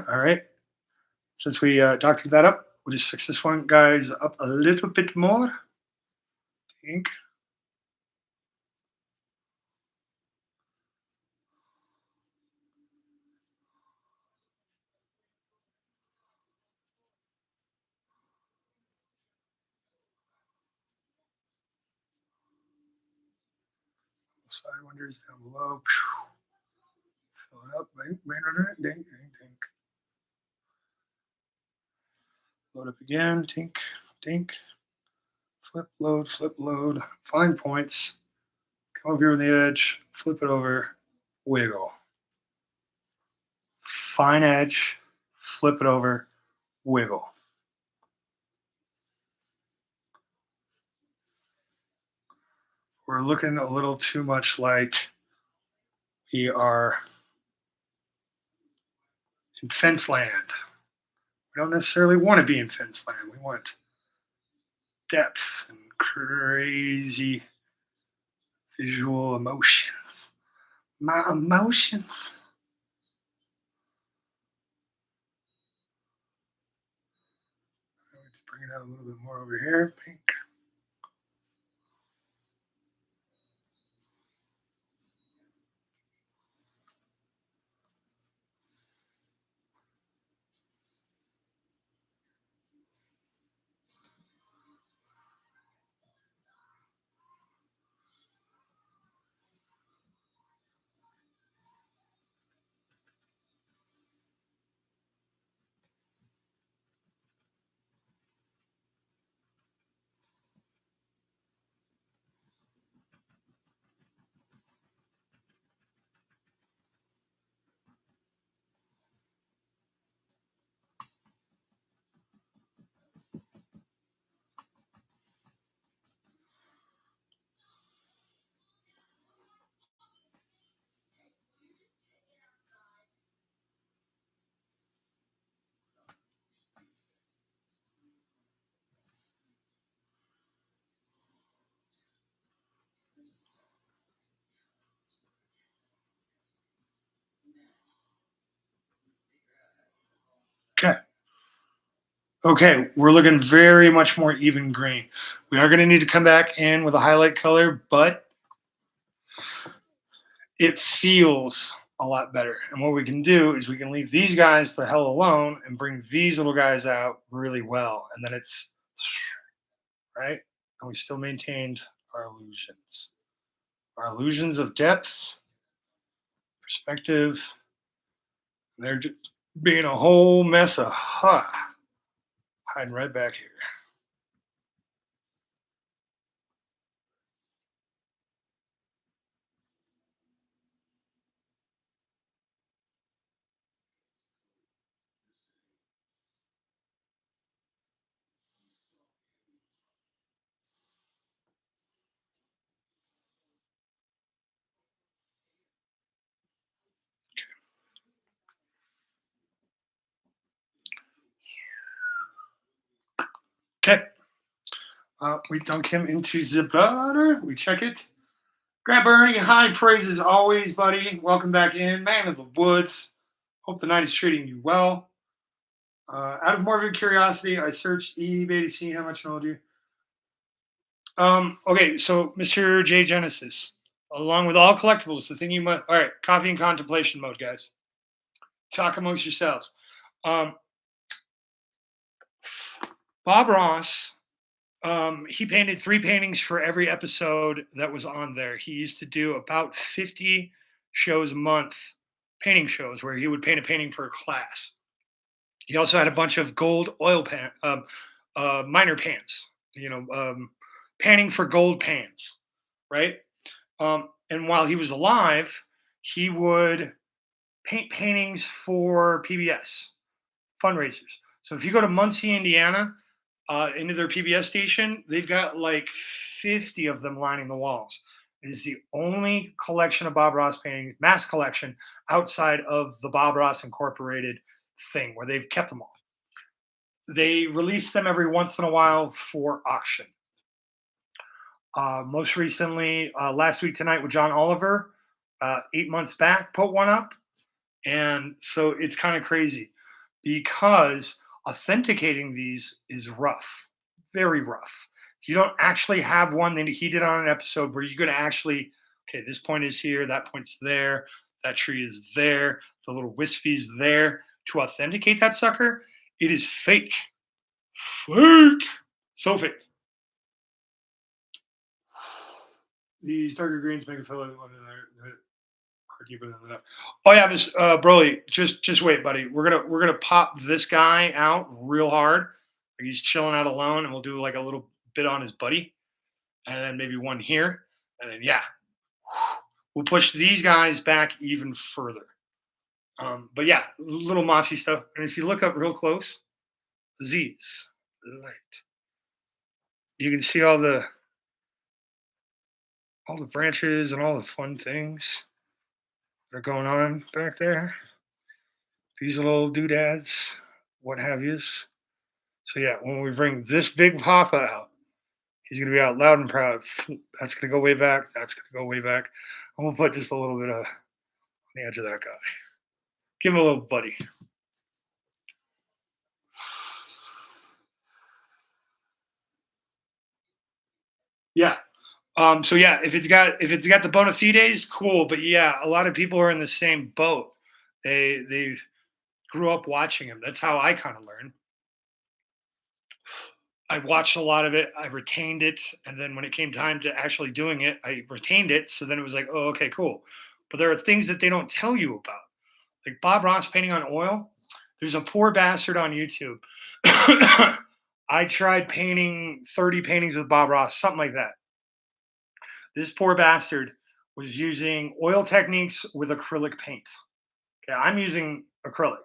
Speaker 1: All right. Since we doctored that up, we'll just fix this one, guys, up a little bit more. Pink. Sidewinders down below. Fill it up. Dink, dink, dink, dink, dink. Load up again. Tink, dink. Flip, load. Find points. Come over here on the edge. Flip it over. Wiggle. Fine edge. Flip it over. Wiggle. We're looking a little too much like we are in fence land. We don't necessarily want to be in fence land. We want depth and crazy visual emotions. My emotions. Just bring it out a little bit more over here. Pink. Okay. Okay, we're looking very much more even green. We are going to need to come back in with a highlight color, but it feels a lot better. And what we can do is we can leave these guys the hell alone and bring these little guys out really well. And then it's right. And we still maintained our illusions. Our illusions of depth, perspective. They're just being a whole mess of hiding right back here. Okay. We dunk him into the butter. We check it. Grant Bernie, high praises always, buddy. Welcome back in. Man of the woods. Hope the night is treating you well. Out of morbid curiosity, I searched eBay to see how much I you. Okay, so Mr. J Genesis, along with all collectibles, the thing you might. All right, coffee and contemplation mode, guys. Talk amongst yourselves. Bob Ross, he painted 3 paintings for every episode that was on there. He used to do about 50 shows a month, painting shows, where he would paint a painting for a class. He also had a bunch of gold oil minor pans, panning for gold pans, right? And while he was alive, he would paint paintings for PBS fundraisers. So if you go to Muncie, Indiana, into their PBS station, they've got like 50 of them lining the walls. It is the only collection of Bob Ross paintings, mass collection, outside of the Bob Ross Incorporated thing where they've kept them all. They release them every once in a while for auction. Most recently, last week tonight with John Oliver, 8 months back, put one up. And so it's kind of crazy because authenticating these is rough, very rough. If you don't actually have one that he did on an episode where you're going to actually, okay, this point is here, that point's there, that tree is there, the little wispy's there, to authenticate that sucker, it is fake. Fake. So fake. These darker greens make it feel like are Or deeper than that. Oh yeah, this Broly, just wait, buddy. We're gonna pop this guy out real hard. Like he's chilling out alone, and we'll do like a little bit on his buddy, and then maybe one here, and then yeah, we'll push these guys back even further. But yeah, little mossy stuff. And if you look up real close, Z's light, you can see all the branches and all the fun things that are going on back there. These little doodads, what have yous. So yeah, when we bring this big papa out, he's gonna be out loud and proud. That's gonna go way back. That's gonna go way back. I'm gonna put just a little bit of on the edge of that guy. Give him a little buddy. Yeah. So yeah, if it's got the bona fides, cool. But yeah, a lot of people are in the same boat. They grew up watching him. That's how I kind of learned. I watched a lot of it. I retained it, and then when it came time to actually doing it, I retained it. So then it was like, oh, okay, cool. But there are things that they don't tell you about, like Bob Ross painting on oil. There's a poor bastard on YouTube. I tried painting 30 paintings with Bob Ross, something like that. This poor bastard was using oil techniques with acrylic paint. Okay, I'm using acrylic.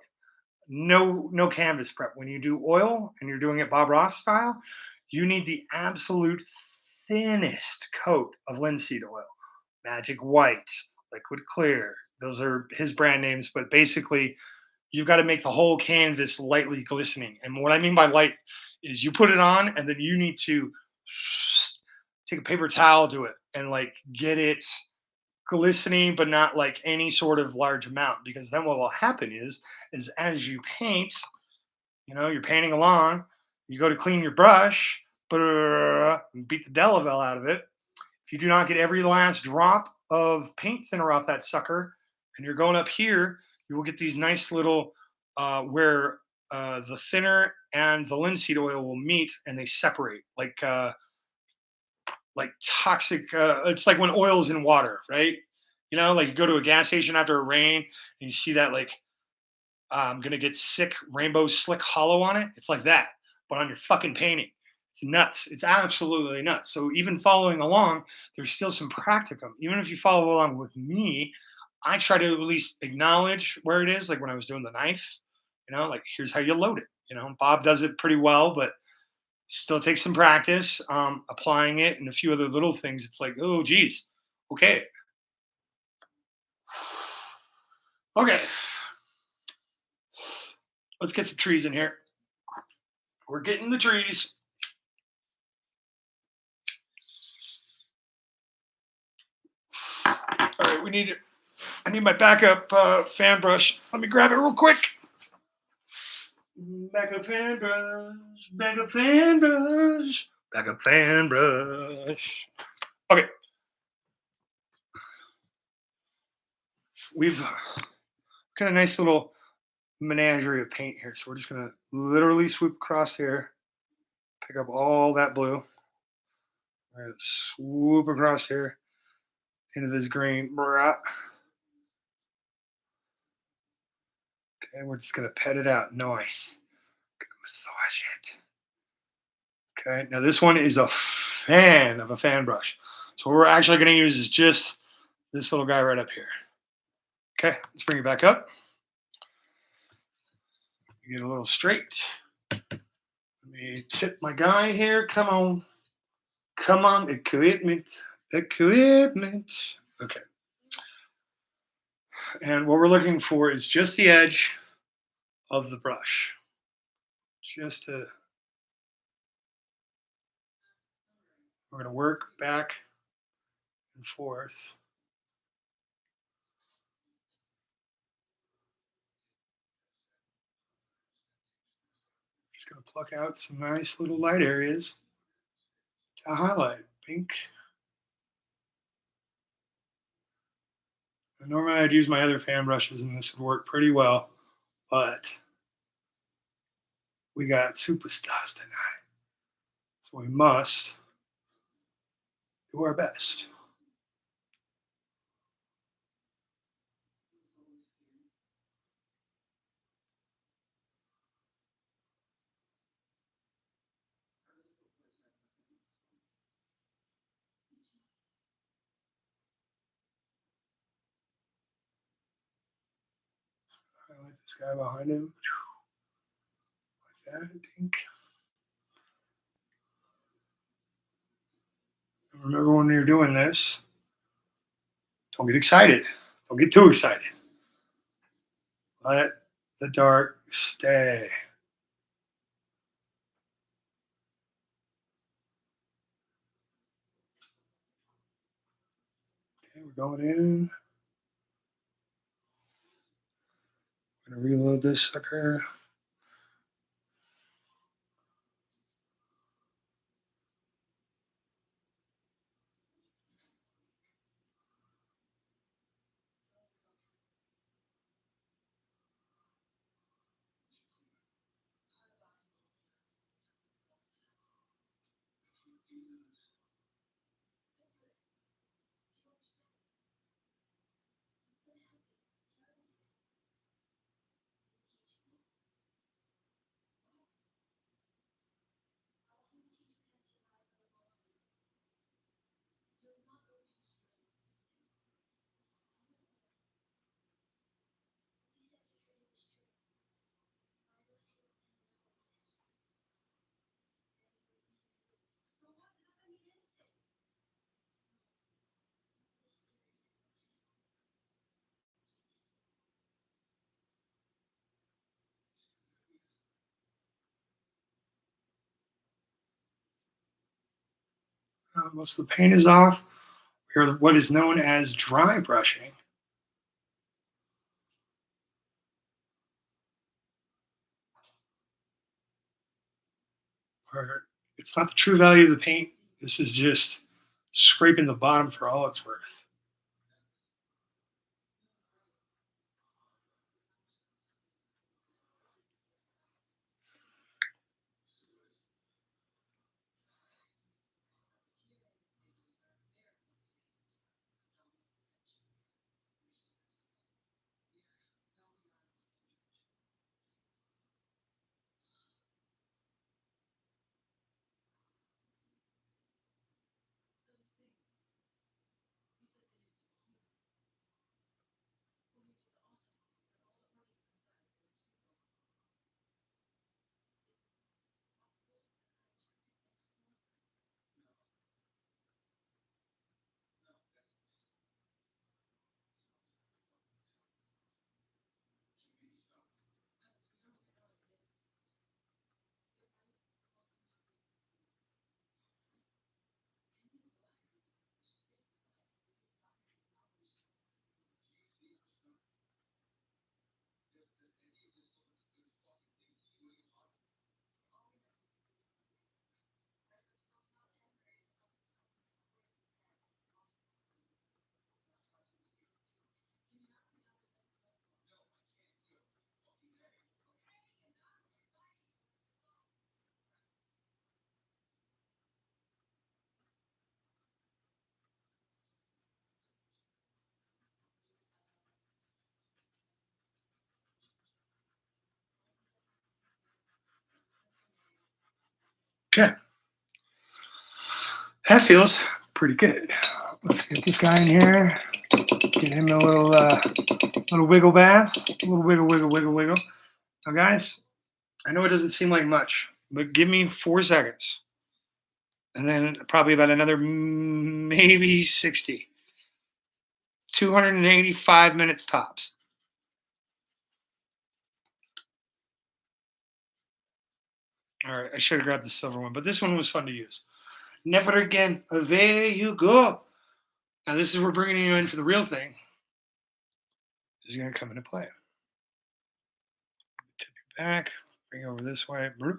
Speaker 1: No canvas prep. When you do oil and you're doing it Bob Ross style, you need the absolute thinnest coat of linseed oil. Magic White, Liquid Clear. Those are his brand names, but basically you've got to make the whole canvas lightly glistening. And what I mean by light is you put it on and then you need to take a paper towel to it and like get it glistening, but not like any sort of large amount, because then what will happen is as you paint, you're painting along, you go to clean your brush, beat the delavel out of it. If you do not get every last drop of paint thinner off that sucker, and you're going up here, you will get these nice little where the thinner and the linseed oil will meet and they separate like toxic. It's like when oil's in water, right? Like you go to a gas station after a rain and you see that like I'm gonna get sick rainbow slick hollow on it. It's like that, but on your fucking painting. It's nuts. It's absolutely nuts. So even following along, there's still some practicum. Even if you follow along with me, I try to at least acknowledge where it is. Like when I was doing the knife, like here's how you load it. Bob does it pretty well, but still takes some practice applying it and a few other little things. It's like, oh, geez. Okay. Okay. Let's get some trees in here. We're getting the trees. All right, I need my backup fan brush. Let me grab it real quick. Backup fan brush. Backup fan brush. Backup fan brush. Okay. We've got a nice little menagerie of paint here. So we're just going to literally swoop across here, pick up all that blue. We're going to swoop across here into this green. Okay, we're just going to pet it out. Nice. Massage it. Okay, now this one is a fan of a fan brush. So what we're actually going to use is just this little guy right up here. Okay, let's bring it back up. Get a little straight. Let me tip my guy here. Come on. Come on, equipment. Equipment. Okay. And what we're looking for is just the edge of the brush. Just to, we're going to work back and forth. Just going to pluck out some nice little light areas to highlight. Pink. And normally I'd use my other fan brushes and this would work pretty well, but we got superstars tonight. So we must do our best. this guy behind him. Like that, I think. Remember when you're doing this, don't get excited. Don't get too excited. Let the dark stay. Okay, we're going in. I'm going to reload this sucker. Most of the paint is off. We're what is known as dry brushing. Where it's not the true value of the paint. This is just scraping the bottom for all it's worth. Okay. That feels pretty good. Let's get this guy in here. Get him a little wiggle bath. A little wiggle, wiggle, wiggle, wiggle. Now, guys, I know it doesn't seem like much, but give me 4 seconds. And then probably about another maybe 60. 285 minutes tops. All right, I should have grabbed the silver one, but this one was fun to use. Never again. There you go. Now this is where bringing you in for the real thing is going to come into play. Tip you back, bring you over this way. And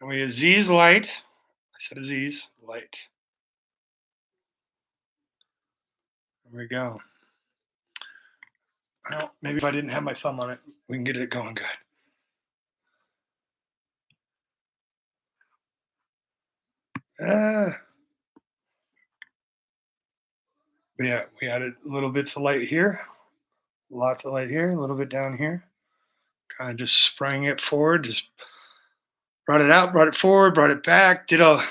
Speaker 1: we Aziz light. I said Aziz light. There we go. Well, maybe if I didn't have my thumb on it, we can get it going good. But yeah, we added little bits of light here, lots of light here, a little bit down here. Kind of just spraying it forward, just brought it out, brought it forward, brought it back, did a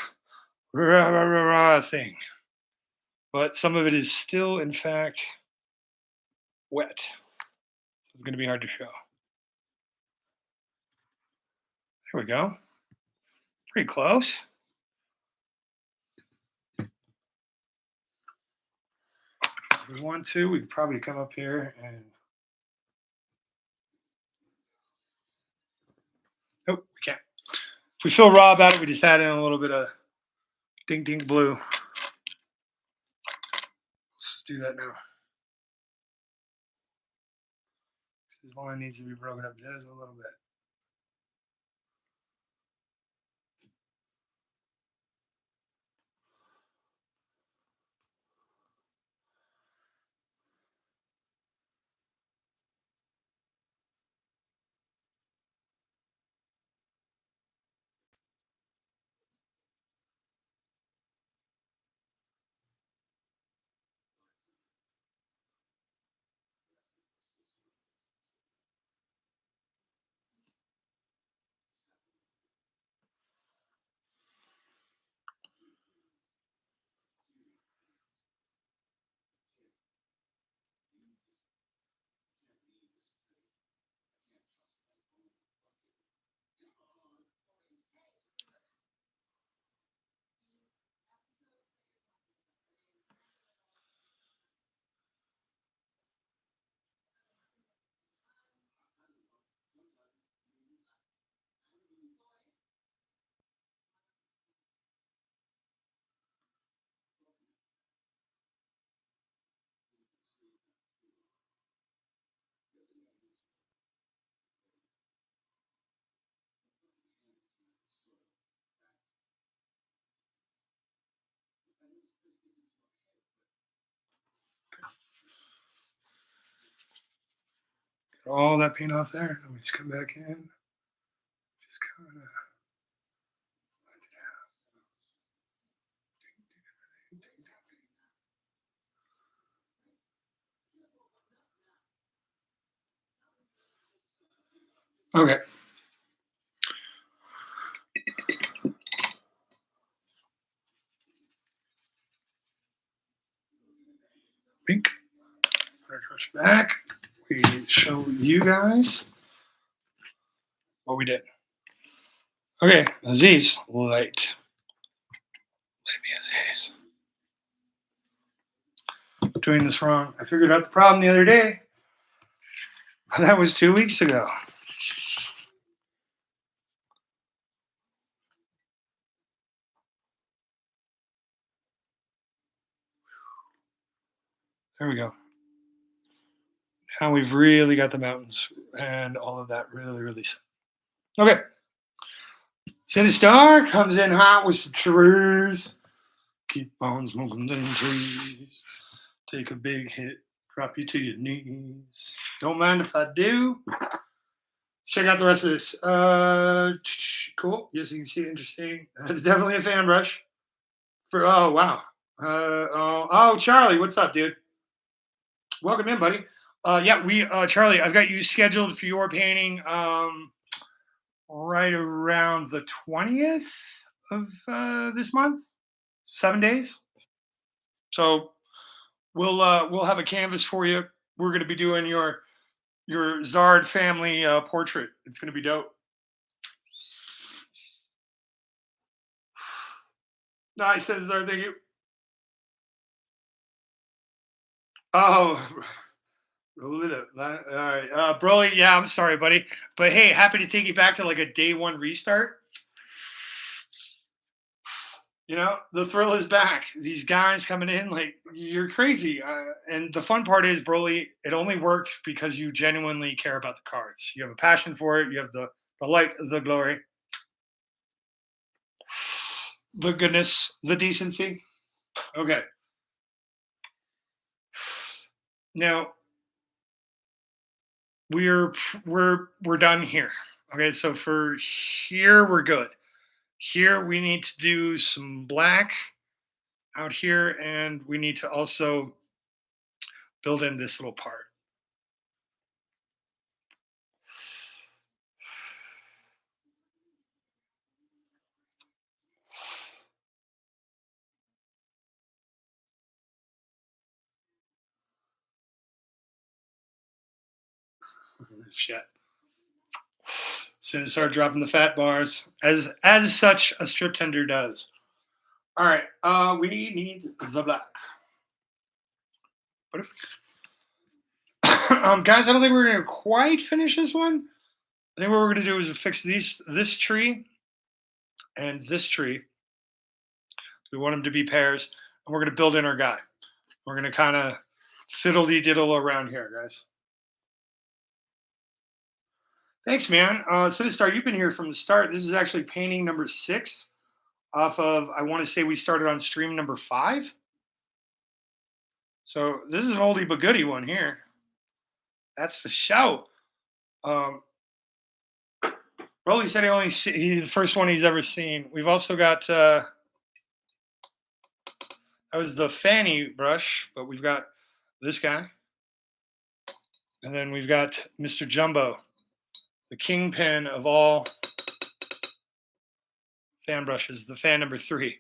Speaker 1: thing. But some of it is still, in fact, wet. It's going to be hard to show. There we go. Pretty close. If we want to, we could probably come up here and... Nope, we can't. If we feel raw about it, we just add in a little bit of ding ding blue. Let's do that now. This line needs to be broken up just a little bit. Get all that paint off there. And we just come back in. Just kind of... Okay. Pink. Brush back. We show you guys what we did. Okay, Aziz, light. Let me Aziz. Doing this wrong. I figured out the problem the other day. That was 2 weeks ago. There we go. Now we've really got the mountains and all of that really set. Okay. City Star comes in hot with some trees. Keep on smoking them trees. Take a big hit. Drop you to your knees. Don't mind if I do. Let's check out the rest of this. Cool. Yes, you can see it. Interesting. That's definitely a fan brush. Oh, wow. Oh, Charlie, what's up, dude? Welcome in, buddy. Yeah, Charlie, I've got you scheduled for your painting right around the 20th of this month. 7 days. So we'll have a canvas for you. We're going to be doing your Zard family portrait. It's going to be dope. Nice, says Zard. Thank you. Oh, roll it up. All right, Broly. Yeah, I'm sorry, buddy, but hey, happy to take you back to like a day one restart. You know, the thrill is back. These guys coming in, like, you're crazy. And the fun part is, Broly, it only worked because you genuinely care about the cards. You have a passion for it. You have the light, the glory, the goodness, the decency. Okay. Now we're done here. Okay, so for here we're good. Here we need to do some black out here, and we need to also build in this little part. Shit. So start dropping the fat bars as such a strip tender does. All right, we need the black. Guys, I don't think we're gonna quite finish this one. I think what we're gonna do is fix this tree and this tree. We want them to be pairs, and we're gonna build in our guy. We're gonna kind of fiddly diddle around here, guys. Thanks, man. Sinistar, you've been here from the start. This is actually painting number 6 off of, I want to say we started on stream number 5. So this is an oldie but goodie one here. That's for show. Broly said he's the first one he's ever seen. We've also got, that was the Fanny brush, but we've got this guy. And then we've got Mr. Jumbo, the kingpin of all fan brushes, the fan number 3.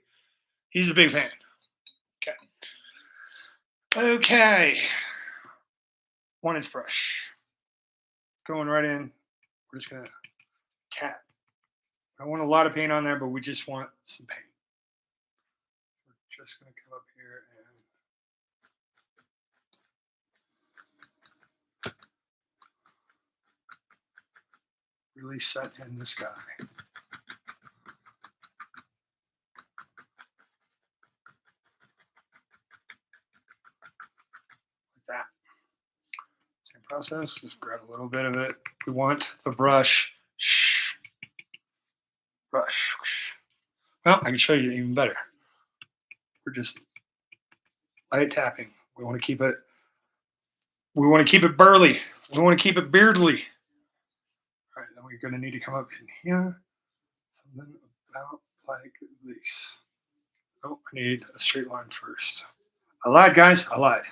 Speaker 1: He's a big fan. Okay. 1-inch brush. Going right in. We're just going to tap. I don't want a lot of paint on there, but we just want some paint. We're just going to come up here and really set in this guy. That. Same process, just grab a little bit of it. We want the brush. Brush. Well, I can show you even better. We're just light tapping. We want to keep it. We want to keep it burly. We want to keep it beardly. All right, then we're going to need to come up in here. Something about like this. Oh, I need a straight line first. I lied, guys. I lied.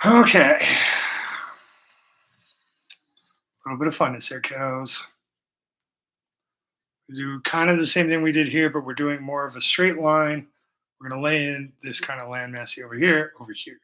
Speaker 1: Okay. A little bit of funness here, kiddos. We do kind of the same thing we did here, but we're doing more of a straight line. We're going to lay in this kind of landmassy over here, over here.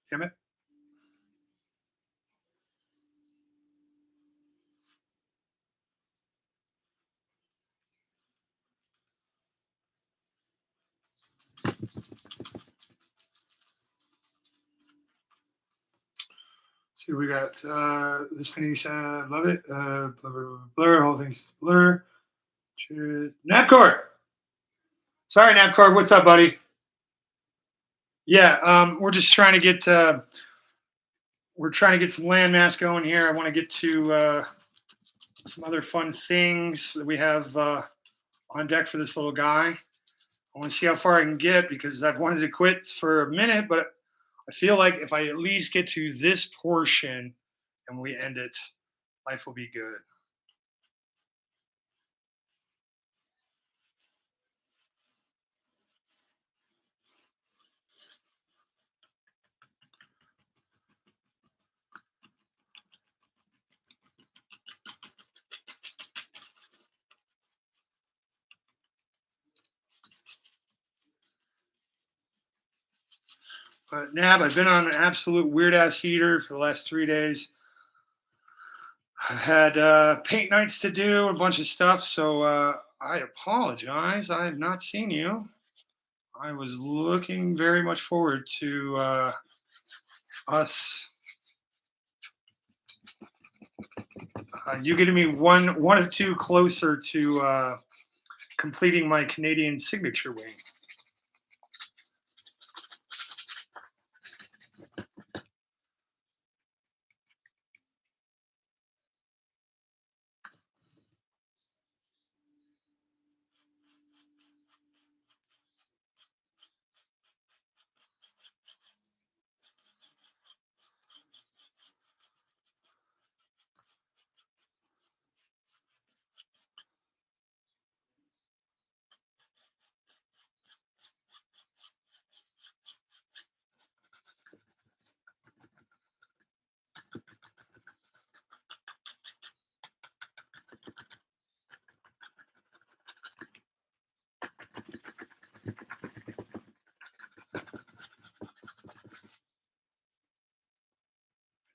Speaker 1: Damn it. See, we got this many. Love it. Blur. Whole thing's blur. Cheers. Napcore. Sorry, Napcore. What's up, buddy? Yeah, we're just trying to get some landmass going here. I want to get to some other fun things that we have on deck for this little guy. I want to see how far I can get because I've wanted to quit for a minute, but I feel like if I at least get to this portion and we end it, life will be good. But Nab, I've been on an absolute weird ass heater for the last 3 days. I've had paint nights to do, a bunch of stuff, so I apologize. I have not seen you. I was looking very much forward to us. You getting me one of two closer to completing my Canadian signature wing.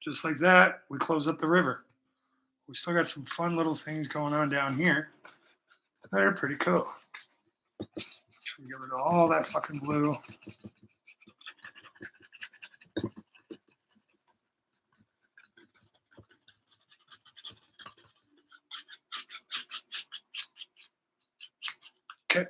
Speaker 1: Just like that, we close up the river. We still got some fun little things going on down here. They're pretty cool. Should we get rid of all that fucking blue? Okay.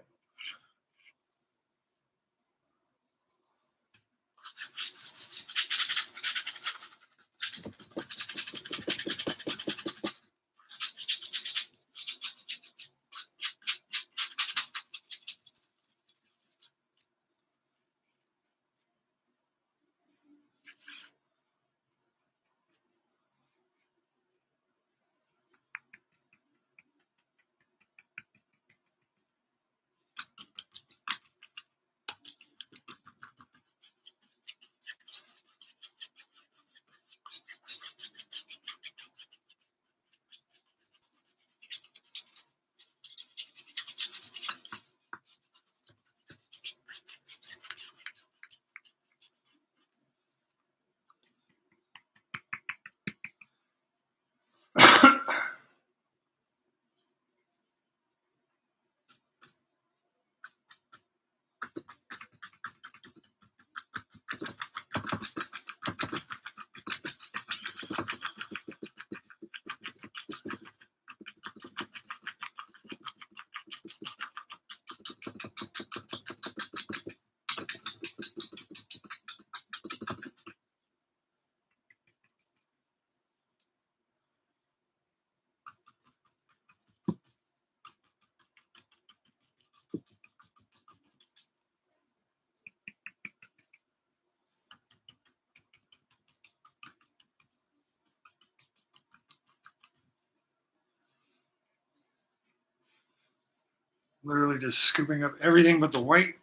Speaker 1: Literally just scooping up everything but the white.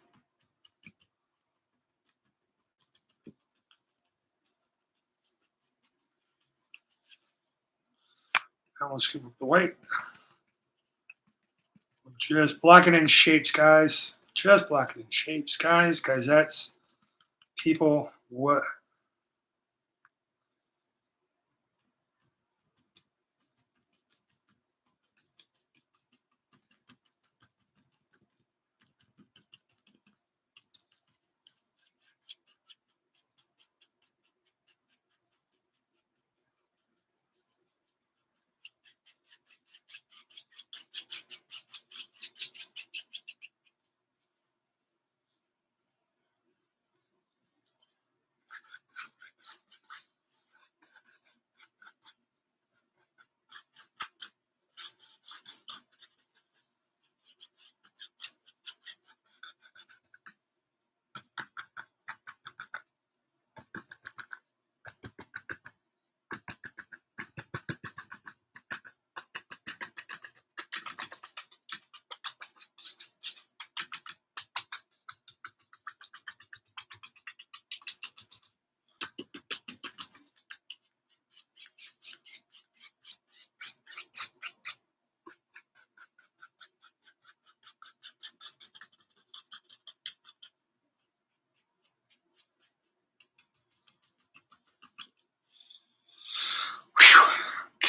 Speaker 1: I won't scoop up the white. Just blocking in shapes, guys. Just blocking in shapes, guys. Guys, people. What?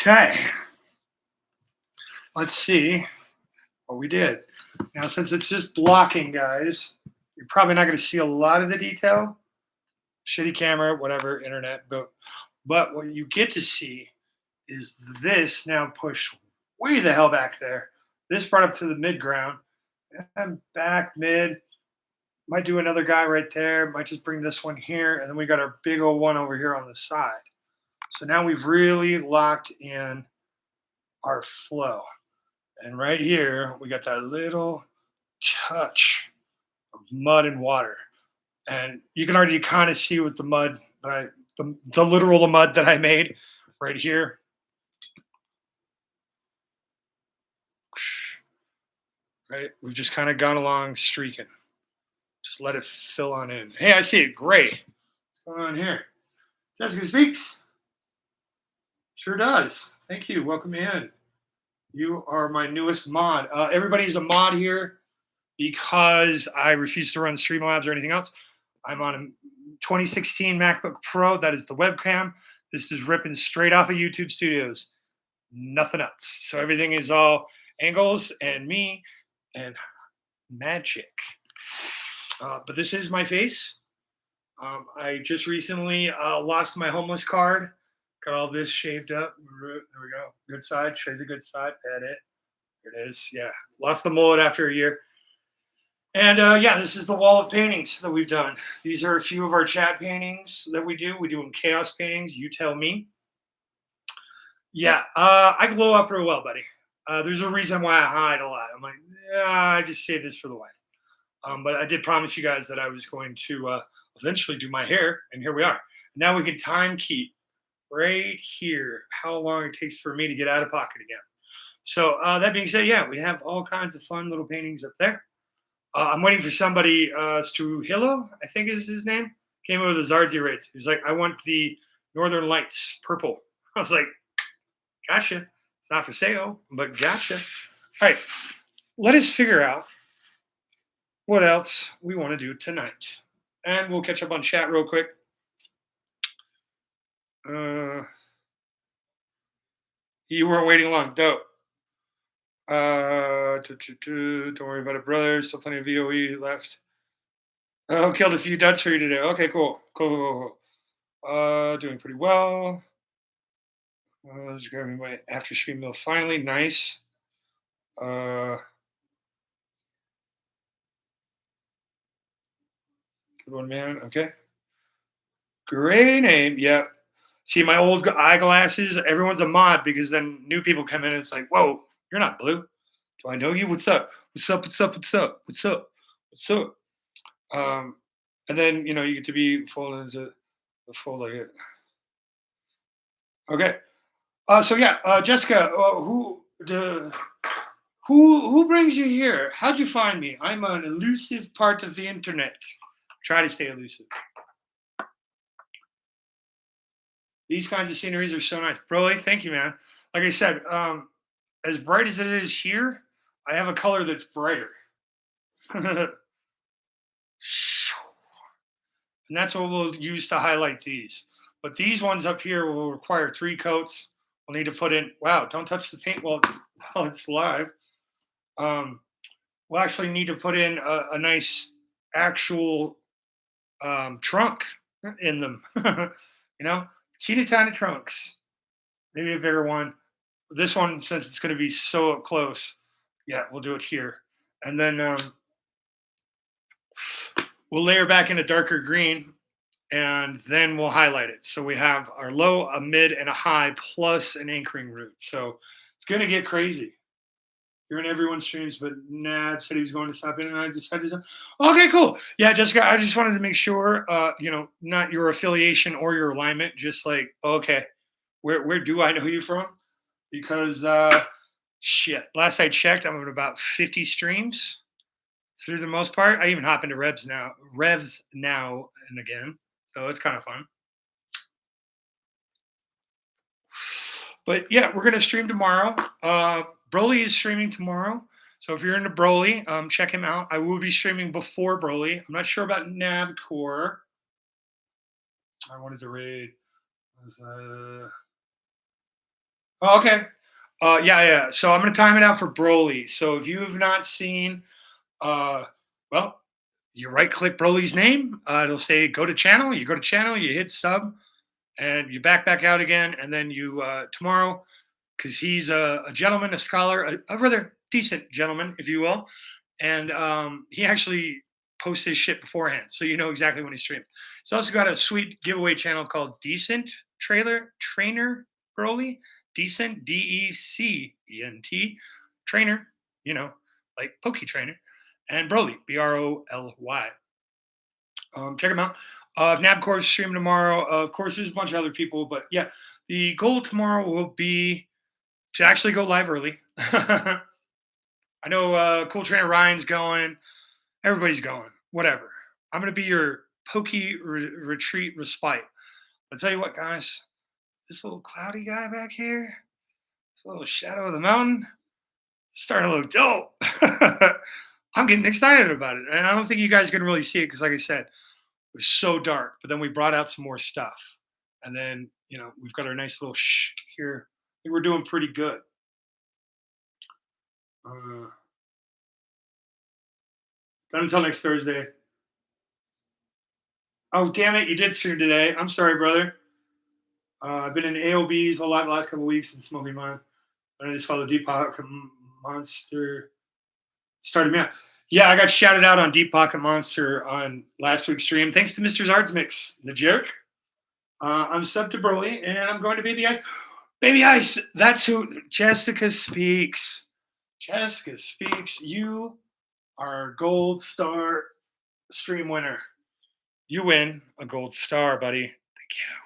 Speaker 1: Okay. Let's see what we did. Now, since it's just blocking, guys, you're probably not going to see a lot of the detail. Shitty camera, whatever, internet. But what you get to see is this now pushed way the hell back there. This brought up to the mid ground. And back mid. Might do another guy right there. Might just bring this one here. And then we got our big old one over here on the side. So now we've really locked in our flow. And right here, we got that little touch of mud and water. And you can already kind of see with the mud, the literal mud that I made right here. Right? We've just kind of gone along streaking. Just let it fill on in. Hey, I see it. Great. What's going on here? Jessica speaks. Sure does. Thank you. Welcome in. You are my newest mod. Everybody's a mod here because I refuse to run Streamlabs or anything else. I'm on a 2016 MacBook Pro. That is the webcam. This is ripping straight off of YouTube Studios. Nothing else. So everything is all angles and me and magic. But this is my face. I just recently lost my homeless card. Got all this shaved up. There we go. Good side. Shave the good side. Pat it. There it is. Yeah. Lost the mullet after a year. And yeah, this is the wall of paintings that we've done. These are a few of our chat paintings that we do. We do them chaos paintings. You tell me. Yeah. I glow up real well, buddy. There's a reason why I hide a lot. I'm like, yeah, I just saved this for the wife. But I did promise you guys that I was going to eventually do my hair. And here we are. Now we can time keep right here how long it takes for me to get out of pocket again. So that being said, yeah, we have all kinds of fun little paintings up there. I'm waiting for somebody, Struhillo, I think is his name, came over with the Zarzi rates. He's like, I want the Northern Lights purple. I was like, gotcha. It's not for sale, but gotcha. All right, let us figure out what else we want to do tonight. And we'll catch up on chat real quick. You weren't waiting long. Dope. Don't worry about it, brother. Still plenty of VOE left. Oh, killed a few duds for you today. Okay, cool. Cool. Doing pretty well. Just grabbing my after stream meal finally. Nice. Good one, man. Okay. Great name. Yep. See, my old eyeglasses, everyone's a mod because then new people come in and it's like, whoa, you're not blue. Do I know you? What's up? What's up? What's up? What's up? What's up? What's up? And then, you know, you get to be full into the full like it. Okay. So yeah, Jessica, who brings you here? How'd you find me? I'm an elusive part of the internet. Try to stay elusive. These kinds of sceneries are so nice. Broly, thank you, man. Like I said, as bright as it is here, I have a color that's brighter. And that's what we'll use to highlight these. But these ones up here will require 3 coats. We'll need to put in, wow, don't touch the paint while it's live. We'll actually need to put in a nice actual trunk in them. You know, teeny tiny trunks. Maybe a bigger one. This one, since it's going to be so up close, yeah, we'll do it here. And then we'll layer back in a darker green, and then we'll highlight it. So we have our low, a mid, and a high, plus an anchoring root. So it's going to get crazy. You're in everyone's streams, but Nad said he was going to stop in, and I decided to. Okay, cool. Yeah, Jessica, I just wanted to make sure, you know, not your affiliation or your alignment, just like, okay, where do I know you from? Because, shit, last I checked, I'm at about 50 streams through the most part. I even hop into revs now and again. So it's kind of fun. But yeah, we're going to stream tomorrow. Broly is streaming tomorrow. So if you're into Broly, check him out. I will be streaming before Broly. I'm not sure about Nabcore. I wanted to raid. Oh, okay. Yeah, yeah. So I'm gonna time it out for Broly. So if you have not seen, uh, well, you right click Broly's name. It'll say go to channel. You go to channel. You hit sub, and you back out again, and then you tomorrow, because he's a gentleman, a scholar, a rather decent gentleman, if you will, and he actually posts his shit beforehand, so you know exactly when he's streaming. He's also got a sweet giveaway channel called Trainer Broly, Decent DECENT Trainer, you know, like Poke Trainer, and Broly BROLY. Check them out. Nabcor's streaming tomorrow. Of course, there's a bunch of other people, but yeah, the goal tomorrow will be to actually go live early. I know Cool Trainer Ryan's going. Everybody's going. Whatever. I'm going to be your retreat respite. I'll tell you what, guys. This little cloudy guy back here, this little shadow of the mountain, starting to look dope. I'm getting excited about it. And I don't think you guys can really see it because, like I said, it was so dark. But then we brought out some more stuff. And then, we've got our nice little here. I think we're doing pretty good. Uh, Not until next Thursday. Oh, damn it. You did stream today. I'm sorry, brother. I've been in AOBs a lot the last couple of weeks and smoking mine. And I just followed Deep Pocket Monster. Started me out. Yeah, I got shouted out on Deep Pocket Monster on last week's stream. Thanks to Mr. Zard's Mix, the jerk. I'm sub to Broly, and I'm going to Baby Ice. Baby Ice, that's who Jessica speaks. Jessica speaks. You are a gold star stream winner. You win a gold star, buddy. Thank you.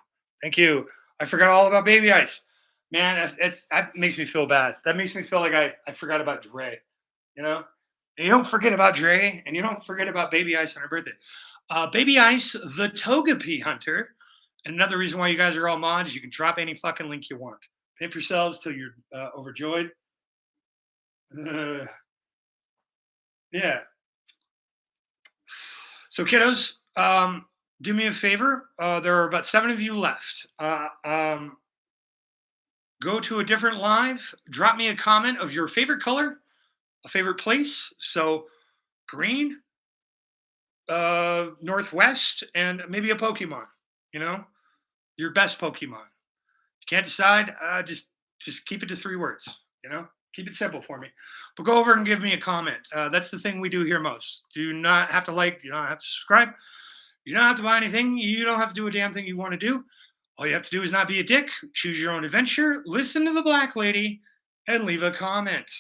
Speaker 1: Thank you. I forgot all about Baby Ice. Man, that makes me feel bad. That makes me feel like I forgot about Dre. And you don't forget about Dre, and you don't forget about Baby Ice on her birthday. Baby Ice, the Togepi Hunter. And another reason why you guys are all mods, you can drop any fucking link you want. Pimp yourselves till you're overjoyed. Yeah. So, kiddos, do me a favor. There are about 7 of you left. Go to a different live. Drop me a comment of your favorite color, a favorite place. So, green, Northwest, and maybe a Pokemon. Your best Pokemon. If you can't decide, just keep it to 3 words. Keep it simple for me. But go over and give me a comment. That's the thing we do here most. Do not have to like. You don't have to subscribe. You don't have to buy anything. You don't have to do a damn thing you want to do. All you have to do is not be a dick. Choose your own adventure. Listen to the Black Lady, and leave a comment.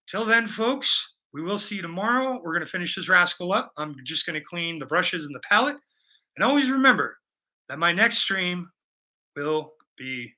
Speaker 1: Till then, folks, we will see you tomorrow. We're going to finish this rascal up. I'm just going to clean the brushes and the palette. And always remember that my next stream will be